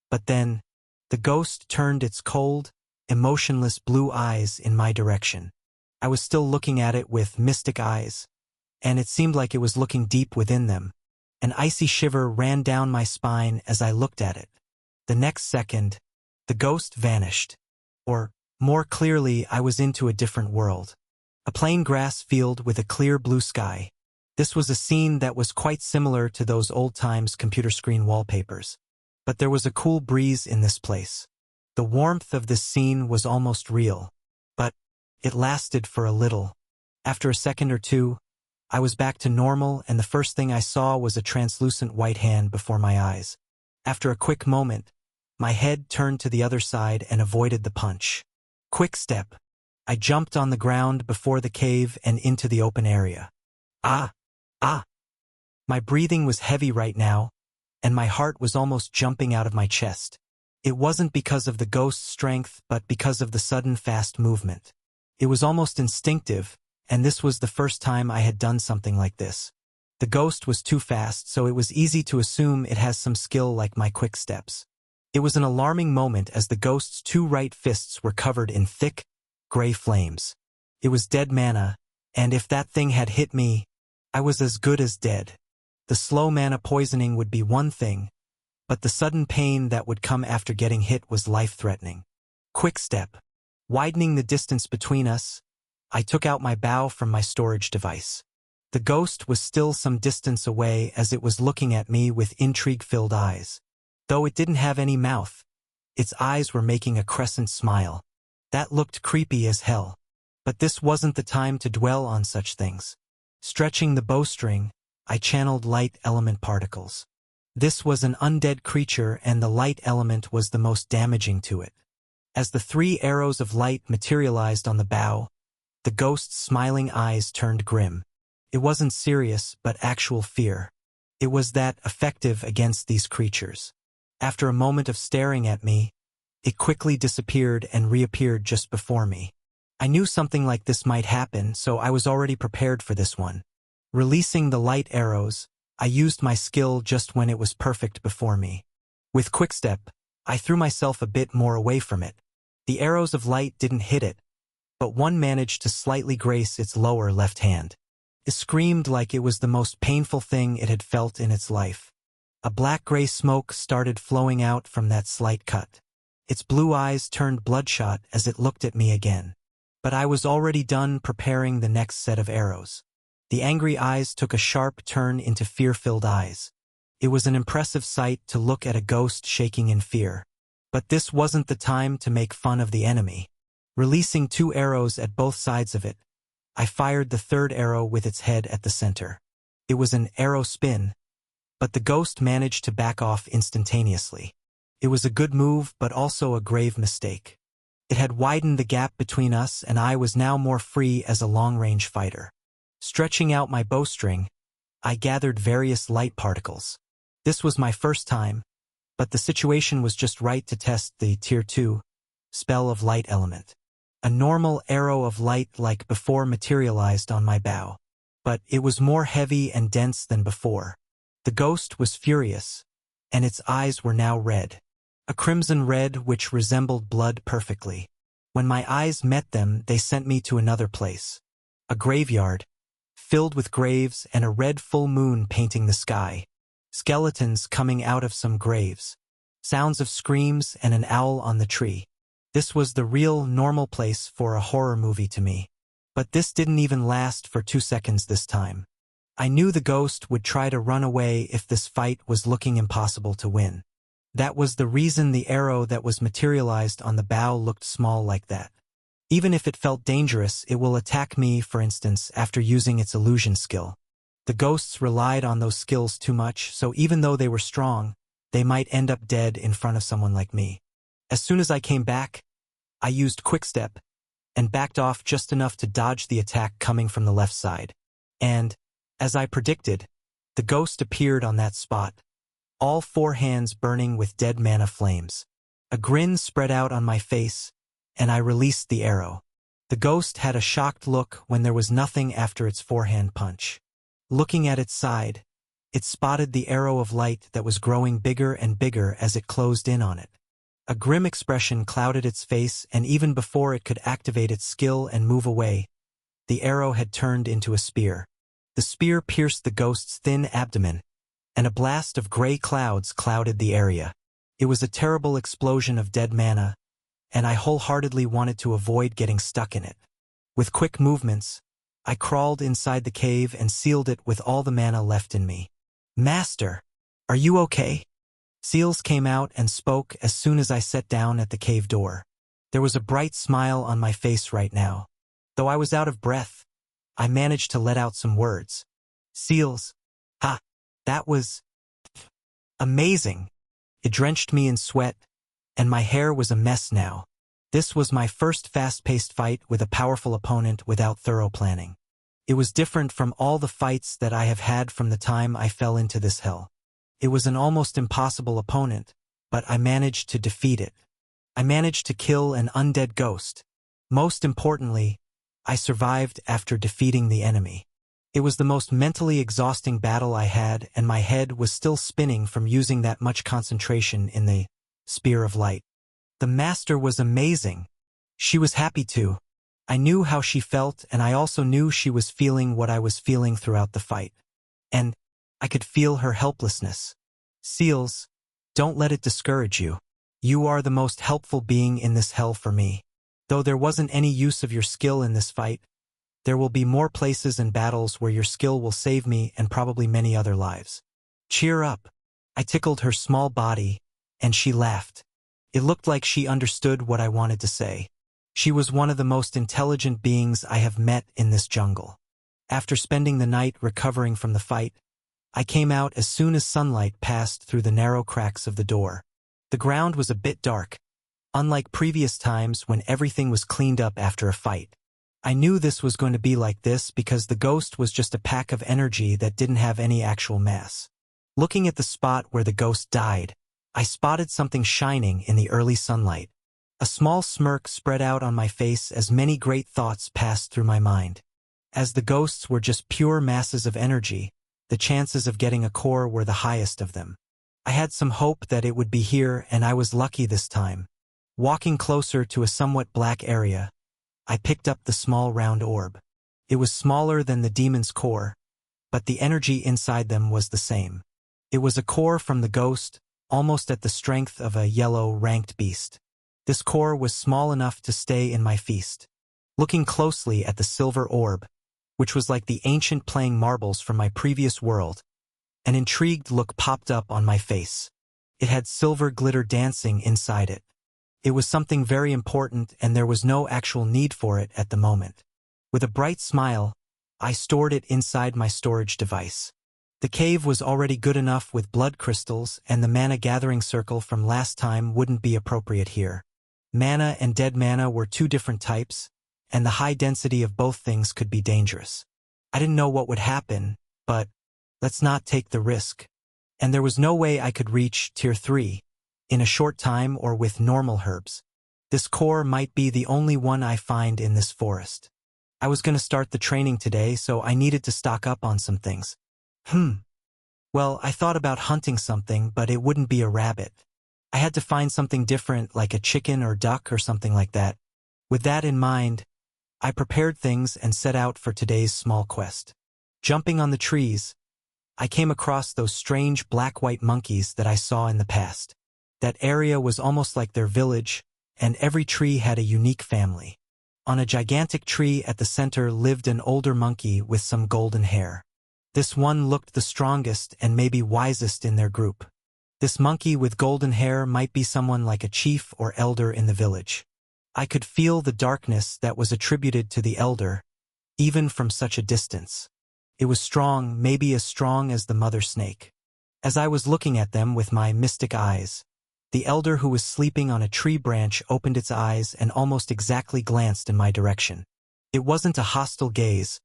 S1: But then, the ghost turned its cold, emotionless blue eyes in my direction. I was still looking at it with mystic eyes, and it seemed like it was looking deep within them. An icy shiver ran down my spine as I looked at it. The next second, the ghost vanished. Or, more clearly, I was into a different world. A plain grass field with a clear blue sky. This was a scene that was quite similar to those old-times computer screen wallpapers. But there was a cool breeze in this place. The warmth of this scene was almost real. But it lasted for a little. After a second or 2, I was back to normal, and the first thing I saw was a translucent white hand before my eyes. After a quick moment, my head turned to the other side and avoided the punch. Quick step. I jumped on the ground before the cave and into the open area. Ah! My breathing was heavy right now, and my heart was almost jumping out of my chest. It wasn't because of the ghost's strength, but because of the sudden fast movement. It was almost instinctive, and this was the first time I had done something like this. The ghost was too fast, so it was easy to assume it has some skill like my quick steps. It was an alarming moment as the ghost's 2 right fists were covered in thick, gray flames. It was dead mana, And if that thing had hit me, I was as good as dead. The slow mana poisoning would be one thing, but the sudden pain that would come after getting hit was life-threatening. Quick step. Widening the distance between us, I took out my bow from my storage device. The ghost was still some distance away as it was looking at me with intrigue-filled eyes. Though it didn't have any mouth, its eyes were making a crescent smile. That looked creepy as hell. But this wasn't the time to dwell on such things. Stretching the bowstring, I channeled light element particles. This was an undead creature and the light element was the most damaging to it. As the 3 arrows of light materialized on the bow, the ghost's smiling eyes turned grim. It wasn't serious, but actual fear. It was that effective against these creatures. After a moment of staring at me, it quickly disappeared and reappeared just before me. I knew something like this might happen, so I was already prepared for this one. Releasing the light arrows, I used my skill just when it was perfect before me. With Quickstep, I threw myself a bit more away from it. The arrows of light didn't hit it, but one managed to slightly grace its lower left hand. It screamed like it was the most painful thing it had felt in its life. A black-gray smoke started flowing out from that slight cut. Its blue eyes turned bloodshot as it looked at me again. But I was already done preparing the next set of arrows. The angry eyes took a sharp turn into fear-filled eyes. It was an impressive sight to look at a ghost shaking in fear. But this wasn't the time to make fun of the enemy. Releasing 2 arrows at both sides of it, I fired the 3rd arrow with its head at the center. It was an arrow spin, but the ghost managed to back off instantaneously. It was a good move, but also a grave mistake. It had widened the gap between us, and I was now more free as a long-range fighter. Stretching out my bowstring, I gathered various light particles. This was my first time, but the situation was just right to test the Tier 2 spell of light element. A normal arrow of light like before materialized on my bow, but it was more heavy and dense than before. The ghost was furious, and its eyes were now red. A crimson red which resembled blood perfectly. When my eyes met them, they sent me to another place. A graveyard, filled with graves and a red full moon painting the sky. Skeletons coming out of some graves. Sounds of screams and an owl on the tree. This was the real, normal place for a horror movie to me. But this didn't even last for 2 seconds this time. I knew the ghost would try to run away if this fight was looking impossible to win. That was the reason the arrow that was materialized on the bow looked small like that. Even if it felt dangerous, it will attack me, for instance, after using its illusion skill. The ghosts relied on those skills too much, so even though they were strong, they might end up dead in front of someone like me. As soon as I came back, I used Quickstep and backed off just enough to dodge the attack coming from the left side. And, as I predicted, the ghost appeared on that spot, all 4 hands burning with dead mana flames. A grin spread out on my face, and I released the arrow. The ghost had a shocked look when there was nothing after its forehand punch. Looking at its side, it spotted the arrow of light that was growing bigger and bigger as it closed in on it. A grim expression clouded its face, and even before it could activate its skill and move away, the arrow had turned into a spear. The spear pierced the ghost's thin abdomen, and a blast of gray clouds clouded the area. It was a terrible explosion of dead mana, and I wholeheartedly wanted to avoid getting stuck in it. With quick movements, I crawled inside the cave and sealed it with all the mana left in me. "Master, are you okay?" Seals came out and spoke as soon as I sat down at the cave door. There was a bright smile on my face right now. Though I was out of breath, I managed to let out some words. "Seals, that was amazing." It drenched me in sweat, and my hair was a mess now. This was my first fast-paced fight with a powerful opponent without thorough planning. It was different from all the fights that I have had from the time I fell into this hell. It was an almost impossible opponent, but I managed to defeat it. I managed to kill an undead ghost. Most importantly, I survived after defeating the enemy. It was the most mentally exhausting battle I had, and my head was still spinning from using that much concentration in the Spear of Light. The master was amazing. She was happy too. I knew how she felt, and I also knew she was feeling what I was feeling throughout the fight. And I could feel her helplessness. Seals, don't let it discourage you. You are the most helpful being in this hell for me. Though there wasn't any use of your skill in this fight, there will be more places and battles where your skill will save me and probably many other lives. Cheer up. I tickled her small body, and she laughed. It looked like she understood what I wanted to say. She was one of the most intelligent beings I have met in this jungle. After spending the night recovering from the fight, I came out as soon as sunlight passed through the narrow cracks of the door. The ground was a bit dark, unlike previous times when everything was cleaned up after a fight. I knew this was going to be like this because the ghost was just a pack of energy that didn't have any actual mass. Looking at the spot where the ghost died, I spotted something shining in the early sunlight. A small smirk spread out on my face as many great thoughts passed through my mind. As the ghosts were just pure masses of energy, the chances of getting a core were the highest of them. I had some hope that it would be here, and I was lucky this time. Walking closer to a somewhat black area, I picked up the small round orb. It was smaller than the demon's core, but the energy inside them was the same. It was a core from the ghost, almost at the strength of a yellow ranked beast. This core was small enough to stay in my feast. Looking closely at the silver orb, which was like the ancient playing marbles from my previous world, an intrigued look popped up on my face. It had silver glitter dancing inside it. It was something very important, and there was no actual need for it at the moment. With a bright smile, I stored it inside my storage device. The cave was already good enough with blood crystals, and the mana gathering circle from last time wouldn't be appropriate here. Mana and dead mana were two different types, and the high density of both things could be dangerous. I didn't know what would happen, but let's not take the risk. And there was no way I could reach Tier 3 in a short time or with normal herbs. This core might be the only one I find in this forest. I was going to start the training today, so I needed to stock up on some things. Well, I thought about hunting something, but it wouldn't be a rabbit. I had to find something different, like a chicken or duck or something like that. With that in mind, I prepared things and set out for today's small quest. Jumping on the trees, I came across those strange black-white monkeys that I saw in the past. That area was almost like their village, and every tree had a unique family. On a gigantic tree at the center lived an older monkey with some golden hair. This one looked the strongest and maybe wisest in their group. This monkey with golden hair might be someone like a chief or elder in the village. I could feel the darkness that was attributed to the elder, even from such a distance. It was strong, maybe as strong as the mother snake. As I was looking at them with my mystic eyes, the elder who was sleeping on a tree branch opened its eyes and almost exactly glanced in my direction. It wasn't a hostile gaze,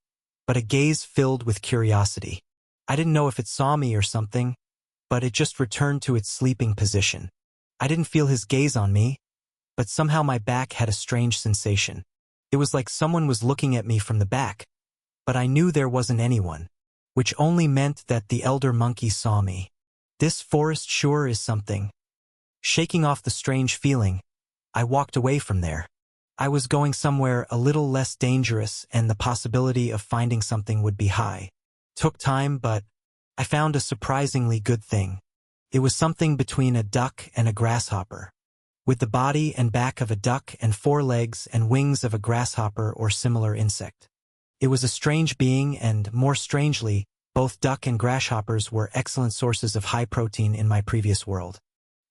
S1: but a gaze filled with curiosity. I didn't know if it saw me or something, but it just returned to its sleeping position. I didn't feel his gaze on me, but somehow my back had a strange sensation. It was like someone was looking at me from the back, but I knew there wasn't anyone, which only meant that the elder monkey saw me. This forest sure is something. Shaking off the strange feeling, I walked away from there. I was going somewhere a little less dangerous, and the possibility of finding something would be high. Took time, but I found a surprisingly good thing. It was something between a duck and a grasshopper, with the body and back of a duck and 4 legs and wings of a grasshopper or similar insect. It was a strange being, and more strangely, both duck and grasshoppers were excellent sources of high protein in my previous world.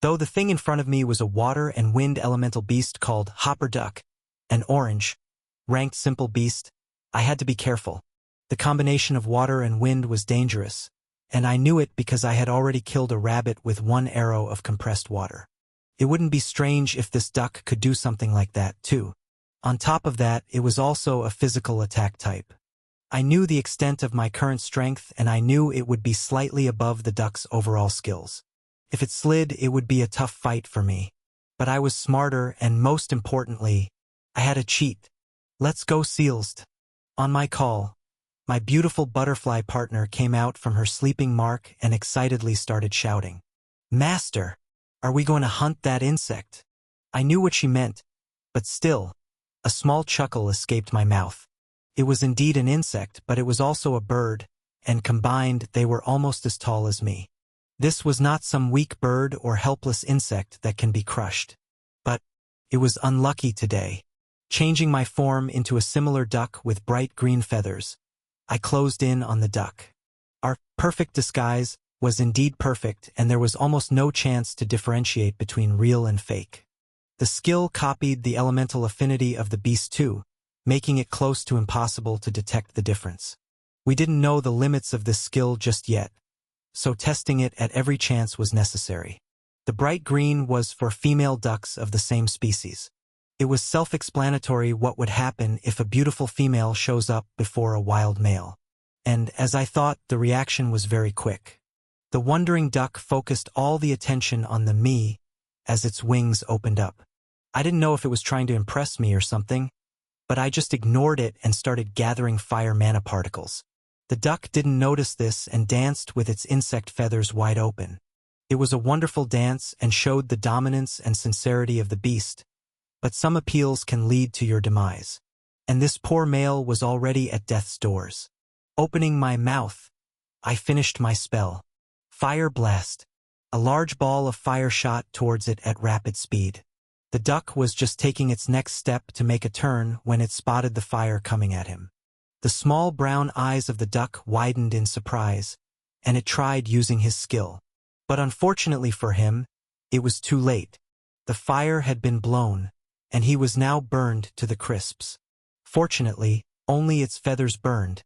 S1: Though the thing in front of me was a water and wind elemental beast called Hopper Duck, an orange, ranked simple beast, I had to be careful. The combination of water and wind was dangerous, and I knew it because I had already killed a rabbit with 1 arrow of compressed water. It wouldn't be strange if this duck could do something like that, too. On top of that, it was also a physical attack type. I knew the extent of my current strength, and I knew it would be slightly above the duck's overall skills. If it slid, it would be a tough fight for me. But I was smarter, and most importantly, I had a cheat. Let's go, Seals. On my call, my beautiful butterfly partner came out from her sleeping mark and excitedly started shouting, "Master, are we going to hunt that insect?" I knew what she meant, but still, A small chuckle escaped my mouth. It was indeed an insect, but it was also a bird, and combined they were almost as tall as me. This was not some weak bird or helpless insect that can be crushed. But it was unlucky today. Changing my form into a similar duck with bright green feathers, I closed in on the duck. Our perfect disguise was indeed perfect, and there was almost no chance to differentiate between real and fake. The skill copied the elemental affinity of the beast too, making it close to impossible to detect the difference. We didn't know the limits of this skill just yet, so testing it at every chance was necessary. The bright green was for female ducks of the same species. It was self-explanatory what would happen if a beautiful female shows up before a wild male. And, as I thought, the reaction was very quick. The wondering duck focused all the attention on the me as its wings opened up. I didn't know if it was trying to impress me or something, but I just ignored it and started gathering fire mana particles. The duck didn't notice this and danced with its insect feathers wide open. It was a wonderful dance and showed the dominance and sincerity of the beast, but some appeals can lead to your demise. And this poor male was already at death's doors. Opening my mouth, I finished my spell. Fire blast. A large ball of fire shot towards it at rapid speed. The duck was just taking its next step to make a turn when it spotted the fire coming at him. The small brown eyes of the duck widened in surprise, and it tried using his skill. But unfortunately for him, it was too late. The fire had been blown, and he was now burned to the crisps. Fortunately, only its feathers burned,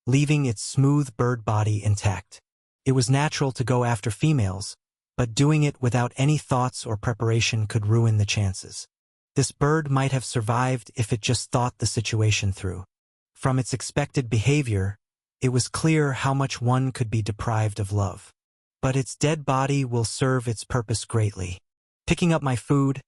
S1: leaving its smooth bird body intact. It was natural to go after females, but doing it without any thoughts or preparation could ruin the chances. This bird might have survived if it just thought the situation through. From its expected behavior, it was clear how much one could be deprived of love. But its dead body will serve its purpose greatly. Picking up my food,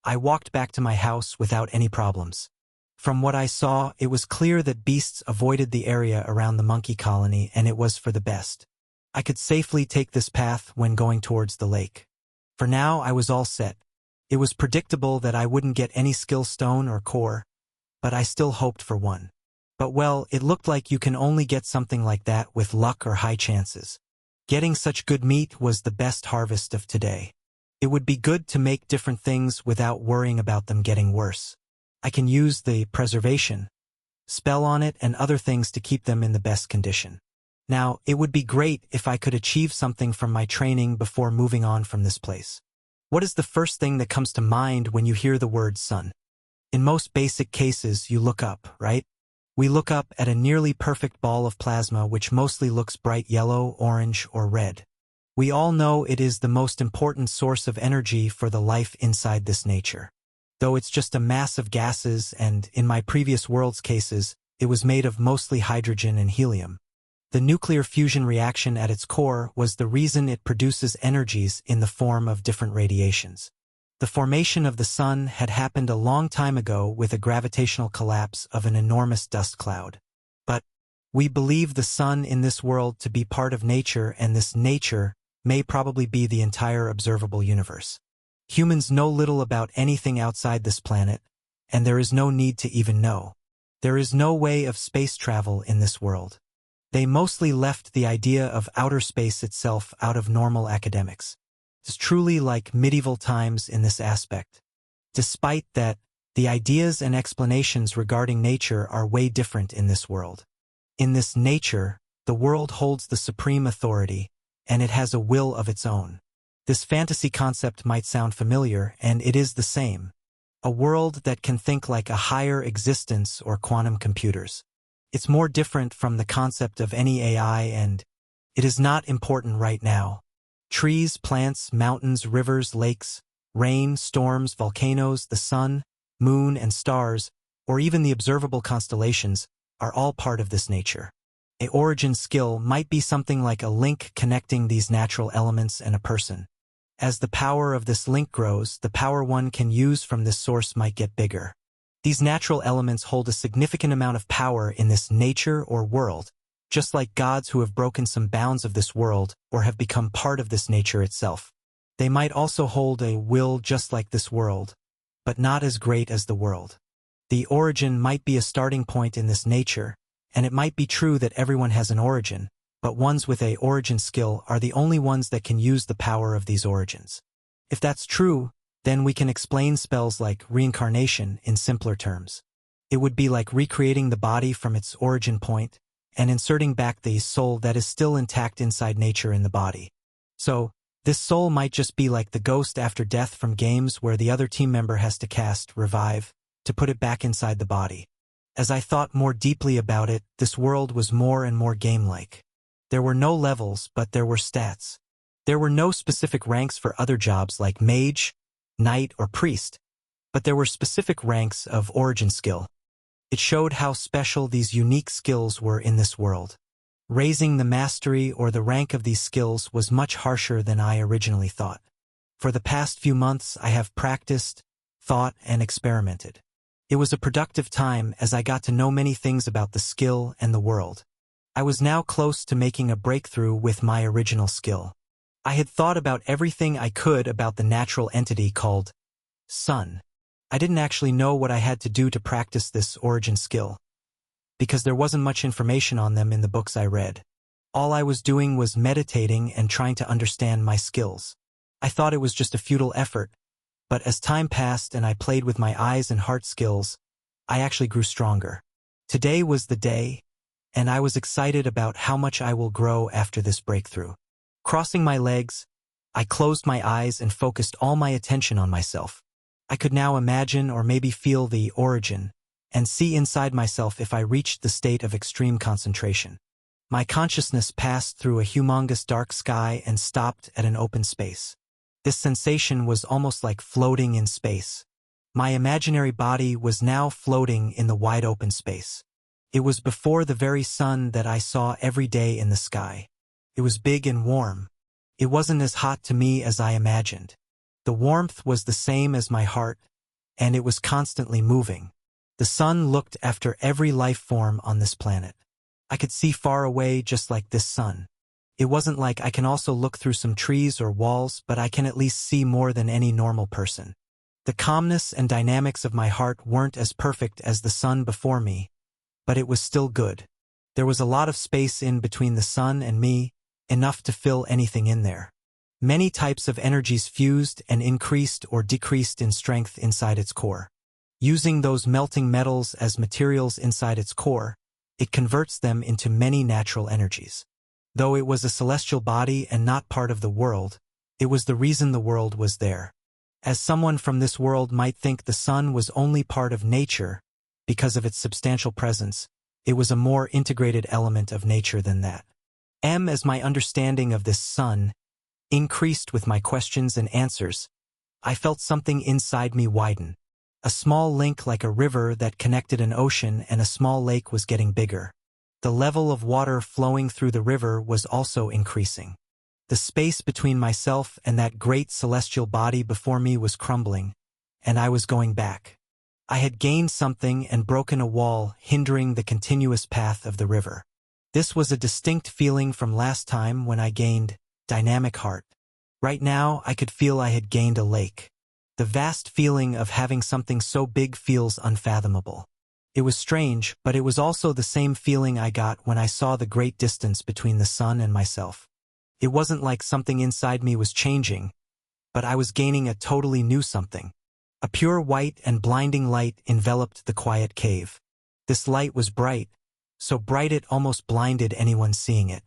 S1: I walked back to my house without any problems. From what I saw, it was clear that beasts avoided the area around the monkey colony, and it was for the best. I could safely take this path when going towards the lake. For now, I was all set. It was predictable that I wouldn't get any skill stone or core, but I still hoped for one. But well, it looked like you can only get something like that with luck or high chances. Getting such good meat was the best harvest of today. It would be good to make different things without worrying about them getting worse. I can use the preservation spell on it and other things to keep them in the best condition. Now, it would be great if I could achieve something from my training before moving on from this place. What is the first thing that comes to mind when you hear the word sun? In most basic cases, you look up, right? We look up at a nearly perfect ball of plasma which mostly looks bright yellow, orange, or red. We all know it is the most important source of energy for the life inside this nature. Though it's just a mass of gases, and in my previous world's cases, it was made of mostly hydrogen and helium. The nuclear fusion reaction at its core was the reason it produces energies in the form of different radiations. The formation of the sun had happened a long time ago with a gravitational collapse of an enormous dust cloud. But we believe the sun in this world to be part of nature, and this nature may probably be the entire observable universe. Humans know little about anything outside this planet, and there is no need to even know. There is no way of space travel in this world. They mostly left the idea of outer space itself out of normal academics. It's truly like medieval times in this aspect. Despite that, the ideas and explanations regarding nature are way different in this world. In this nature, the world holds the supreme authority, and it has a will of its own. This fantasy concept might sound familiar, and it is the same. A world that can think like a higher existence or quantum computers. It's more different from the concept of any AI, and it is not important right now. Trees, plants, mountains, rivers, lakes, rain, storms, volcanoes, the sun, moon, and stars, or even the observable constellations, are all part of this nature. A origin skill might be something like a link connecting these natural elements and a person. As the power of this link grows, the power one can use from this source might get bigger. These natural elements hold a significant amount of power in this nature or world, just like gods who have broken some bounds of this world or have become part of this nature itself. They might also hold a will just like this world, but not as great as the world. The origin might be a starting point in this nature, and it might be true that everyone has an origin, but ones with a origin skill are the only ones that can use the power of these origins. If that's true, then we can explain spells like reincarnation in simpler terms. It would be like recreating the body from its origin point and inserting back the soul that is still intact inside nature in the body. So, this soul might just be like the ghost after death from games where the other team member has to cast revive to put it back inside the body. As I thought more deeply about it, this world was more and more game-like. There were no levels, but there were stats. There were no specific ranks for other jobs like mage, knight, or priest, but there were specific ranks of origin skill. It showed how special these unique skills were in this world. Raising the mastery or the rank of these skills was much harsher than I originally thought. For the past few months, I have practiced, thought, and experimented. It was a productive time as I got to know many things about the skill and the world. I was now close to making a breakthrough with my original skill. I had thought about everything I could about the natural entity called Sun. I didn't actually know what I had to do to practice this origin skill, because there wasn't much information on them in the books I read. All I was doing was meditating and trying to understand my skills. I thought it was just a futile effort, but as time passed and I played with my eyes and heart skills, I actually grew stronger. Today was the day, and I was excited about how much I will grow after this breakthrough. Crossing my legs, I closed my eyes and focused all my attention on myself. I could now imagine or maybe feel the origin, and see inside myself if I reached the state of extreme concentration. My consciousness passed through a humongous dark sky and stopped at an open space. This sensation was almost like floating in space. My imaginary body was now floating in the wide open space. It was before the very sun that I saw every day in the sky. It was big and warm. It wasn't as hot to me as I imagined. The warmth was the same as my heart, and it was constantly moving. The sun looked after every life form on this planet. I could see far away just like this sun. It wasn't like I can also look through some trees or walls, but I can at least see more than any normal person. The calmness and dynamics of my heart weren't as perfect as the sun before me, but it was still good. There was a lot of space in between the sun and me, enough to fill anything in there. Many types of energies fused and increased or decreased in strength inside its core. Using those melting metals as materials inside its core, it converts them into many natural energies. Though it was a celestial body and not part of the world, it was the reason the world was there. As someone from this world might think the sun was only part of nature because of its substantial presence, it was a more integrated element of nature than that. As my understanding of this sun increased with my questions and answers, I felt something inside me widen. A small link like a river that connected an ocean and a small lake was getting bigger. The level of water flowing through the river was also increasing. The space between myself and that great celestial body before me was crumbling, and I was going back. I had gained something and broken a wall hindering the continuous path of the river. This was a distinct feeling from last time when I gained Dynamic Heart. Right now, I could feel I had gained a lake. The vast feeling of having something so big feels unfathomable. It was strange, but it was also the same feeling I got when I saw the great distance between the sun and myself. It wasn't like something inside me was changing, but I was gaining a totally new something. A pure white and blinding light enveloped the quiet cave. This light was bright, so bright it almost blinded anyone seeing it.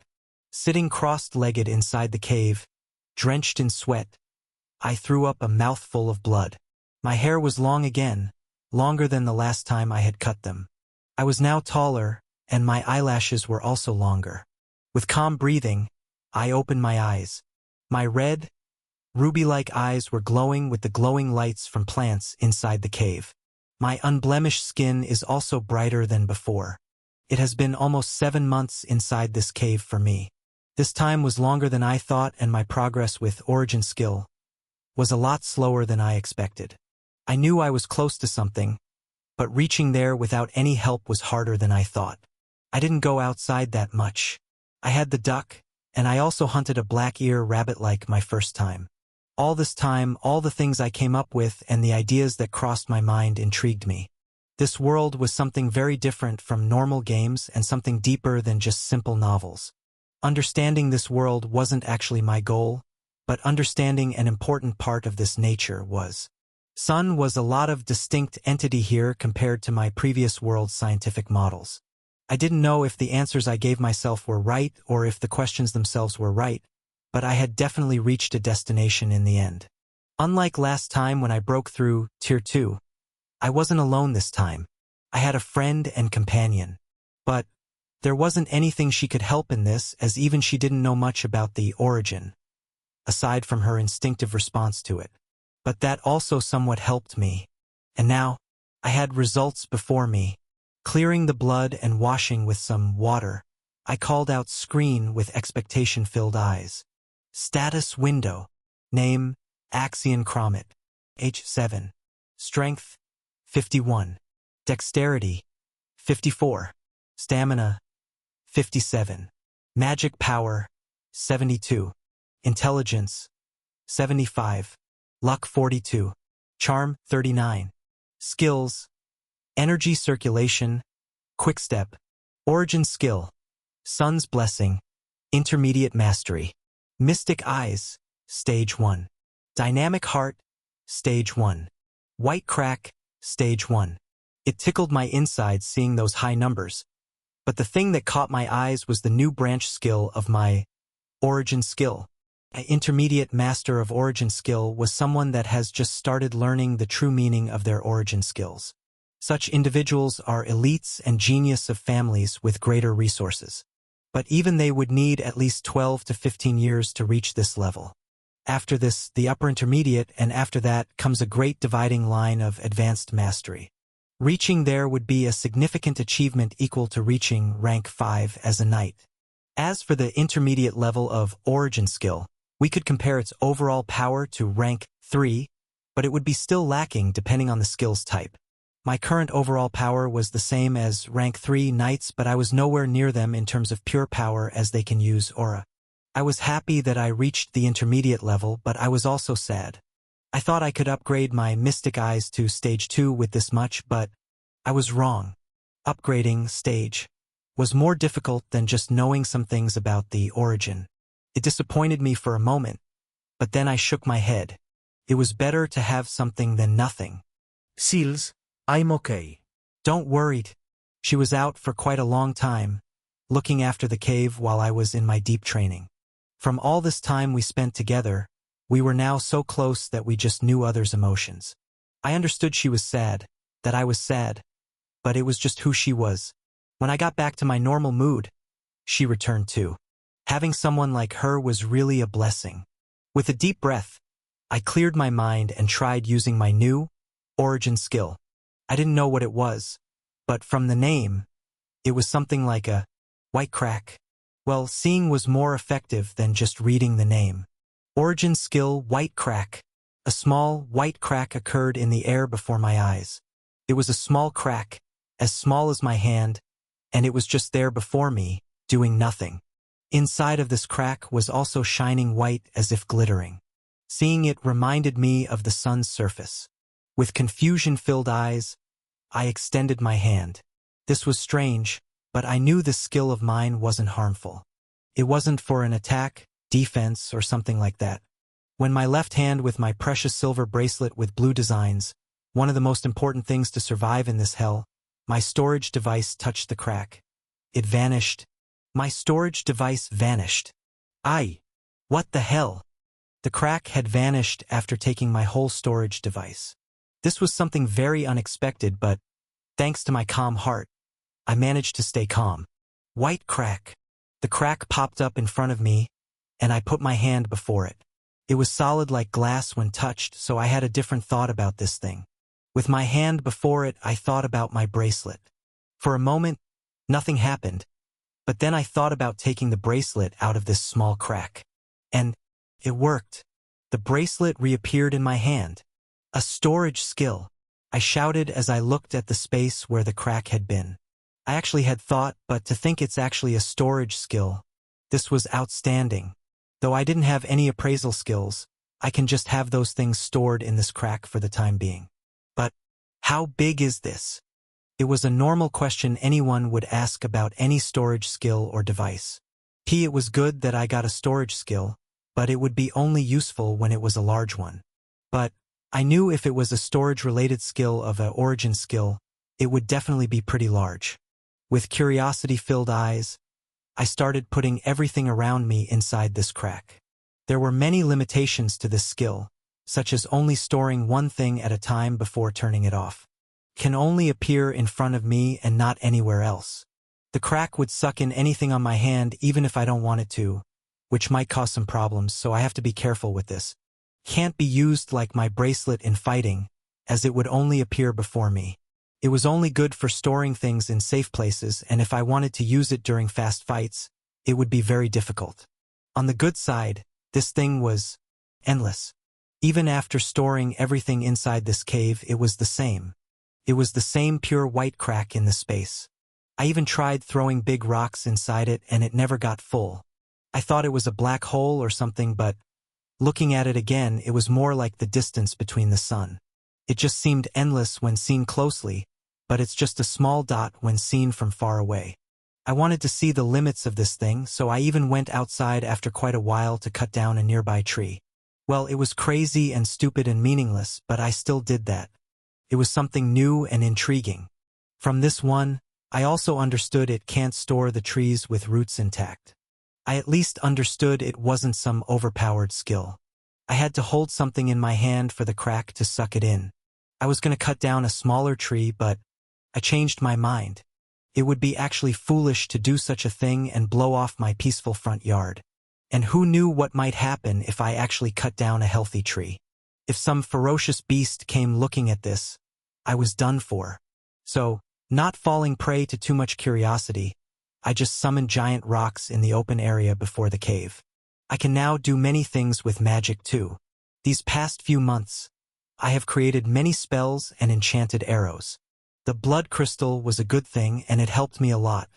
S1: Sitting crossed-legged inside the cave, drenched in sweat, I threw up a mouthful of blood. My hair was long again, longer than the last time I had cut them. I was now taller, and my eyelashes were also longer. With calm breathing, I opened my eyes. My red, ruby-like eyes were glowing with the glowing lights from plants inside the cave. My unblemished skin is also brighter than before. It has been almost 7 months inside this cave for me. This time was longer than I thought, and my progress with origin skill was a lot slower than I expected. I knew I was close to something, but reaching there without any help was harder than I thought. I didn't go outside that much. I had the duck, and I also hunted a black ear rabbit like my first time. All this time, all the things I came up with and the ideas that crossed my mind intrigued me. This world was something very different from normal games and something deeper than just simple novels. Understanding this world wasn't actually my goal, but understanding an important part of this nature was. Sun was a lot of distinct entity here compared to my previous world's scientific models. I didn't know if the answers I gave myself were right or if the questions themselves were right, but I had definitely reached a destination in the end. Unlike last time when I broke through Tier 2, I wasn't alone this time. I had a friend and companion. But there wasn't anything she could help in this, as even she didn't know much about the origin, aside from her instinctive response to it. But that also somewhat helped me. And now, I had results before me. Clearing the blood and washing with some water, I called out screen with expectation-filled eyes. Status window. Name, Axion Cromit. Age 7. Strength, 51. Dexterity, 54. Stamina, 57. Magic power, 72. Intelligence, 75. Luck, 42. Charm, 39. Skills, energy circulation, quickstep, origin skill, Sun's blessing, intermediate mastery, mystic eyes, stage 1. Dynamic heart, stage 1. White crack, stage 1. It tickled my insides seeing those high numbers. But the thing that caught my eyes was the new branch skill of my origin skill. An intermediate master of origin skill was someone that has just started learning the true meaning of their origin skills. Such individuals are elites and genius of families with greater resources. But even they would need at least 12 to 15 years to reach this level. After this, the upper intermediate, and after that comes a great dividing line of advanced mastery. Reaching there would be a significant achievement equal to reaching rank 5 as a knight. As for the intermediate level of origin skill, we could compare its overall power to rank 3, but it would be still lacking depending on the skill's type. My current overall power was the same as rank 3 knights, but I was nowhere near them in terms of pure power as they can use aura. I was happy that I reached the intermediate level, but I was also sad. I thought I could upgrade my mystic eyes to stage 2 with this much, but I was wrong. Upgrading stage was more difficult than just knowing some things about the origin. It disappointed me for a moment, but then I shook my head. It was better to have something than nothing.
S2: Seals, I'm okay.
S1: Don't worry. She was out for quite a long time, looking after the cave while I was in my deep training. From all this time we spent together, we were now so close that we just knew others' emotions. I understood she was sad, that I was sad, but it was just who she was. When I got back to my normal mood, she returned too. Having someone like her was really a blessing. With a deep breath, I cleared my mind and tried using my new origin skill. I didn't know what it was, but from the name, it was something like a white crack. Well, seeing was more effective than just reading the name. Origin skill white crack. A small white crack occurred in the air before my eyes. It was a small crack, as small as my hand, and it was just there before me, doing nothing. Inside of this crack was also shining white as if glittering. Seeing it reminded me of the sun's surface. With confusion-filled eyes, I extended my hand. This was strange, but I knew this skill of mine wasn't harmful. It wasn't for an attack, defense, or something like that. When my left hand with my precious silver bracelet with blue designs, one of the most important things to survive in this hell, my storage device touched the crack. It vanished. My storage device vanished. What the hell? The crack had vanished after taking my whole storage device. This was something very unexpected, but thanks to my calm heart, I managed to stay calm. White crack. The crack popped up in front of me, and I put my hand before it. It was solid like glass when touched, so I had a different thought about this thing. With my hand before it, I thought about my bracelet. For a moment, nothing happened, but then I thought about taking the bracelet out of this small crack. And it worked. The bracelet reappeared in my hand. A storage skill. I shouted as I looked at the space where the crack had been. I actually had thought, but to think it's actually a storage skill. This was outstanding. Though I didn't have any appraisal skills, I can just have those things stored in this crack for the time being. But how big is this? It was a normal question anyone would ask about any storage skill or device. It was good that I got a storage skill, but it would be only useful when it was a large one. But I knew if it was a storage-related skill of an origin skill, it would definitely be pretty large. With curiosity-filled eyes, I started putting everything around me inside this crack. There were many limitations to this skill, such as only storing one thing at a time before turning it off. Can only appear in front of me and not anywhere else. The crack would suck in anything on my hand even if I don't want it to, which might cause some problems, so I have to be careful with this. Can't be used like my bracelet in fighting, as it would only appear before me. It was only good for storing things in safe places, and if I wanted to use it during fast fights, it would be very difficult. On the good side, this thing was endless. Even after storing everything inside this cave, it was the same. It was the same pure white crack in the space. I even tried throwing big rocks inside it and it never got full. I thought it was a black hole or something, but looking at it again, it was more like the distance between the sun. It just seemed endless when seen closely, but it's just a small dot when seen from far away. I wanted to see the limits of this thing, so I even went outside after quite a while to cut down a nearby tree. Well, it was crazy and stupid and meaningless, but I still did that. It was something new and intriguing. From this one, I also understood it can't store the trees with roots intact. I at least understood it wasn't some overpowered skill. I had to hold something in my hand for the crack to suck it in. I was going to cut down a smaller tree, but I changed my mind. It would be actually foolish to do such a thing and blow off my peaceful front yard. And who knew what might happen if I actually cut down a healthy tree? If some ferocious beast came looking at this, I was done for. So, not falling prey to too much curiosity, I just summoned giant rocks in the open area before the cave. I can now do many things with magic too. These past few months, I have created many spells and enchanted arrows. The blood crystal was a good thing and it helped me a lot.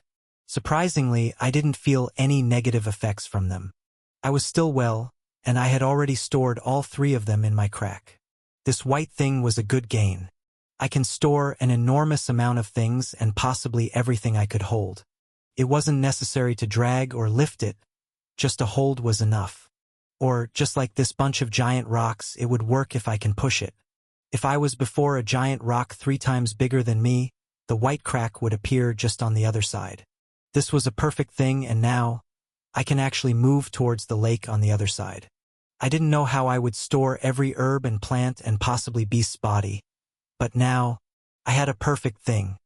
S1: Surprisingly, I didn't feel any negative effects from them. I was still well, and I had already stored all 3 of them in my crack. This white thing was a good gain. I can store an enormous amount of things and possibly everything I could hold. It wasn't necessary to drag or lift it, just a hold was enough. Or, just like this bunch of giant rocks, it would work if I can push it. If I was before a giant rock 3 times bigger than me, the white crack would appear just on the other side. This was a perfect thing, and now, I can actually move towards the lake on the other side. I didn't know how I would store every herb and plant and possibly beast's body, but now, I had a perfect thing.